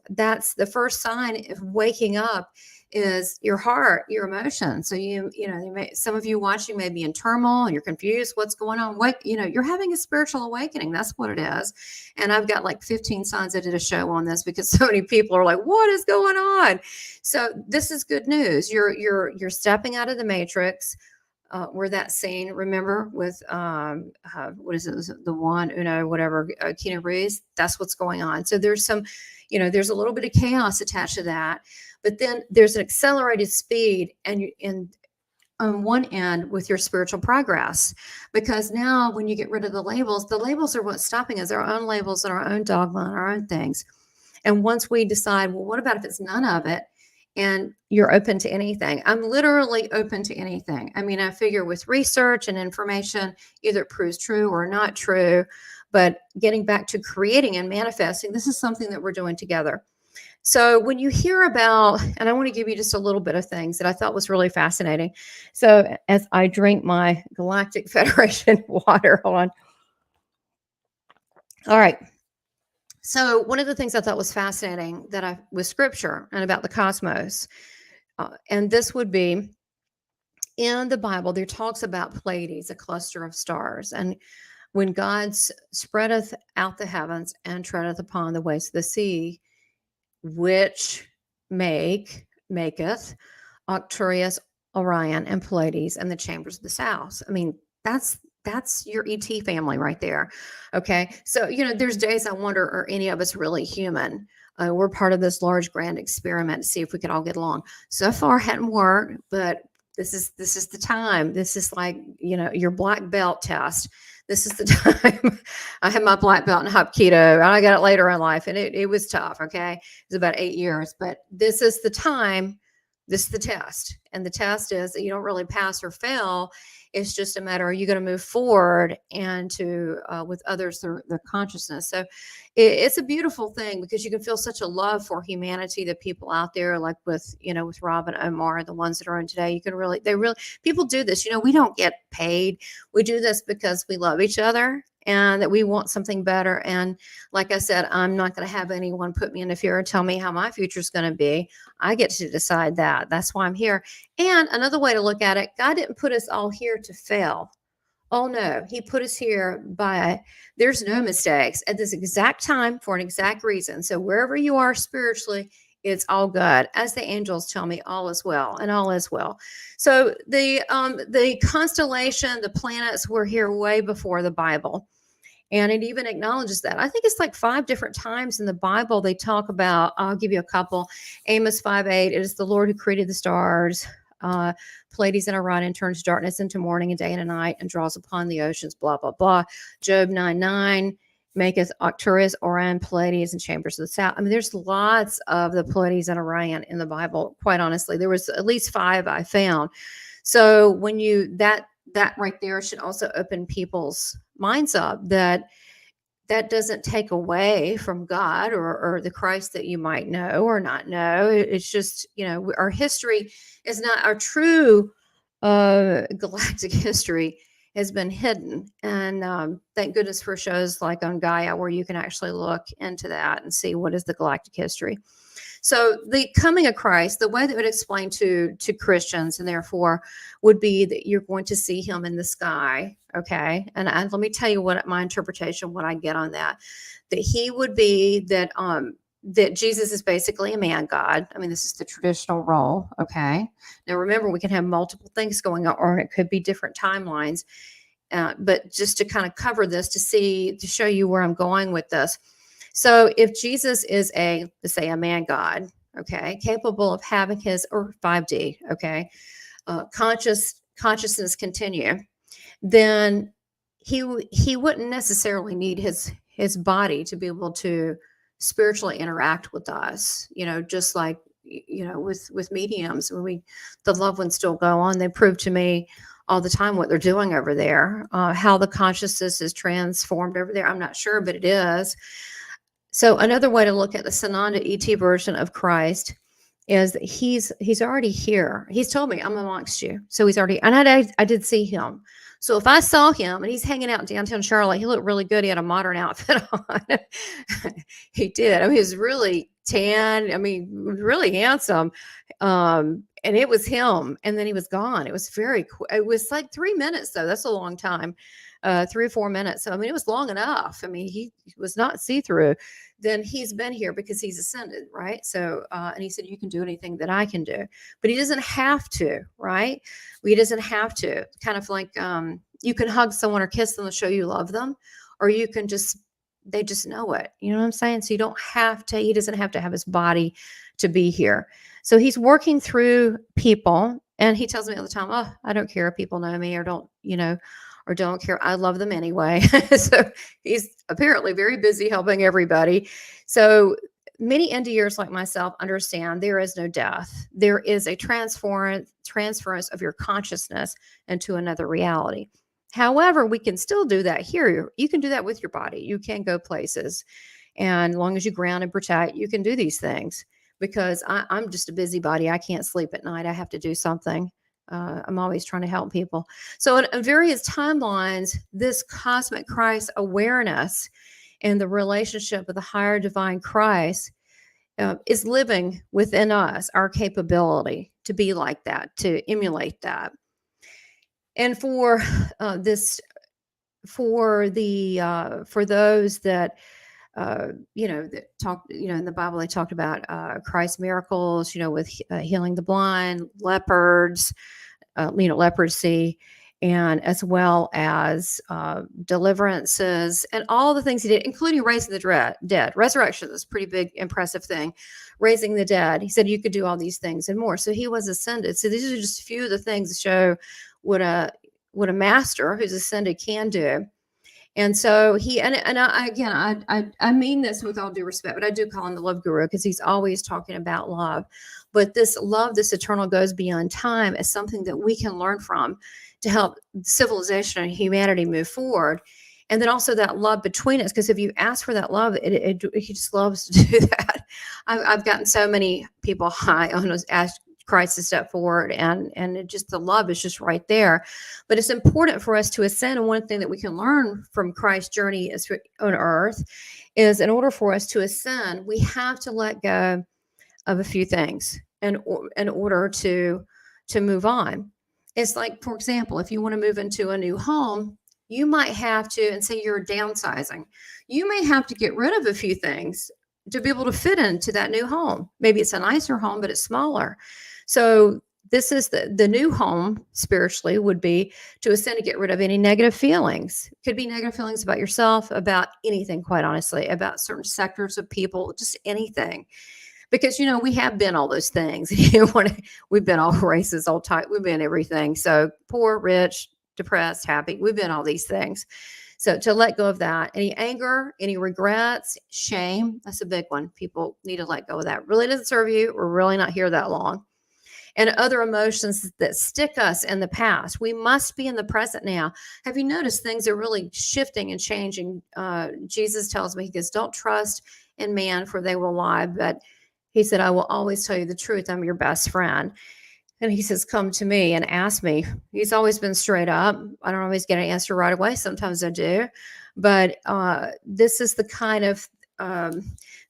the first sign of waking up is your heart, your emotions. So some of you watching may be in turmoil and you're confused. What's going on? You're having a spiritual awakening. That's what it is. And I've got like 15 signs. I did a show on this because so many people are like, what is going on? So this is good news. You're stepping out of the matrix. Where that scene, remember, with what is it, the one, whatever, Keanu Reeves, that's what's going on. So there's some, there's a little bit of chaos attached to that, but then there's an accelerated speed and on one end with your spiritual progress, because now when you get rid of the labels are what's stopping us, our own labels and our own dogma and our own things. And once we decide, well, what about if it's none of it? And you're open to anything. I'm literally open to anything. I mean, I figure with research and information, either it proves true or not true, but getting back to creating and manifesting, this is something that we're doing together. So when you hear about, and I want to give you just a little bit of things that I thought was really fascinating. So as I drink my Galactic Federation water, hold on. All right. So one of the things I thought was fascinating with scripture and about the cosmos, and this would be in the Bible, there talks about Pleiades, a cluster of stars. And when God spreadeth out the heavens and treadeth upon the waves of the sea, which maketh Arcturus, Orion, and Pleiades, and the chambers of the south. I mean, that's your ET family right there. Okay. So, there's days I wonder, are any of us really human? We're part of this large grand experiment to see if we could all get along. So far hadn't worked, but this is the time. This is like, your black belt test. This is the time. I had my black belt in Hapkido, and I got it later in life, and it was tough. Okay. It was about 8 years, but this is the time. This is the test. And the test is that you don't really pass or fail. It's just a matter, are you going to move forward and to with others, their consciousness. So it's a beautiful thing, because you can feel such a love for humanity, the people out there, like with Rob and Omar, the ones that are on today. You can people do this. We don't get paid. We do this because we love each other and that we want something better. And like I said, I'm not going to have anyone put me in a fear and tell me how my future is going to be. I get to decide that. That's why I'm here. And another way to look at it, God didn't put us all here to fail. Oh no, he put us here there's no mistakes at this exact time for an exact reason. So wherever you are spiritually, it's all good. As the angels tell me, all is well, and all is well. So the constellation, the planets were here way before the Bible. And it even acknowledges that. I think it's like 5 different times in the Bible they talk about, I'll give you a couple. Amos 5:8, it is the Lord who created the stars. Pleiades and Orion turns darkness into morning and day and a night and draws upon the oceans, blah, blah, blah. Job 9:9 maketh Arcturus, Orion, Pleiades, and chambers of the south. I mean, there's lots of the Pleiades and Orion in the Bible, quite honestly. There was at least 5 I found. So when that right there should also open people's minds up that doesn't take away from God or the Christ that you might know or not know. It's just, our history is not our true galactic history has been hidden. And thank goodness for shows like on Gaia where you can actually look into that and see what is the galactic history. So the coming of Christ, the way that would explain to Christians, and therefore would be that you're going to see him in the sky. Okay. And let me tell you what my interpretation, what I get on that he would be that Jesus is basically a man God. I mean, this is the traditional role. Okay. Now remember, we can have multiple things going on, or it could be different timelines. But just to kind of cover this to show you where I'm going with this. So if Jesus is let's say a man God, okay, capable of having or 5D, okay, consciousness continue, then he wouldn't necessarily need his body to be able to spiritually interact with us, just like, with mediums, when the loved ones still go on, they prove to me all the time what they're doing over there, how the consciousness is transformed over there. I'm not sure, but it is. So another way to look at the Sananda ET version of Christ is that he's already here. He's told me, I'm amongst you. So he's already, and I did see him. So if I saw him and he's hanging out in downtown Charlotte, he looked really good. He had a modern outfit on. He did. I mean, he was really tan. I mean, really handsome. And it was him. And then he was gone. It was very quick. It was like 3 minutes though. That's a long time. 3 or 4 minutes. So, I mean, it was long enough. I mean, he was not see-through. Then he's been here because he's ascended, right? So, and he said, you can do anything that I can do, but he doesn't have to, right? He doesn't have to. Kind of like you can hug someone or kiss them to show you love them, or you can they just know it. You know what I'm saying? So he doesn't have to have his body to be here. So he's working through people, and he tells me all the time, oh, I don't care if people know me or don't, or don't care. I love them anyway. So he's apparently very busy helping everybody. So many NDers like myself understand there is no death. There is a transference of your consciousness into another reality. However, we can still do that here. You can do that with your body. You can go places. And as long as you ground and protect, you can do these things, because I'm just a busybody. I can't sleep at night. I have to do something. I'm always trying to help people. So in various timelines, this cosmic Christ awareness and the relationship with the higher divine Christ is living within us, our capability to be like that, to emulate that. And for those that that talk, in the Bible, they talked about Christ's miracles, with healing the blind, leopards, leprosy, and as well as deliverances and all the things he did, including raising the dead. Resurrection is a pretty big, impressive thing. Raising the dead. He said you could do all these things and more. So he was ascended. So these are just a few of the things that show what a master who's ascended can do. And so I mean this with all due respect, but I do call him the love guru because he's always talking about love. But this love, this eternal, goes beyond time, is something that we can learn from to help civilization and humanity move forward. And then also that love between us, because if you ask for that love, he just loves to do that. I've gotten so many people high on those Christ to step forward, and the love is just right there. But it's important for us to ascend. And one thing that we can learn from Christ's journey on earth is, in order for us to ascend, we have to let go of a few things in order to move on. It's like, for example, if you want to move into a new home, you might have to, and say you're downsizing, you may have to get rid of a few things to be able to fit into that new home. Maybe it's a nicer home, but it's smaller. So this is the new home spiritually would be to ascend, to get rid of any negative feelings. It could be negative feelings about yourself, about anything, quite honestly, about certain sectors of people, just anything. Because, we have been all those things. We've been all races, all types. We've been everything. So poor, rich, depressed, happy. We've been all these things. So to let go of that, any anger, any regrets, shame, that's a big one. People need to let go of that. Really doesn't serve you. We're really not here that long. And other emotions that stick us in the past. We must be in the present now. Have you noticed things are really shifting and changing? Jesus tells me, he goes, don't trust in man, for they will lie. But he said, I will always tell you the truth. I'm your best friend. And he says, come to me and ask me. He's always been straight up. I don't always get an answer right away. Sometimes I do. But this is the kind of,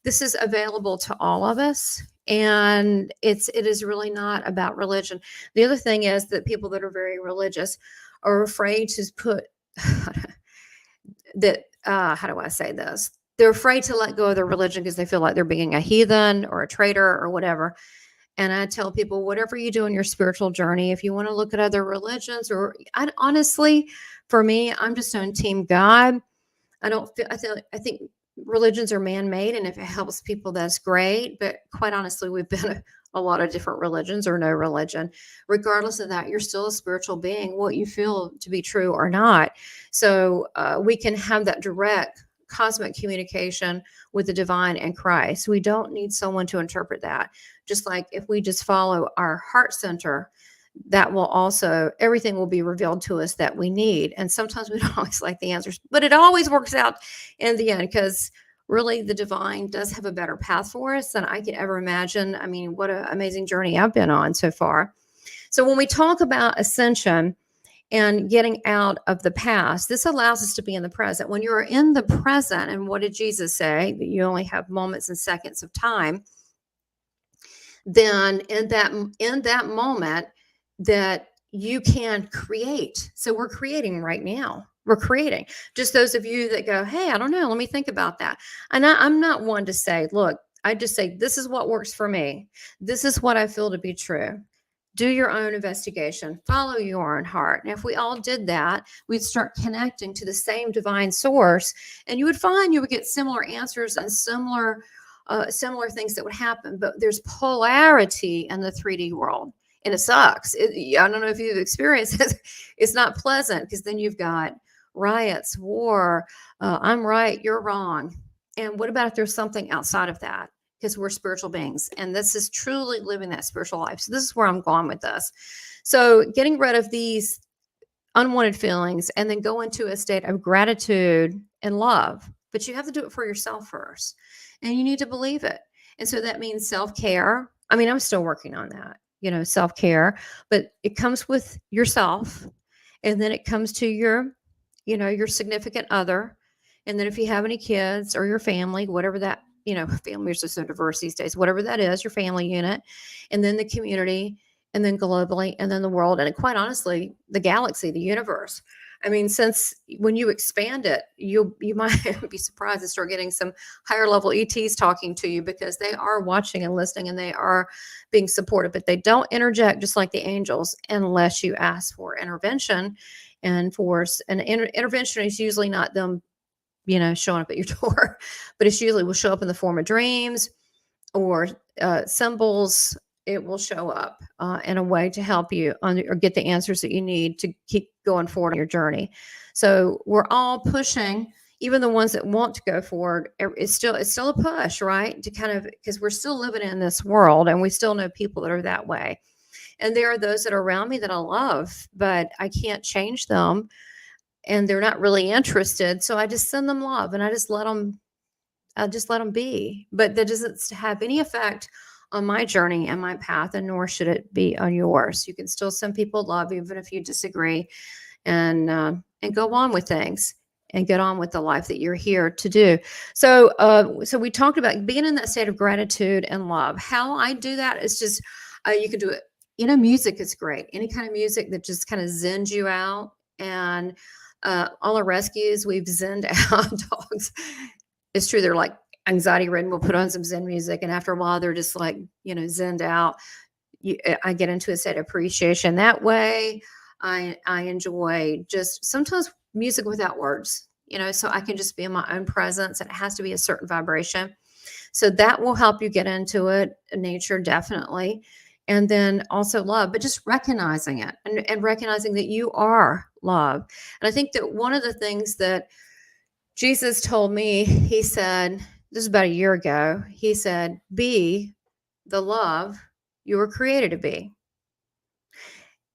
this is available to all of us. And it is really not about religion. The other thing is that people that are very religious are afraid to put that, how do I say this? They're afraid to let go of their religion because they feel like they're being a heathen or a traitor or whatever. And I tell people, whatever you do in your spiritual journey, if you want to look at other religions, or honestly, for me, I'm just on Team God. I think religions are man-made, and if it helps people, that's great. But quite honestly, we've been a lot of different religions or no religion. Regardless of that, you're still a spiritual being, what you feel to be true or not. So we can have that direct cosmic communication with the divine and Christ. We don't need someone to interpret that. Just like if we just follow our heart center, that will also, everything will be revealed to us that we need. And sometimes we don't always like the answers, but it always works out in the end, because really the divine does have a better path for us than I could ever imagine. I mean, what an amazing journey I've been on so far. So when we talk about ascension and getting out of the past, this allows us to be in the present. When you're in the present, and what did Jesus say? That you only have moments and seconds of time. Then in that moment, that you can create. So we're creating right now. We're creating. Just those of you that go, hey, I don't know, let me think about that. And I'm not one to say, look, I just say, this is what works for me. This is what I feel to be true. Do your own investigation. Follow your own heart. And if we all did that, we'd start connecting to the same divine source, and you would find you would get similar answers and similar things that would happen. But there's polarity in the 3D world. And it sucks. I don't know if you've experienced it. It's not pleasant, because then you've got riots, war. I'm right, you're wrong. And what about if there's something outside of that? Because we're spiritual beings, and this is truly living that spiritual life. So this is where I'm going with this. So getting rid of these unwanted feelings, and then go into a state of gratitude and love. But you have to do it for yourself first, and you need to believe it. And so that means self-care. I mean, I'm still working on that. Self-care, but it comes with yourself, and then it comes to your significant other. And then if you have any kids or your family, whatever that, families are so diverse these days, whatever that is, your family unit, and then the community, and then globally, and then the world. And quite honestly, the galaxy, the universe. I mean, since when you expand it, you might be surprised to start getting some higher level ETs talking to you, because they are watching and listening, and they are being supportive, but they don't interject just like the angels unless you ask for intervention. And intervention is usually not them, showing up at your door, but it's usually will show up in the form of dreams or symbols. It will show up in a way to help you or get the answers that you need to keep going forward on your journey. So we're all pushing, even the ones that want to go forward. It's still a push, right? To kind of, because we're still living in this world, and we still know people that are that way. And there are those that are around me that I love, but I can't change them, and they're not really interested. So I just send them love, and I just let them be. But that doesn't have any effect on my journey and my path, and nor should it be on yours. You can still send people love, even if you disagree, and go on with things and get on with the life that you're here to do. So, so we talked about being in that state of gratitude and love. How I do that is just, you can do it. Music is great. Any kind of music that just kind of zens you out. And all our rescues, we've zenned out dogs. It's true. They're like anxiety ridden. We'll put on some Zen music, and after a while, they're just like, zenned out. I get into a state of appreciation that way. I enjoy just sometimes music without words, so I can just be in my own presence, and it has to be a certain vibration. So that will help you get into it. Nature, definitely. And then also love, but just recognizing it and recognizing that you are love. And I think that one of the things that Jesus told me, he said, this is about a year ago, he said, be the love you were created to be.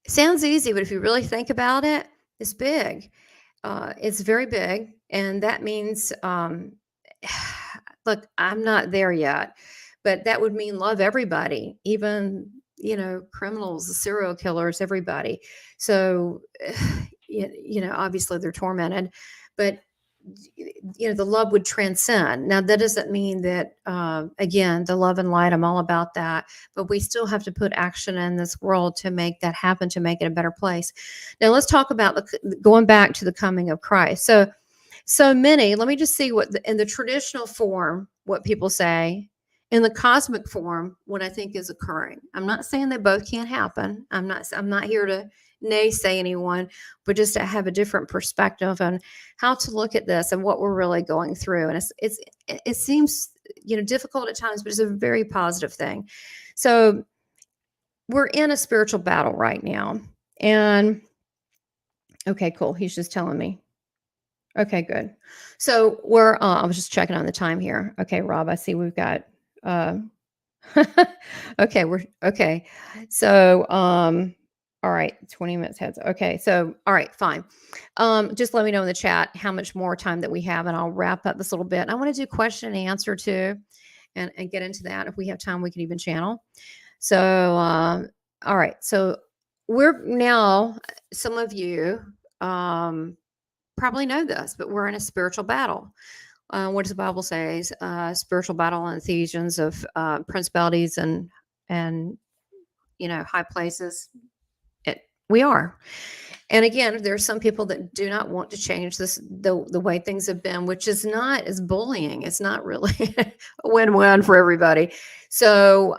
Sounds easy, but if you really think about it, it's big. It's very big. And that means, look, I'm not there yet, but that would mean love everybody, even, criminals, serial killers, everybody. So, obviously they're tormented, but the love would transcend. Now, that doesn't mean that, again, the love and light, I'm all about that, but we still have to put action in this world to make that happen, to make it a better place. Now, let's talk about going back to the coming of Christ. So many, let me just see what in the traditional form, what people say, in the cosmic form, what I think is occurring. I'm not saying they both can't happen. I'm not here to naysay anyone, but just to have a different perspective on how to look at this and what we're really going through. And it seems, difficult at times, but it's a very positive thing. So we're in a spiritual battle right now. And okay, cool. He's just telling me. Okay, good. So I was just checking on the time here. Okay, Rob, I see we've got, okay. So, all right, 20 minutes heads. Okay, so all right, fine. Just let me know in the chat how much more time that we have, and I'll wrap up this little bit. I want to do question and answer too, and get into that. If we have time, we can even channel. So, all right. So we're now, some of you probably know this, but we're in a spiritual battle. What does the Bible say? Spiritual battle in Ephesians of principalities and high places. We are. And again, there are some people that do not want to change the way things have been, which is bullying. It's not really a win-win for everybody. So,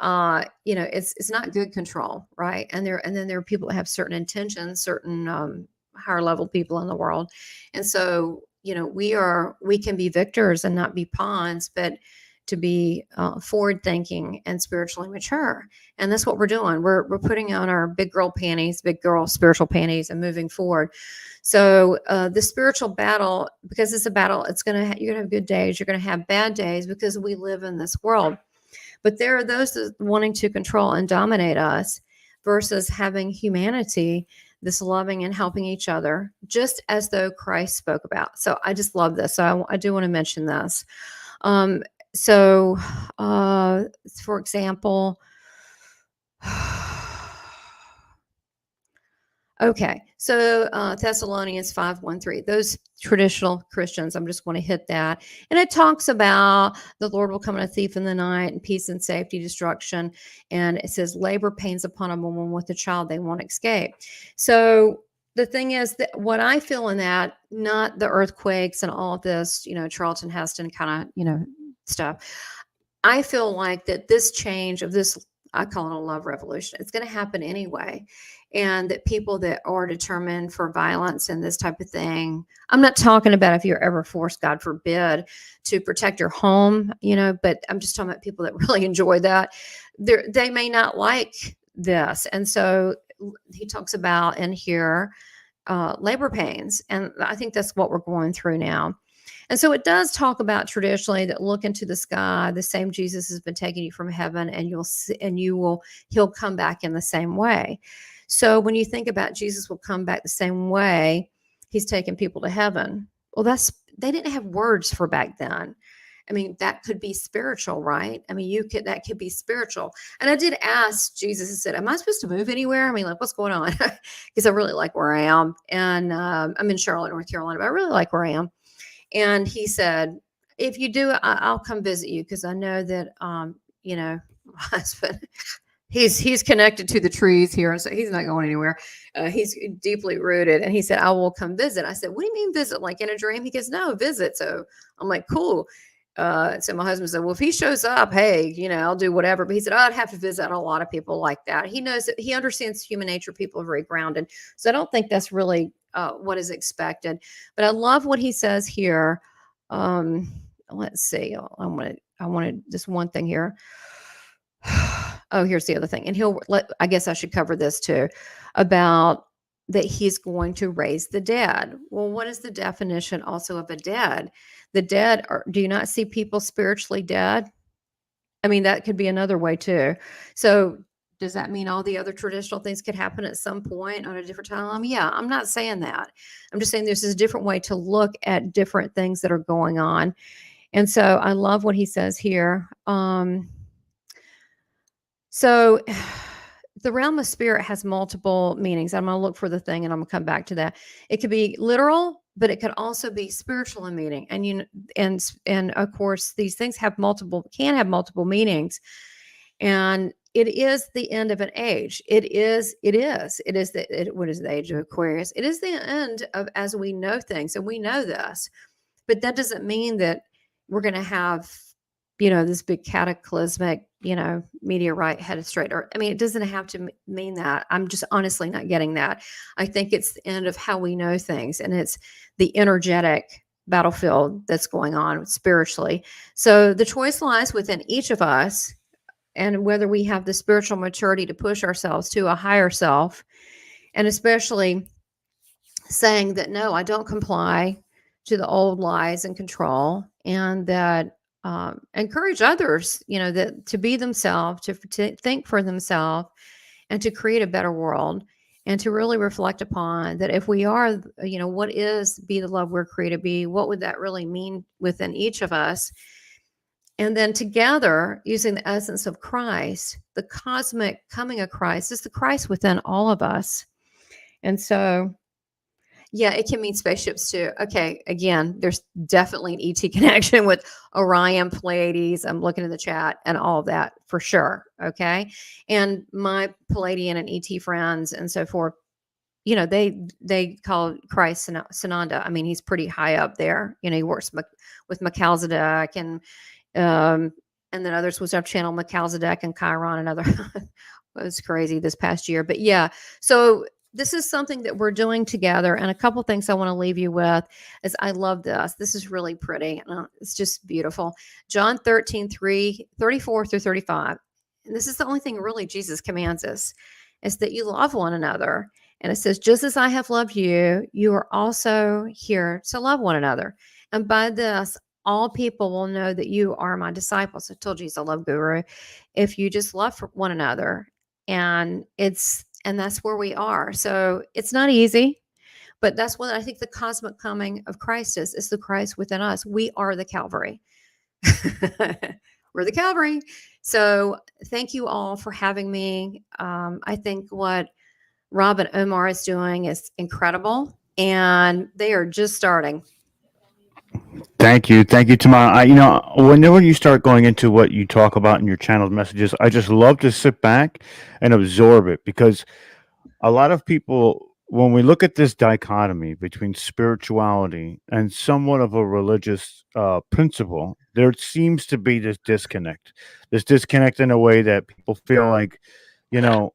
it's not good control, right? And then there are people that have certain intentions, certain higher level people in the world. And so, we can be victors and not be pawns, but to be forward thinking and spiritually mature. And that's what we're doing. We're putting on our big girl spiritual panties and moving forward. So the spiritual battle, because it's a battle, you're going to have good days. You're going to have bad days because we live in this world. But there are those that wanting to control and dominate us versus having humanity, this loving and helping each other, just as though Christ spoke about. So I just love this. So I do want to mention this. So, for example, okay, so Thessalonians 5:1-3, those traditional Christians, I'm just going to hit that. And it talks about the Lord will come in a thief in the night, and peace and safety, destruction. And it says labor pains upon a woman with a child, they won't escape. So the thing is that what I feel in that, not the earthquakes and all of this, Charlton Heston kind of, stuff. I feel like that this change of this, I call it a love revolution, it's going to happen anyway. And that people that are determined for violence and this type of thing, I'm not talking about if you're ever forced, God forbid, to protect your home, but I'm just talking about people that really enjoy that. They may not like this. And so he talks about in here labor pains. And I think that's what we're going through now. And so it does talk about traditionally that look into the sky, the same Jesus has been taking you from heaven, and he'll come back in the same way. So when you think about Jesus will come back the same way, he's taking people to heaven. Well, they didn't have words for back then. I mean, that could be spiritual, right? I mean, that could be spiritual. And I did ask Jesus, I said, am I supposed to move anywhere? I mean, like, what's going on? Because I really like where I am. And I'm in Charlotte, North Carolina, but I really like where I am. And he said, if you do, I'll come visit you, because I know that, you know, my husband, he's connected to the trees here, and so he's not going anywhere. He's deeply rooted. And he said, I will come visit. I said, what do you mean visit? Like in a dream? He goes, no, visit. So I'm like, cool. So my husband said, well, if he shows up, hey, you know, I'll do whatever. But he said, I'd have to visit. A lot of people like that. He knows that, he understands human nature. People are very grounded. So I don't think that's really what is expected. But I love what he says here. Let's see. I wanted just one thing here. Oh, here's the other thing. And I guess I should cover this too, about that he's going to raise the dead. Well, what is the definition also of a dead? The dead do you not see people spiritually dead? I mean, that could be another way too. So does that mean all the other traditional things could happen at some point on a different time? Yeah, I'm not saying that. I'm just saying there's a different way to look at different things that are going on. And so I love what he says here. So the realm of spirit has multiple meanings. I'm going to look for the thing and I'm going to come back to that. It could be literal, but it could also be spiritual in meaning. And of course, these things can have multiple meanings. And it is the end of an age. What is the age of Aquarius? It is the end of, as we know things, and we know this, but that doesn't mean that we're going to have, you know, this big cataclysmic, you know, meteorite headed straight. Or, I mean, it doesn't have to mean that. I'm just honestly not getting that. I think it's the end of how we know things, and it's the energetic battlefield that's going on spiritually. So the choice lies within each of us, and whether we have the spiritual maturity to push ourselves to a higher self, and especially saying that, no, I don't comply to the old lies and control, and that encourage others, you know, that to be themselves, to think for themselves, and to create a better world, and to really reflect upon that if we are, you know, what is be the love we're created to be, what would that really mean within each of us? And then together, using the essence of Christ, the cosmic coming of Christ is the Christ within all of us. And so, yeah, it can mean spaceships too. Okay, again, there's definitely an ET connection with Orion, Pleiades. I'm looking in the chat and all of that for sure. Okay, and my Palladian and ET friends and so forth, you know, they call Christ Sananda. I mean, he's pretty high up there. You know, he works with Melchizedek and then others was up channel Melchizedek and Chiron and other. It was crazy this past year, but yeah, so. This is something that we're doing together. And a couple things I want to leave you with is I love this. This is really pretty. It's just beautiful. John 13:3, 34 through 35. And this is the only thing really Jesus commands us, is that you love one another. And it says, just as I have loved you, you are also here to love one another. And by this, all people will know that you are my disciples. I told you he's a love guru. If you just love for one another, and that's where we are. So it's not easy, but that's what I think the cosmic coming of Christ is the Christ within us. We are the Calvary. We're the Calvary. So thank you all for having me. I think what Rob and Omar is doing is incredible, and they are just starting. Thank you, Tamara. You know, whenever you start going into what you talk about in your channeled messages, I just love to sit back and absorb it, because a lot of people, when we look at this dichotomy between spirituality and somewhat of a religious principle, there seems to be this disconnect in a way that people feel like, you know,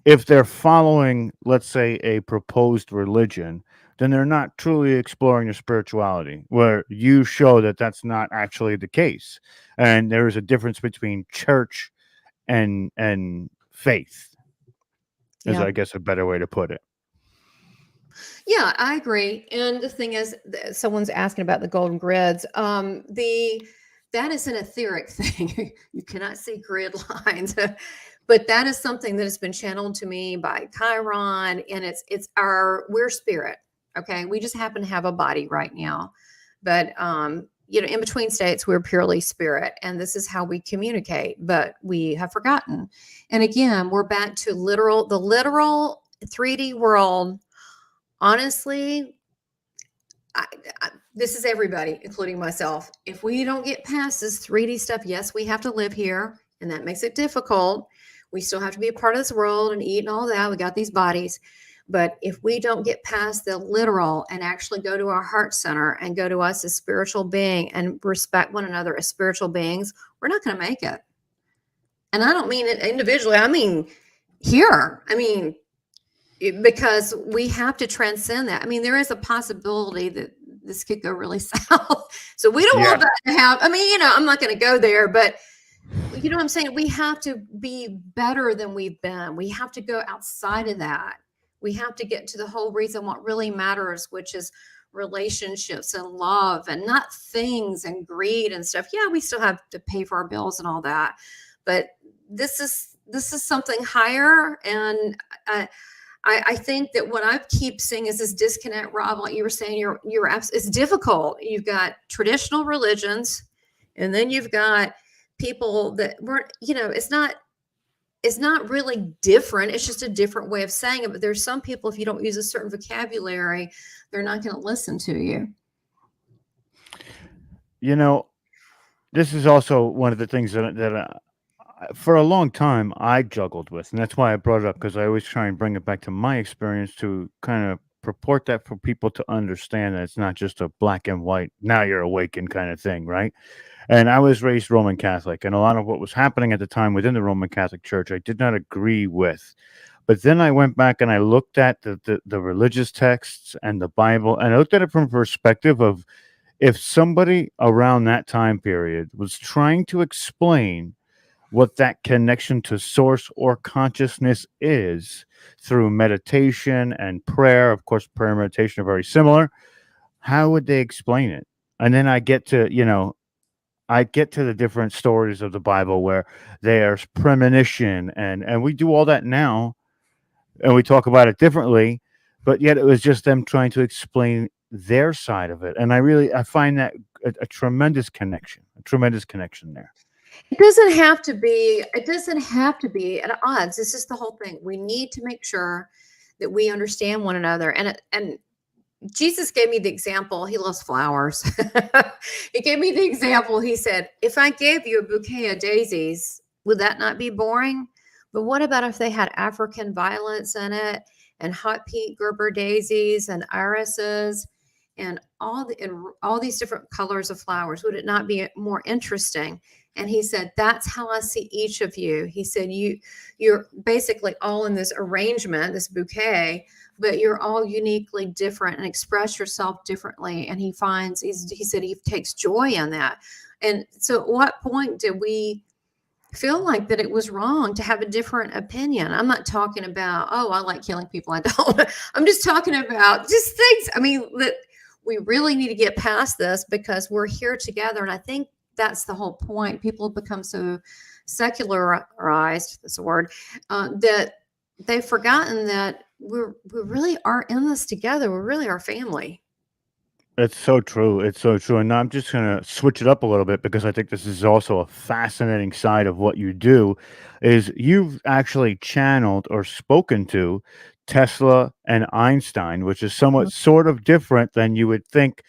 if they're following, let's say, a proposed religion, then they're not truly exploring their spirituality, where you show that that's not actually the case. And there is a difference between church and faith, is, I guess, a better way to put it. Yeah, I agree. And the thing is, someone's asking about the golden grids. That is an etheric thing. You cannot see grid lines, but that is something that has been channeled to me by Chiron, and we're spirit. Okay, we just happen to have a body right now, but in between states, we're purely spirit, and this is how we communicate, but we have forgotten. And again, we're back to the literal 3D world. Honestly, this is everybody, including myself. If we don't get past this 3D stuff, yes, we have to live here, and that makes it difficult. We still have to be a part of this world and eat and all that. We got these bodies. But if we don't get past the literal and actually go to our heart center and go to us as spiritual being and respect one another as spiritual beings, we're not going to make it. And I don't mean it individually. I mean here. I mean, because we have to transcend that. I mean, there is a possibility that this could go really south. So we don't want that to happen. I mean, I'm not going to go there, but you know what I'm saying? We have to be better than we've been. We have to go outside of that. We have to get to the whole reason what really matters, which is relationships and love and not things and greed and stuff. Yeah, we still have to pay for our bills and all that, but this is something higher. And I think that what I keep seeing is this disconnect, Rob, like you were saying, it's difficult. You've got traditional religions, and then you've got people that weren't, it's not really different. It's just a different way of saying it. But there's some people, if you don't use a certain vocabulary, they're not going to listen to you. This is also one of the things that for a long time I juggled with. And that's why I brought it up, because I always try and bring it back to my experience to kind of purport that for people to understand that it's not just a black and white, now you're awakened kind of thing, right? And I was raised Roman Catholic, and a lot of what was happening at the time within the Roman Catholic Church, I did not agree with. But then I went back and I looked at the religious texts and the Bible, and I looked at it from a perspective of if somebody around that time period was trying to explain what that connection to source or consciousness is through meditation and prayer. Of course, prayer and meditation are very similar. How would they explain it? And then I get to the different stories of the Bible where there's premonition, and we do all that now, and we talk about it differently, but yet it was just them trying to explain their side of it. And I find that a tremendous connection there. It doesn't have to be at odds. This is the whole thing. We need to make sure that we understand one another. And Jesus gave me the example. He loves flowers. He gave me the example. He said, if I gave you a bouquet of daisies, would that not be boring? But what about if they had African violets in it, and hot pink Gerber daisies and irises and all these different colors of flowers? Would it not be more interesting? And he said, that's how I see each of you. He said, you're basically all in this arrangement, this bouquet, but you're all uniquely different and express yourself differently. And he said he takes joy in that. And so at what point did we feel like that it was wrong to have a different opinion? I'm not talking about, I like killing people. I don't. I'm just talking about just things. I mean, that we really need to get past this because we're here together. And I think that's the whole point. People have become so secularized, that's a word, that they've forgotten that we really are in this together. We really are family. It's so true. It's so true. And now I'm just going to switch it up a little bit because I think this is also a fascinating side of what you do, is you've actually channeled or spoken to Tesla and Einstein, which is somewhat sort of different than you would think,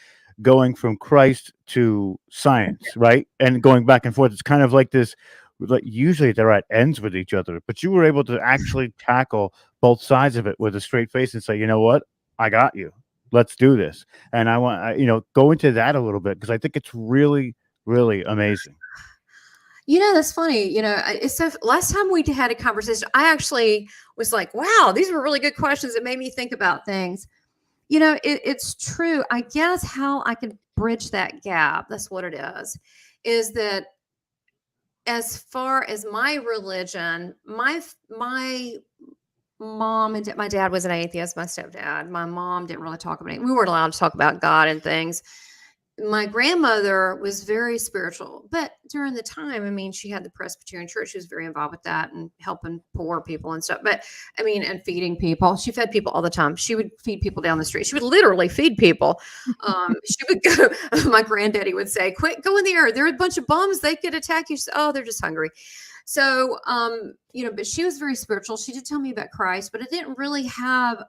going from Christ to science, right? And going back and forth. It's kind of like this, like usually they're at ends with each other, but you were able to actually tackle both sides of it with a straight face and say, you know what? I got you. Let's do this. And I want, go into that a little bit because I think it's really, really amazing. That's funny. It's so, last time we had a conversation, I actually was like, wow, these were really good questions. It made me think about things. It's true. I guess how I could bridge that gap, that's what it is that as far as my religion, my mom and my dad was an atheist, my stepdad. My mom didn't really talk about it. We weren't allowed to talk about God and things. my grandmother was very spiritual, but during the time, I mean, she had the Presbyterian church. She was very involved with that and helping poor people and stuff. But I mean, and feeding people. She fed people all the time. She would feed people down the street. She would literally feed people. She would go, my granddaddy would say, "Quick, go in the air. There are a bunch of bums. They could attack you." Oh, they're just hungry. So, but she was very spiritual. She did tell me about Christ, but it didn't really have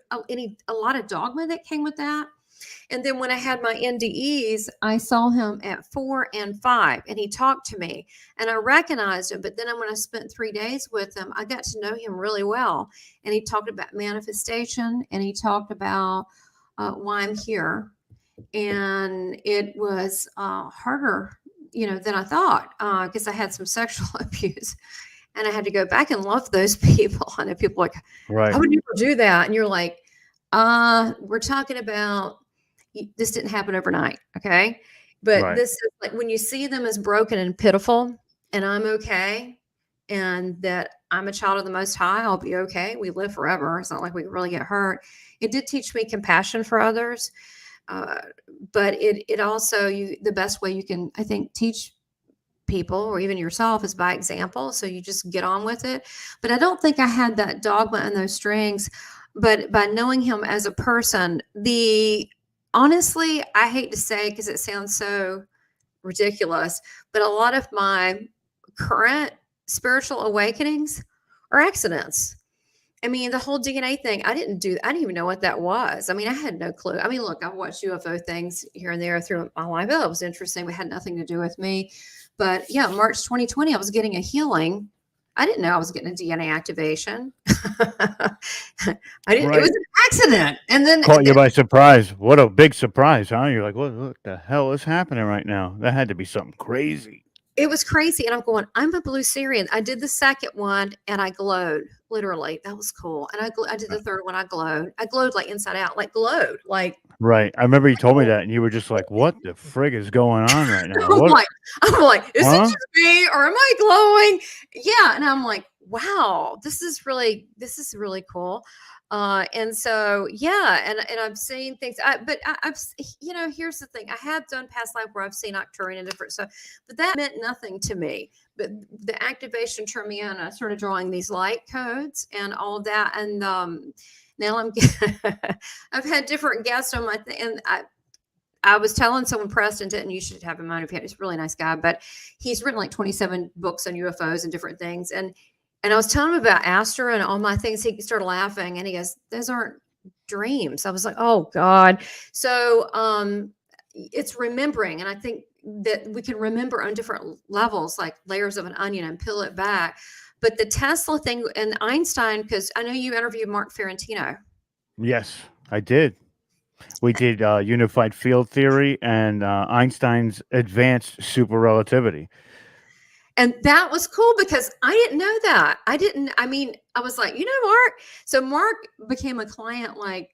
a lot of dogma that came with that. And then when I had my NDEs, I saw him at 4 and 5, and he talked to me, and I recognized him. But then when I spent 3 days with him, I got to know him really well. And he talked about manifestation, and he talked about why I'm here. And it was harder, than I thought, because I had some sexual abuse. And I had to go back and love those people. I know people like, Right. I would never do that. And you're like, we're talking about, this didn't happen overnight. Okay. But Right. this is like when you see them as broken and pitiful, and I'm okay, and that I'm a child of the Most High, I'll be okay. We live forever. It's not like we really get hurt. It did teach me compassion for others. But it also, the best way you can, I think, teach people or even yourself is by example. So you just get on with it. But I don't think I had that dogma and those strings. But by knowing him as a person, honestly, I hate to say, because it sounds so ridiculous, but a lot of my current spiritual awakenings are accidents. I mean, the whole DNA thing, I didn't even know what that was. I mean, I had no clue. I mean, look, I've watched UFO things here and there through my life. Oh, it was interesting. It had nothing to do with me. But yeah, March 2020, I was getting a healing. I didn't know I was getting a DNA activation. It was an accident. And then Caught you by surprise. What a big surprise, huh? You're like, what the hell is happening right now? That had to be something crazy. It was crazy. And I'm going, I'm a Blue Syrian. I did the second one and I glowed. Literally. That was cool. And I did the third one. I glowed. I glowed like inside out, like glowed. Like, right. I remember you told me that and you were just like, what the frig is going on right now? I'm like, is it just me or am I glowing? Yeah. And I'm like, wow, this is really cool. And so, yeah, and I've seen things, but I've, here's the thing. I have done past life where I've seen Arcturian and different stuff, but that meant nothing to me. But the activation turned me on. I started drawing these light codes and all of that. And now I've had different guests on my thing. And I was telling someone, Preston didn't, you should have him on if you had, he's a really nice guy, but he's written like 27 books on UFOs and different things. And I was telling him about Astra and all my things. He started laughing and he goes, those aren't dreams. I was like, oh God. So it's remembering. And I think that we can remember on different levels, like layers of an onion, and peel it back. But the Tesla thing and Einstein, because I know you interviewed Mark Ferrantino. Yes, I did. We did unified field theory and Einstein's advanced super relativity. And that was cool because I didn't know that. I was like, Mark. So Mark became a client like,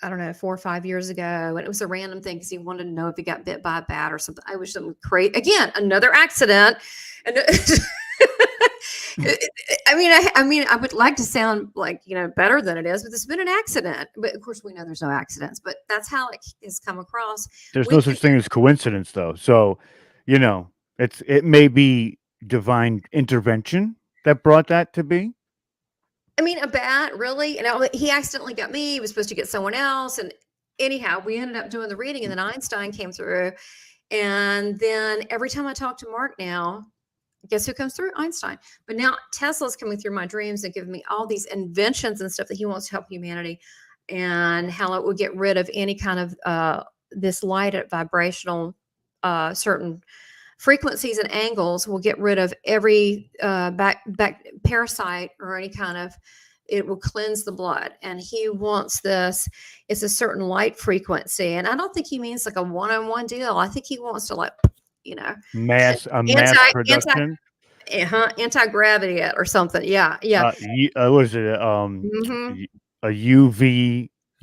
I don't know, 4 or 5 years ago. And it was a random thing because he wanted to know if he got bit by a bat or something. I wish something crazy. Again, another accident. And I would like to sound like, better than it is, but it's been an accident. But of course we know there's no accidents, but that's how it has come across. There's no such thing as coincidence though. So, it may be divine intervention that brought that to be. I mean, a bat, really? And he accidentally got me. He was supposed to get someone else. And anyhow, we ended up doing the reading, and then Einstein came through. And then every time I talk to Mark now, guess who comes through? Einstein. But now Tesla's coming through my dreams and giving me all these inventions and stuff that he wants to help humanity, and how it will get rid of any kind of this light at vibrational certain frequencies and angles, will get rid of every back parasite or any kind of, it will cleanse the blood. And he wants this, it's a certain light frequency. And I don't think he means like a one-on-one deal. I think he wants to mass production. Anti-gravity it or something. Yeah. What is it? A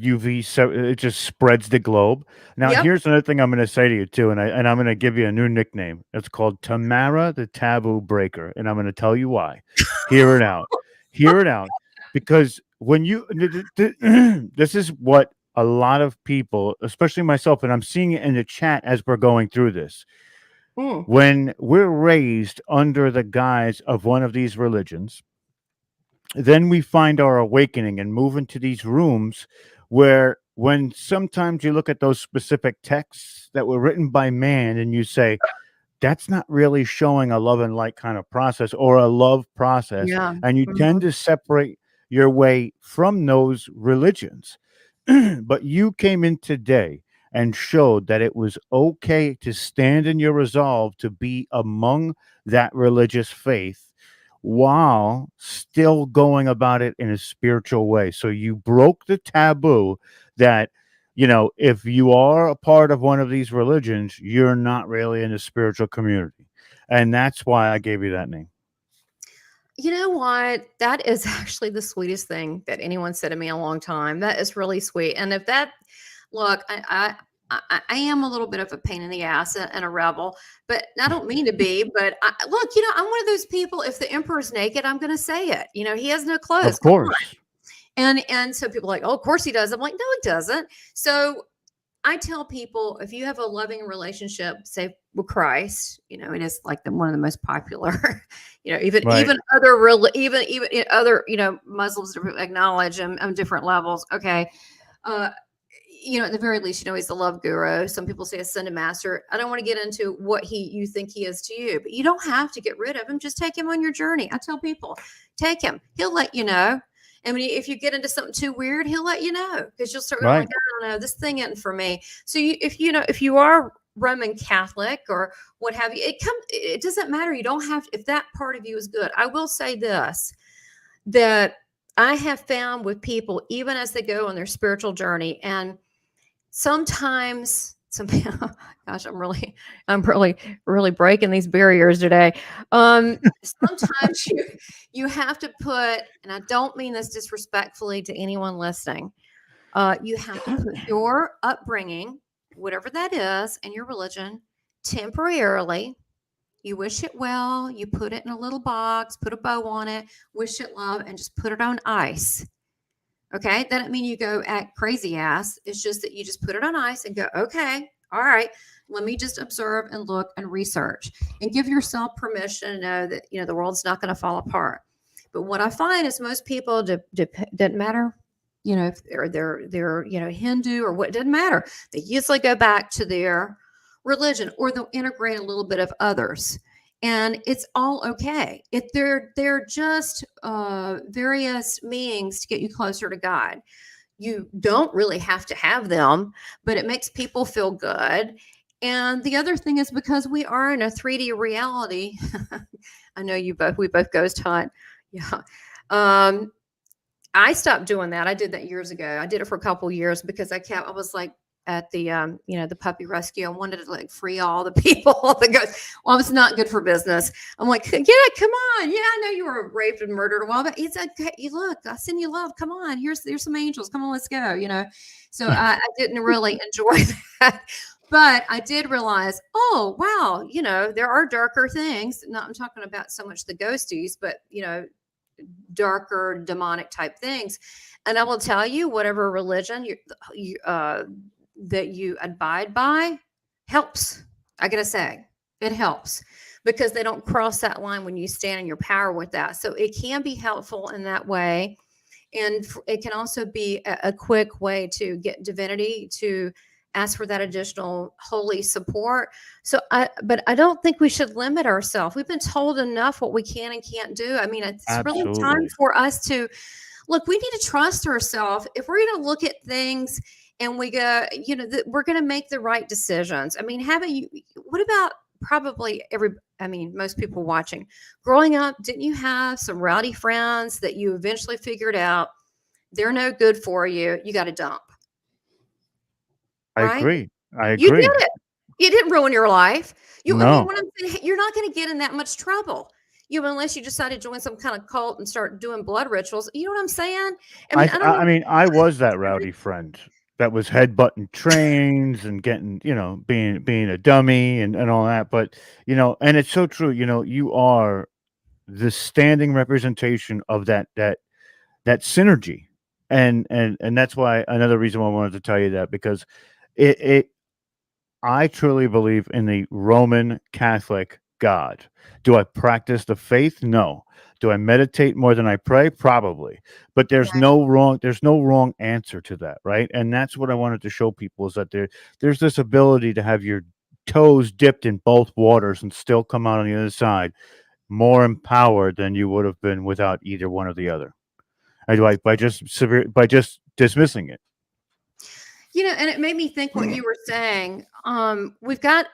UV, so it just spreads the globe. Now, Here's another thing I'm going to say to you too, and I'm going to give you a new nickname. It's called Tamara the Taboo Breaker, and I'm going to tell you why. Hear it out, because when you, this is what a lot of people, especially myself, and I'm seeing it in the chat as we're going through this. When we're raised under the guise of one of these religions, then we find our awakening and move into these rooms where, when sometimes you look at those specific texts that were written by man and you say, that's not really showing a love and light kind of process or a love process. Yeah. And you tend to separate your way from those religions. But you came in today and showed that it was okay to stand in your resolve to be among that religious faith while still going about it in a spiritual way. So you broke the taboo that, you know, if you are a part of one of these religions, you're not really in a spiritual community. And that's why I gave you that name. You know what? That is actually the sweetest thing that anyone said to me in a long time. That is really sweet. And if that, look, I am a little bit of a pain in the ass and a rebel, but I don't mean to be. But look, you know, I'm one of those people. If the emperor's naked, I'm going to say it. You know, he has no clothes. Of course. And so people are like, oh, of course he does. I'm like, no, he doesn't. So I tell people, if you have a loving relationship, say with Christ, you know, it is like one of the most popular, you know, even other, you know, Muslims acknowledge him on different levels. Okay. You know, at the very least, you know, he's the love guru. Some people say ascended master. I don't want to get into what you think he is to you, but you don't have to get rid of him. Just take him on your journey. I tell people, take him. He'll let you know. I mean, if you get into something too weird, he'll let you know, because you'll start going, like, I don't know, this thing isn't for me. So if you are Roman Catholic or what have you, it doesn't matter. You don't have to, if that part of you is good. I will say this, that I have found with people, even as they go on their spiritual journey, and sometimes some people, gosh, I'm really breaking these barriers today. Sometimes you have to put, and I don't mean this disrespectfully to anyone listening, you have to put your upbringing, whatever that is, and your religion temporarily. You wish it well, you put it in a little box, put a bow on it, wish it love, and just put it on ice. Okay, that doesn't mean you go act crazy ass. It's just that you just put it on ice and go, okay, all right, let me just observe and look and research and give yourself permission to know that, you know, the world's not going to fall apart. But what I find is most people, doesn't matter, you know, if they're you know, Hindu or what, doesn't matter. They usually go back to their religion, or they'll integrate a little bit of others. And it's all okay. If they're just various means to get you closer to God. You don't really have to have them, but it makes people feel good. And the other thing is, because we are in a 3D reality. I know we both ghost hunt. Yeah. I stopped doing that. I did that years ago. I did it for a couple of years because I was like, at the you know, the puppy rescue, I wanted to like free all the people that goes, well, it's not good for business. I'm like, yeah, come on. Yeah, I know you were raped and murdered a while, but it's okay. You look, I send you love. Come on, here's some angels. Come on, let's go. You know, so I didn't really enjoy that, but I did realize, oh wow, you know, there are darker things. I'm talking about so much the ghosties, but you know, darker demonic type things. And I will tell you, whatever religion that you abide by helps. I gotta say, it helps, because they don't cross that line when you stand in your power with that. So it can be helpful in that way. And it can also be a quick way to get divinity to ask for that additional holy support. So but I don't think we should limit ourselves. We've been told enough what we can and can't do. I mean, it's really time for us to look, we need to trust ourselves. If we're going to look at things and we go, you know, we're going to make the right decisions. I mean, what about probably most people watching growing up, didn't you have some rowdy friends that you eventually figured out they're no good for you? You got to dump. I agree. You did it. You didn't ruin your life. No. I mean, what I'm saying, you're not going to get in that much trouble. Unless you decide to join some kind of cult and start doing blood rituals. You know what I'm saying? I mean, I was that rowdy friend that was headbutting trains and getting, you know, being a dummy and all that. But, you know, and it's so true, you know, you are the standing representation of that synergy and that's why another reason why I wanted to tell you that, because it I truly believe in the Roman Catholic God. Do I practice the faith? No. Do I meditate more than I pray? Probably. But there's Right. no wrong answer to that, right? And that's what I wanted to show people, is that there's this ability to have your toes dipped in both waters and still come out on the other side more empowered than you would have been without either one or the other. By just dismissing it. And it made me think what you were saying. We've got,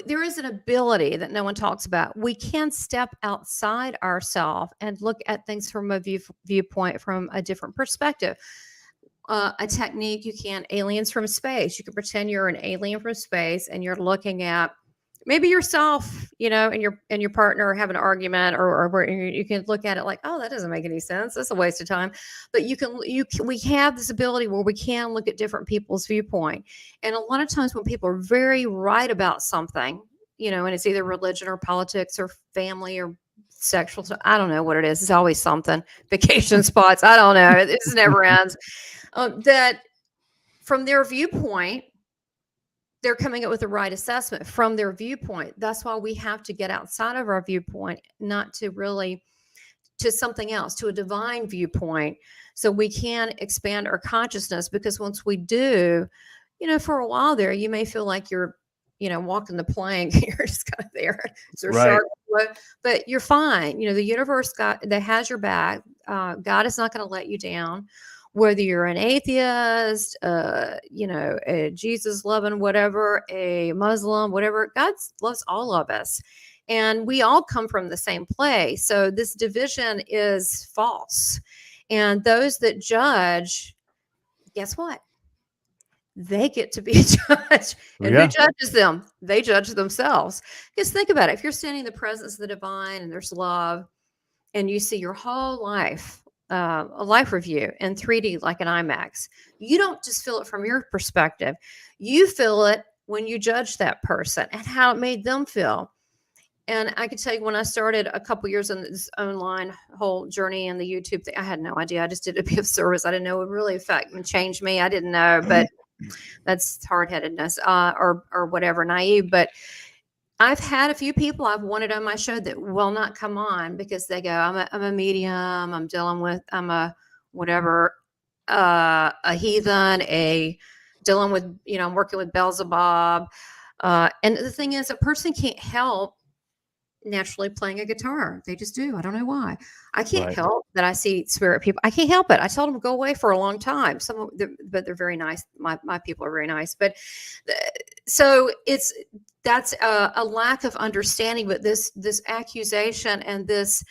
there is an ability that no one talks about. We can step outside ourselves and look at things from a viewpoint, from a different perspective. A technique, you can aliens from space. You can pretend you're an alien from space and you're looking at maybe yourself, and your partner have an argument, or you can look at it like, oh, that doesn't make any sense. That's a waste of time. But we have this ability where we can look at different people's viewpoint. And a lot of times when people are very right about something, and it's either religion or politics or family or sexual, I don't know what it is. It's always something. Vacation spots. I don't know. It never ends. That from their viewpoint, they're coming up with the right assessment from their viewpoint. That's why we have to get outside of our viewpoint, not to really to something else, to a divine viewpoint, so we can expand our consciousness. Because once we do, for a while there, you may feel like you're, walking the plank. You're just kind of there. So Right. sharp, but you're fine. The universe that has your back. God is not going to let you down. Whether you're an atheist, a Jesus loving, whatever, a Muslim, whatever, God loves all of us. And we all come from the same place. So this division is false. And those that judge, guess what? They get to be judged. And Yeah. who judges them? They judge themselves. Just think about it. If you're standing in the presence of the divine and there's love, and you see your whole life, a life review in 3D like an IMAX, you don't just feel it from your perspective. You feel it when you judge that person and how it made them feel. And I could tell you, when I started a couple years in this online whole journey and the YouTube thing, I had no idea. I just did it to be of service. I didn't know it would really affect and change me. I didn't know, but that's hard-headedness or whatever, naive. But I've had a few people I've wanted on my show that will not come on because they go, I'm a medium, I'm a whatever, a heathen, dealing with, I'm working with Beelzebub. And the thing is, a person can't help naturally playing a guitar. They just do. I don't know why. I can't Right. help that I see spirit people. I can't help it. I told them to go away for a long time. But they're very nice. My people are very nice. But so that's a lack of understanding. But this accusation and this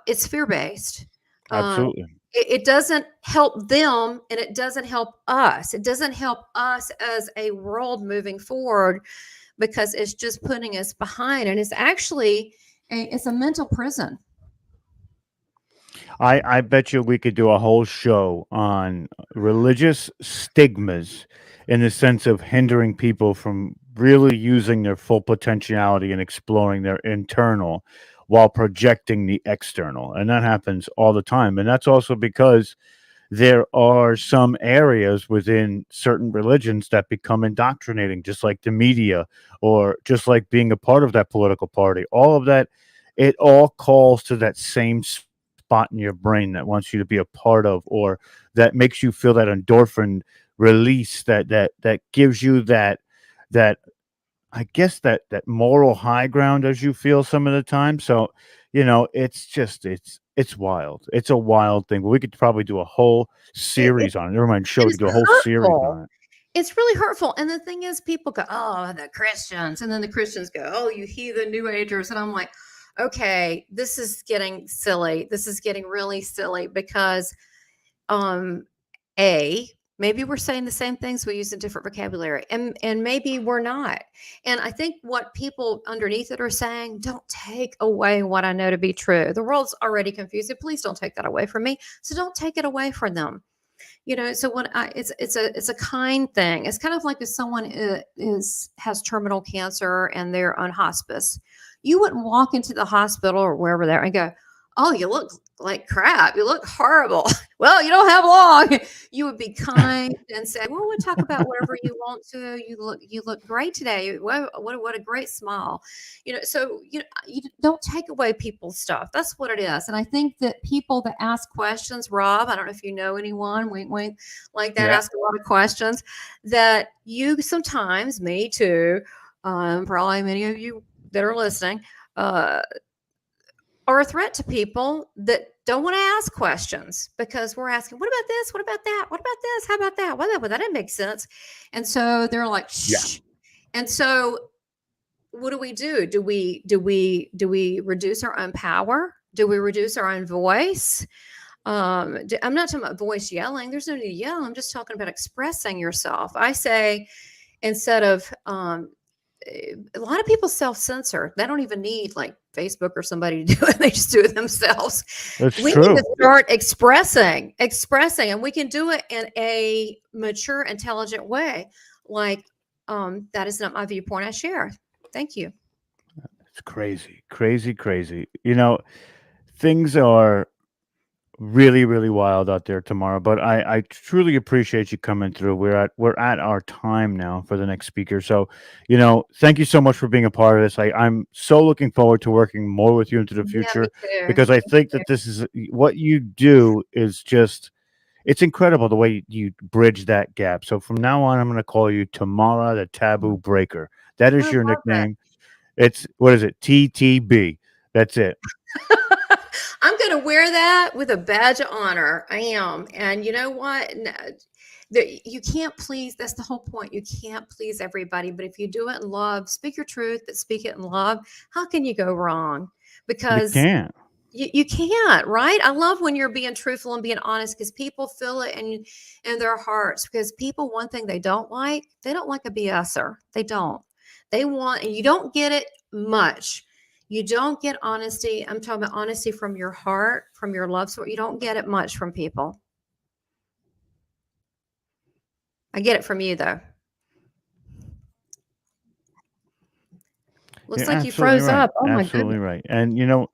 it's fear-based. Absolutely. It doesn't help them, and it doesn't help us. It doesn't help us as a world moving forward, because it's just putting us behind, and it's actually it's a mental prison. I bet you we could do a whole show on religious stigmas, in the sense of hindering people from really using their full potentiality and exploring their internal while projecting the external. And that happens all the time. And that's also because there are some areas within certain religions that become indoctrinating, just like the media, or just like being a part of that political party. All of that, it all calls to that same spot in your brain that wants you to be a part of, or that makes you feel that endorphin release that gives you that I guess that moral high ground, as you feel some of the time. So, it's wild. It's a wild thing. But we could probably do a whole series on it. Never mind, show. We It's could do a whole series hurtful. on it. It's really hurtful. And the thing is, people go, oh, the Christians. And then the Christians go, oh, you heathen New Agers. And I'm like, okay, this is getting silly. This is getting really silly because, maybe we're saying the same things, we use a different vocabulary, and maybe we're not. And I think what people underneath it are saying, don't take away what I know to be true. The world's already confused. Please don't take that away from me. So don't take it away from them. So when it's a kind thing. It's kind of like if someone has terminal cancer and they're on hospice. You wouldn't walk into the hospital or wherever they're and go, oh, you look like crap. You look horrible. well, you don't have long. You would be kind and say, well, we'll talk about whatever you want to. You look great today. What a great smile. So you don't take away people's stuff. That's what it is. And I think that people that ask questions, Rob, I don't know if you know anyone, wink, wink, like that, ask a lot of questions that you sometimes, me too, probably many of you that are listening, are a threat to people that don't want to ask questions because we're asking, what about this? What about that? What about this? How about that? Well, that didn't make sense. And so they're like, shh. Yeah. And so what do we do? Do we reduce our own power? Do we reduce our own voice? I'm not talking about voice yelling. There's no need to yell. I'm just talking about expressing yourself. I say, instead of, a lot of people self-censor. They don't even need like Facebook or somebody to do it. They just do it themselves. That's we true. need to start expressing, and we can do it in a mature, intelligent way. Like, that is not my viewpoint. I share. Thank you. It's crazy. Things are really, really wild out there tomorrow, but I truly appreciate you coming through. We're at our time now for the next speaker. So, thank you so much for being a part of this. I'm so looking forward to working more with you into the future, because I think that this is what you do is just, it's incredible the way you bridge that gap. So from now on, I'm going to call you Tamara the Taboo Breaker. That is your nickname. It's, what is it? TTB. That's it. I'm going to wear that with a badge of honor. I am. And you know what? You can't please. That's the whole point. You can't please everybody. But if you do it in love, speak your truth, but speak it in love. How can you go wrong? Because you can't, right? I love when you're being truthful and being honest, because people feel it in their hearts. Because people, one thing they don't like a BSer. They don't. They want, and you don't get it much. You don't get honesty. I'm talking about honesty from your heart, from your love. So you don't get it much from people. I get it from you, though. Looks like you froze up. Oh, my goodness. Absolutely right. And,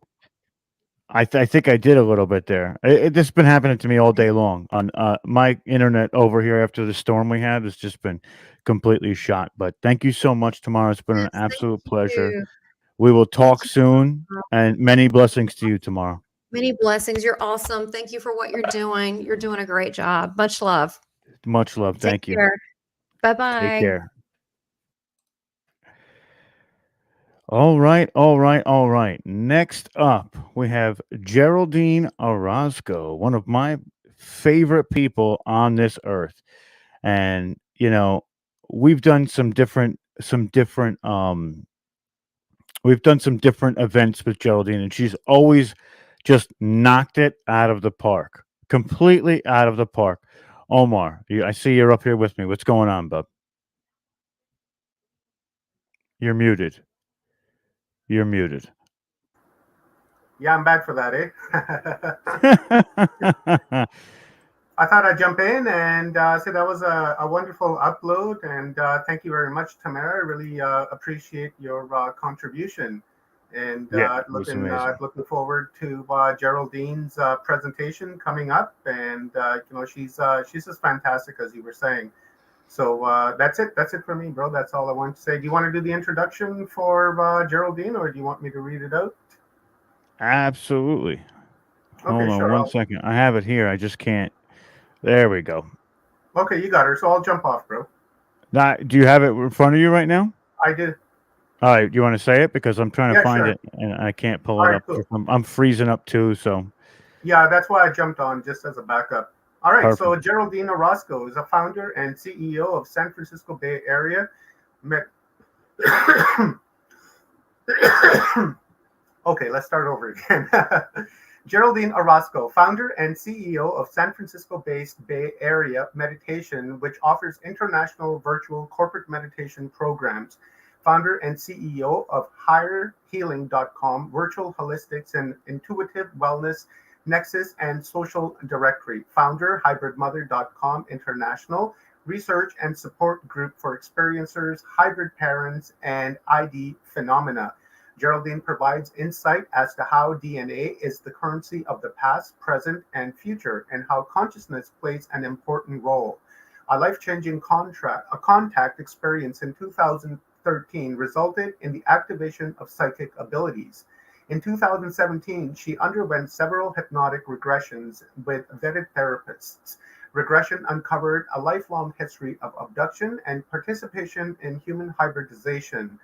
I think I did a little bit there. This has been happening to me all day long. On my internet over here after the storm we had has just been completely shot. But thank you so much, Tamara. It's been an absolute pleasure. We will talk soon, and many blessings to you tomorrow. Many blessings. You're awesome. Thank you for what you're doing. You're doing a great job. Much love. Much love. Thank you. Bye-bye. Take care. All right. Next up, we have Geraldine Orozco, one of my favorite people on this earth. And, we've done some different events with Geraldine, and she's always just knocked it out of the park, completely out of the park. Omar, I see you're up here with me. What's going on, bub? You're muted. Yeah, I'm bad for that, eh? I thought I'd jump in and say that was a wonderful upload, and thank you very much, Tamara. I really appreciate your contribution, and looking forward to Geraldine's presentation coming up. And she's just fantastic, as you were saying. So that's it for me, bro. That's all I wanted to say. Do you want to do the introduction for Geraldine, or do you want me to read it out? Absolutely. Hold on one second. I have it here. I just can't. There we go. Okay, you got her. So I'll jump off, bro. Do you have it in front of you right now? I do. All right. Do you want to say it? Because I'm trying to find it and I can't pull it up. Cool. I'm freezing up too. So. Yeah, that's why I jumped on, just as a backup. All right. Perfect. So Geraldine Orozco is a founder and CEO of San Francisco Bay Area. Okay, let's start over again. Geraldine Orozco, founder and CEO of San Francisco-based Bay Area Meditation, which offers international virtual corporate meditation programs. Founder and CEO of HigherHealing.com, virtual holistics and intuitive wellness nexus and social directory. Founder, HybridMother.com International, research and support group for experiencers, hybrid parents, and ID phenomena. Geraldine provides insight as to how DNA is the currency of the past, present, and future, and how consciousness plays an important role. A life-changing contact experience in 2013 resulted in the activation of psychic abilities. In 2017, she underwent several hypnotic regressions with vetted therapists. Regression uncovered a lifelong history of abduction and participation in human hybridization,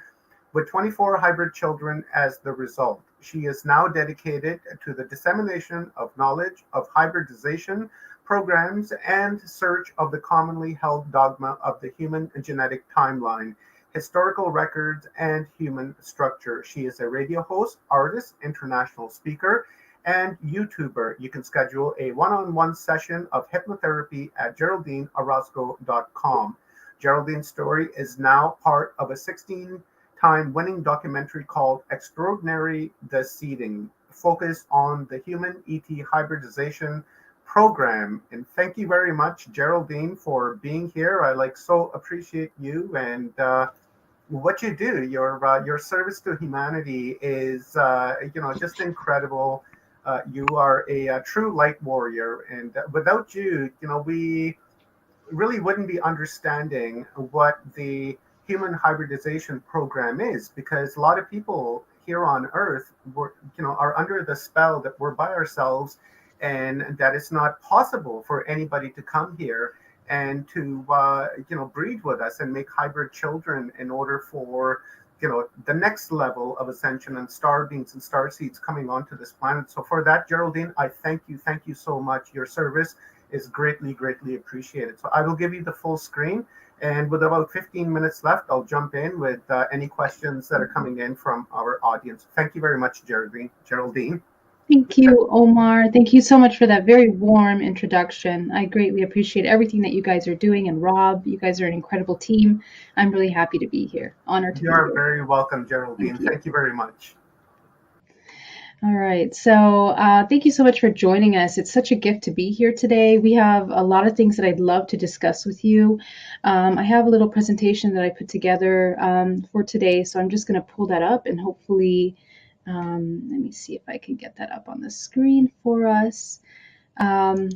with 24 hybrid children as the result. She is now dedicated to the dissemination of knowledge of hybridization programs and search of the commonly held dogma of the human genetic timeline, historical records, and human structure. She is a radio host, artist, international speaker, and YouTuber. You can schedule a one-on-one session of hypnotherapy at GeraldineOrozco.com. Geraldine's story is now part of a 16-time winning documentary called Extraordinary The Seeding, focused on the human ET hybridization program. And thank you very much, Geraldine, for being here. I so appreciate you and what you do. Your service to humanity is just incredible. You are a true light warrior, and without you, we really wouldn't be understanding what the human hybridization program is, because a lot of people here on Earth are under the spell that we're by ourselves, and that it's not possible for anybody to come here and to breed with us and make hybrid children in order for the next level of ascension and star beings and star seeds coming onto this planet. So for that, Geraldine, I thank you so much. Your service is greatly appreciated. So I will give you the full screen, and with about 15 minutes left, I'll jump in with any questions that are coming in from our audience. Thank you very much, Geraldine. Thank you, Omar. Thank you so much for that very warm introduction. I greatly appreciate everything that you guys are doing. And Rob, you guys are an incredible team. I'm really happy to be here. Honored to be here. You are very welcome, Geraldine. Thank you very much. All right. So thank you so much for joining us. It's such a gift to be here today. We have a lot of things that I'd love to discuss with you. I have a little presentation that I put together for today. So I'm just going to pull that up and hopefully... let me see if I can get that up on the screen for us. You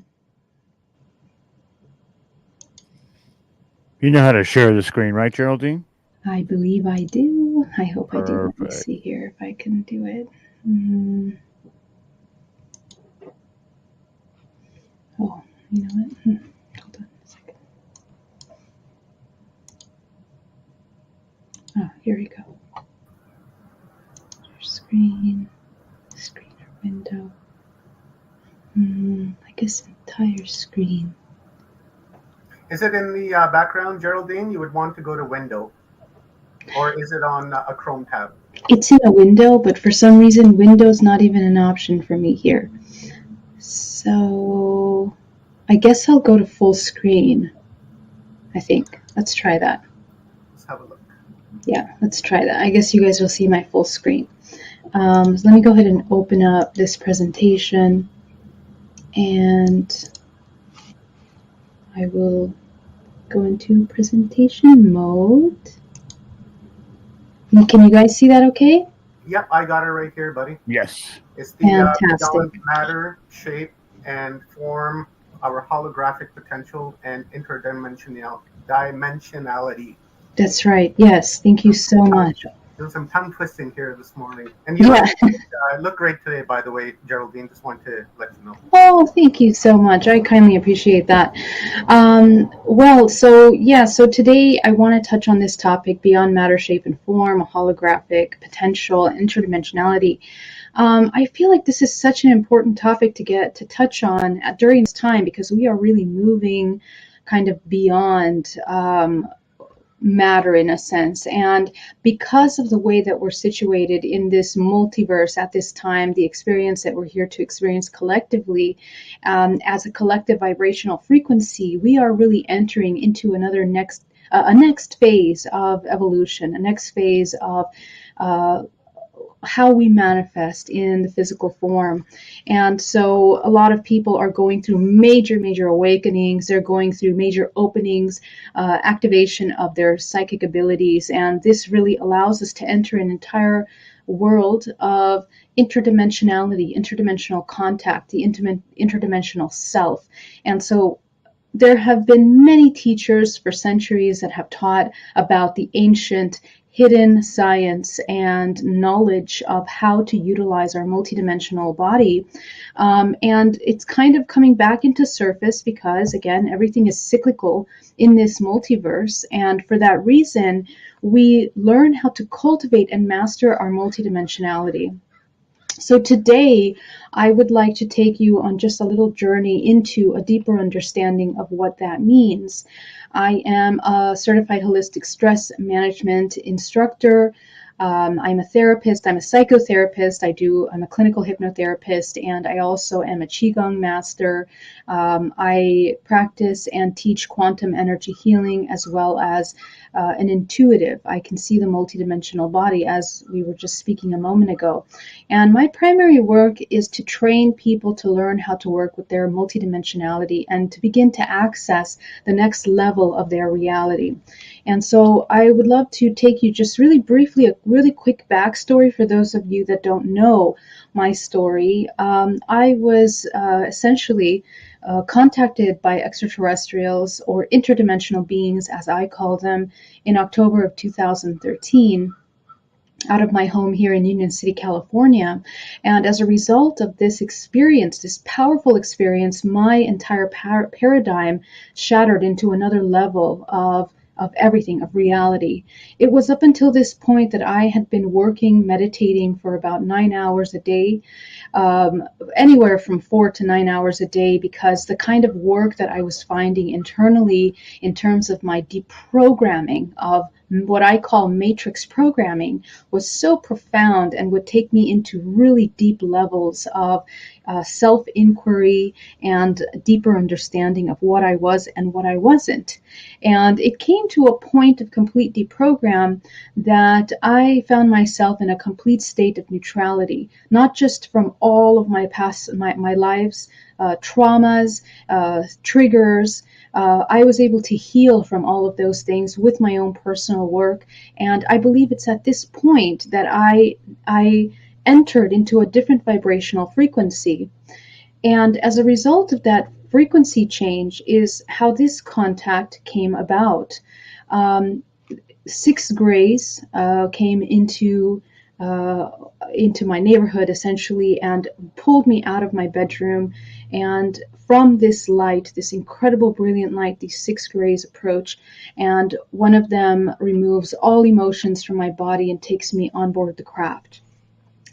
know how to share the screen, right, Geraldine? I believe I do. I hope I do. Let me see here if I can do it. Oh, you know what? Hold on a second. Oh, here we go. Screen or window. I guess entire screen. Is it in the background, Geraldine? You would want to go to window, or is it on a Chrome tab? It's in a window, but for some reason, window's not even an option for me here. So I guess I'll go to full screen. I think. Let's try that. Let's have a look. Yeah, let's try that. I guess you guys will see my full screen. So let me go ahead and open up this presentation, and I will go into presentation mode. Can you guys see that okay? Yep, I got it right here, buddy. Yes. It's the Fantastic. matter, shape, and form, our holographic potential, and interdimensionality. That's right. Yes. Thank you so much. Doing some tongue twisting here this morning. And you look great today, by the way, Geraldine. Just want to let you know. Oh, thank you so much. I kindly appreciate that. So today I want to touch on this topic, beyond matter, shape, and form, a holographic potential, interdimensionality. I feel like this is such an important topic to get to touch on during this time, because we are really moving kind of beyond matter in a sense, and because of the way that we're situated in this multiverse at this time, the experience that we're here to experience collectively as a collective vibrational frequency, we are really entering into another next phase of evolution, a next phase of how we manifest in the physical form. And so a lot of people are going through major awakenings. They're going through major openings, activation of their psychic abilities. And this really allows us to enter an entire world of interdimensionality, interdimensional contact, the interdimensional self. And so there have been many teachers for centuries that have taught about the ancient hidden science and knowledge of how to utilize our multidimensional body. And it's kind of coming back into surface because, again, everything is cyclical in this multiverse. And for that reason, we learn how to cultivate and master our multidimensionality. So today, I would like to take you on just a little journey into a deeper understanding of what that means. I am a certified holistic stress management instructor. I'm a therapist. I'm a psychotherapist. I'm a clinical hypnotherapist, and I also am a Qigong master. I practice and teach quantum energy healing as well as an intuitive. I can see the multidimensional body, as we were just speaking a moment ago. And my primary work is to train people to learn how to work with their multidimensionality and to begin to access the next level of their reality. And so I would love to take you just really briefly, a really quick backstory for those of you that don't know my story. I was essentially contacted by extraterrestrials, or interdimensional beings as I call them, in October of 2013 out of my home here in Union City, California. And as a result of this experience, this powerful experience, my entire paradigm shattered into another level of everything, of reality. It was up until this point that I had been working, meditating for about 9 hours a day, anywhere from 4 to 9 hours a day, because the kind of work that I was finding internally in terms of my deprogramming of what I call matrix programming was so profound and would take me into really deep levels of self-inquiry and deeper understanding of what I was and what I wasn't. And it came to a point of complete deprogram that I found myself in a complete state of neutrality, not just from all of my past, my life's traumas, triggers. I was able to heal from all of those things with my own personal work. And I believe it's at this point that I entered into a different vibrational frequency. And as a result of that frequency change is how this contact came about. 6 grays came into my neighborhood essentially and pulled me out of my bedroom. And from this light, this incredible brilliant light, these 6 grays approach, and one of them removes all emotions from my body and takes me on board the craft.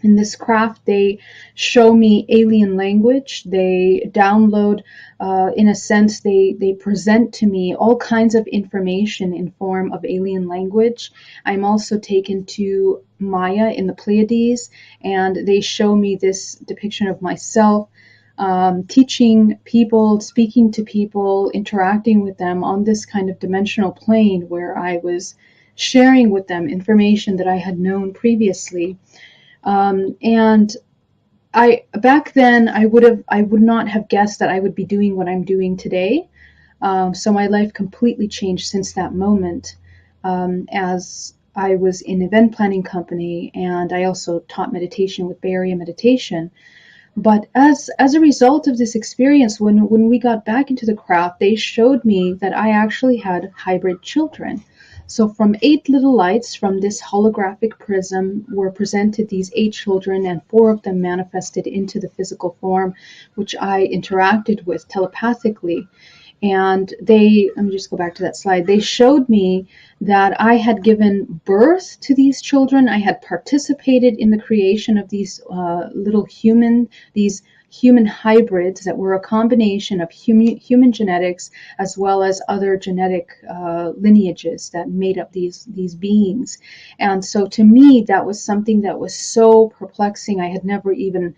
In this craft, they show me alien language. They download, in a sense, they present to me all kinds of information in form of alien language. I'm also taken to Maya in the Pleiades, and they show me this depiction of myself, teaching people, speaking to people, interacting with them on this kind of dimensional plane where I was sharing with them information that I had known previously. And back then I would not have guessed that I would be doing what I'm doing today. So my life completely changed since that moment, as I was in an event planning company, and I also taught meditation with Bay Area Meditation. But as a result of this experience, when we got back into the craft, they showed me that I actually had hybrid children. So from 8 little lights from this holographic prism were presented these 8 children, and 4 of them manifested into the physical form, which I interacted with telepathically. And let me just go back to that slide. They showed me that I had given birth to these children. I had participated in the creation of these these human hybrids that were a combination of human genetics as well as other genetic lineages that made up these beings. And so to me, that was something that was so perplexing. I had never even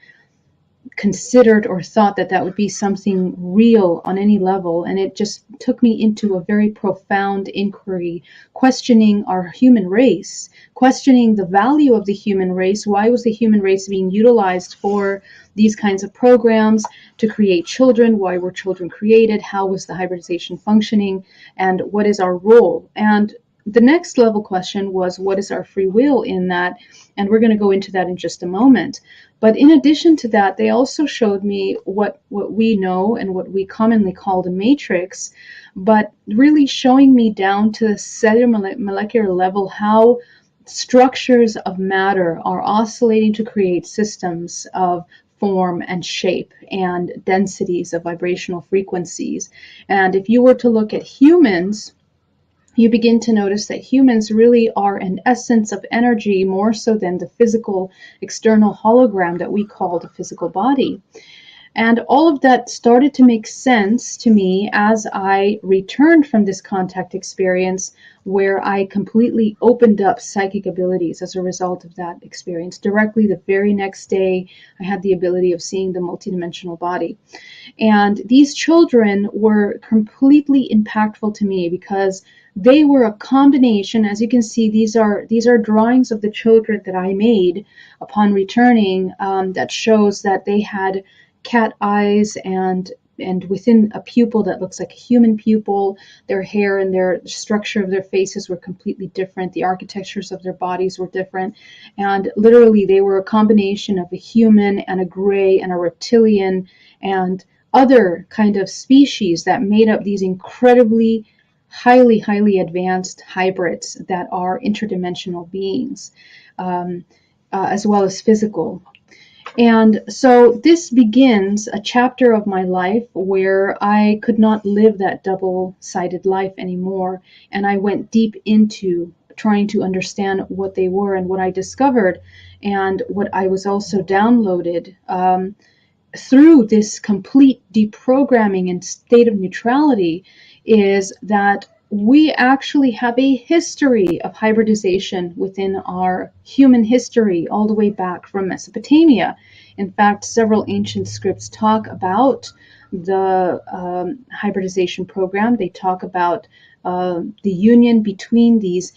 considered or thought that that would be something real on any level. And it just took me into a very profound inquiry, questioning our human race, questioning the value of the human race. Why was the human race being utilized for these kinds of programs to create children? Why were children created? How was the hybridization functioning? And what is our role? And the next level question was, what is our free will in that? And we're going to go into that in just a moment. But in addition to that, they also showed me what we know and what we commonly call the matrix, but really showing me down to the cellular molecular level how structures of matter are oscillating to create systems of form and shape and densities of vibrational frequencies. And if you were to look at humans, you begin to notice that humans really are an essence of energy more so than the physical external hologram that we call the physical body. And all of that started to make sense to me as I returned from this contact experience, where I completely opened up psychic abilities as a result of that experience. Directly the very next day, I had the ability of seeing the multidimensional body. And these children were completely impactful to me because they were a combination. As you can see, these are drawings of the children that I made upon returning, that shows that they had cat eyes and within a pupil that looks like a human pupil. Their hair and their structure of their faces were completely different. The architectures of their bodies were different. And literally they were a combination of a human and a gray and a reptilian and other kind of species that made up these incredibly highly advanced hybrids that are interdimensional beings, as well as physical. And so this begins a chapter of my life where I could not live that double-sided life anymore. And I went deep into trying to understand what they were. And what I discovered, and what I was also downloaded through this complete deprogramming and state of neutrality, is that we actually have a history of hybridization within our human history, all the way back from Mesopotamia. In fact, several ancient scripts talk about the hybridization program. They talk about the union between these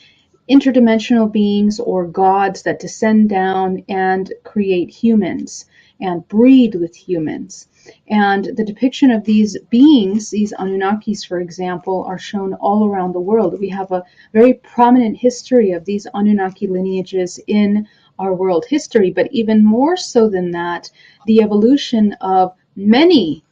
interdimensional beings or gods that descend down and create humans and breed with humans. And the depiction of these beings, these Anunnakis, for example, are shown all around the world. We have a very prominent history of these Anunnaki lineages in our world history, but even more so than that, the evolution of many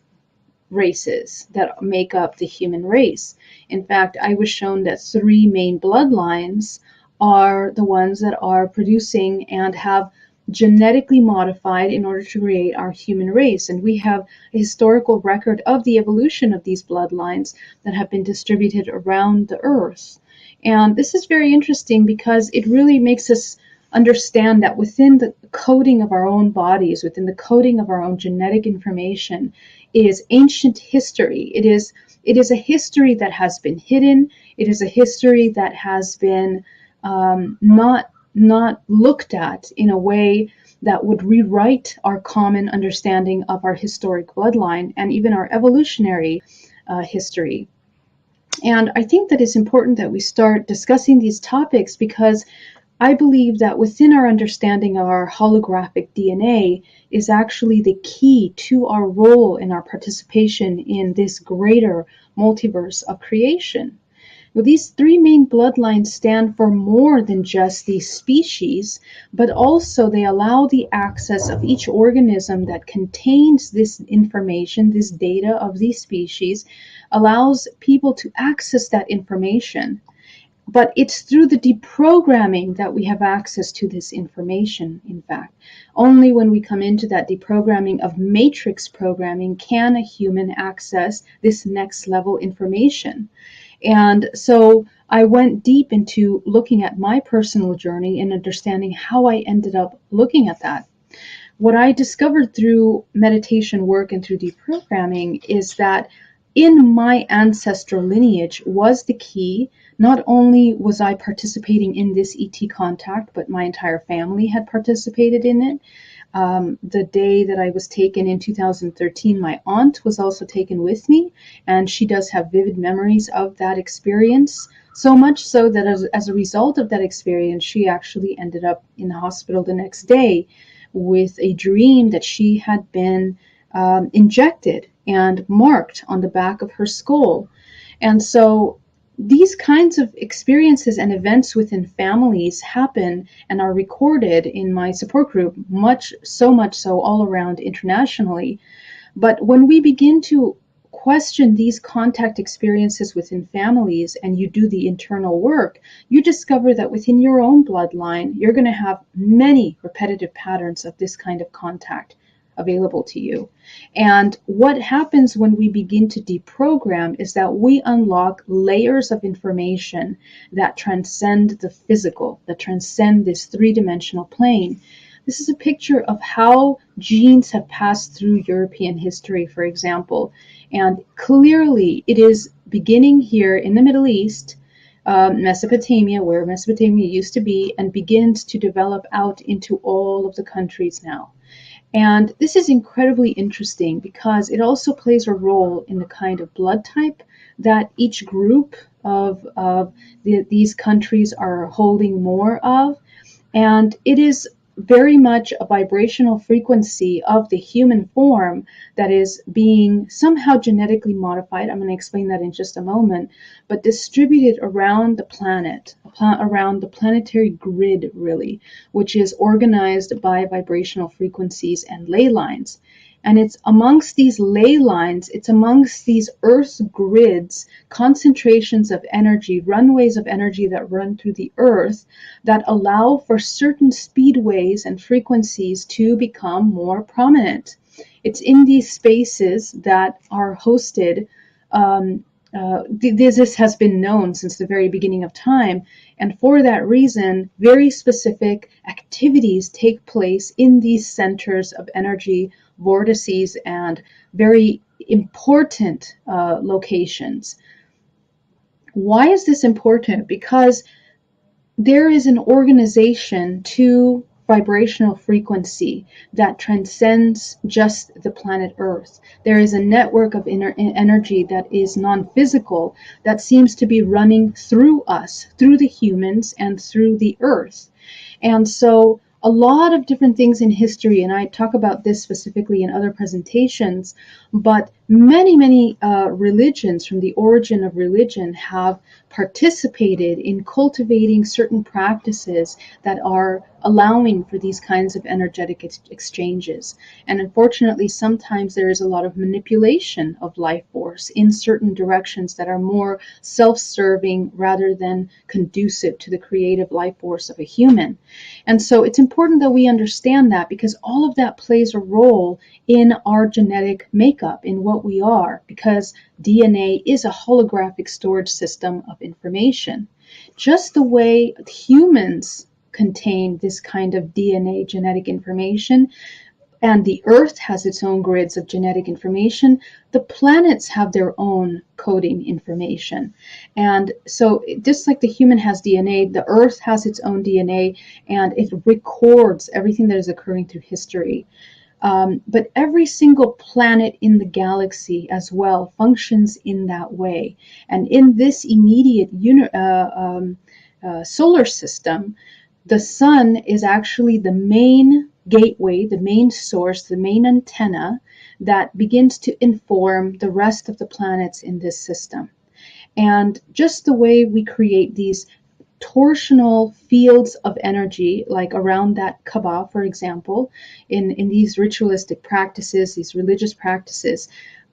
races that make up the human race. In fact, I was shown that 3 main bloodlines are the ones that are producing and have genetically modified in order to create our human race. And we have a historical record of the evolution of these bloodlines that have been distributed around the earth. And this is very interesting because it really makes us understand that within the coding of our own bodies, within the coding of our own genetic information, is ancient history. It is a history that has been hidden. It is a history that has been not looked at in a way that would rewrite our common understanding of our historic bloodline and even our evolutionary history. And I think that it's important that we start discussing these topics because I believe that within our understanding of our holographic DNA is actually the key to our role in our participation in this greater multiverse of creation. Well, these 3 main bloodlines stand for more than just these species, but also they allow the access of each organism that contains this information, this data of these species, allows people to access that information. But it's through the deprogramming that we have access to this information, in fact. Only when we come into that deprogramming of matrix programming can a human access this next level information. And so I went deep into looking at my personal journey and understanding how I ended up looking at that. What I discovered through meditation work and through deprogramming is that in my ancestral lineage was the key. Not only was I participating in this ET contact, but my entire family had participated in it. The day that I was taken in 2013, my aunt was also taken with me, and she does have vivid memories of that experience. So much so that as a result of that experience, she actually ended up in the hospital the next day with a dream that she had been injected and marked on the back of her skull. And so these kinds of experiences and events within families happen and are recorded in my support group, so much so all around internationally. But when we begin to question these contact experiences within families and you do the internal work, you discover that within your own bloodline, you're going to have many repetitive patterns of this kind of contact available to you. And what happens when we begin to deprogram is that we unlock layers of information that transcend the physical, that transcend this three-dimensional plane. This is a picture of how genes have passed through European history, for example. And clearly it is beginning here in the Middle East, Mesopotamia, where Mesopotamia used to be, and begins to develop out into all of the countries now. And this is incredibly interesting because it also plays a role in the kind of blood type that each group of these countries are holding more of. And it is very much a vibrational frequency of the human form that is being somehow genetically modified. I'm going to explain that in just a moment, but distributed around the planet, around the planetary grid, really, which is organized by vibrational frequencies and ley lines. And it's amongst these ley lines, it's amongst these earth grids, concentrations of energy, runways of energy that run through the earth that allow for certain speedways and frequencies to become more prominent. It's in these spaces that are hosted. This has been known since the very beginning of time. And for that reason, very specific activities take place in these centers of energy, vortices, and very important locations. Why is this important? Because there is an organization to vibrational frequency that transcends just the planet Earth. There is a network of energy that is non-physical that seems to be running through us, through the humans, and through the Earth. And so a lot of different things in history, and I talk about this specifically in other presentations, but many religions from the origin of religion have participated in cultivating certain practices that are allowing for these kinds of energetic exchanges. And unfortunately, sometimes there is a lot of manipulation of life force in certain directions that are more self-serving rather than conducive to the creative life force of a human. And so it's important that we understand that, because all of that plays a role in our genetic makeup, in what we are, because DNA is a holographic storage system of information. Just the way humans contain this kind of DNA genetic information, and the Earth has its own grids of genetic information, the planets have their own coding information. And so just like the human has DNA, the Earth has its own DNA, and it records everything that is occurring through history. But every single planet in the galaxy as well functions in that way. And in this immediate solar system, the sun is actually the main gateway, the main source, the main antenna that begins to inform the rest of the planets in this system. And just the way we create these torsional fields of energy, like around that Kaaba, for example, in these ritualistic practices, these religious practices,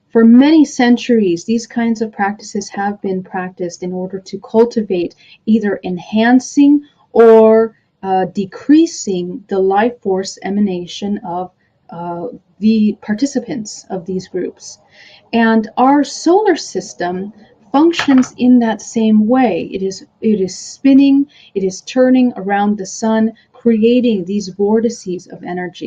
for many centuries, these kinds of practices have been practiced in order to cultivate either enhancing or decreasing the life force emanation of the participants of these groups. And our solar system functions in that same way. It is spinning, it is turning around the sun, creating these vortices of energy.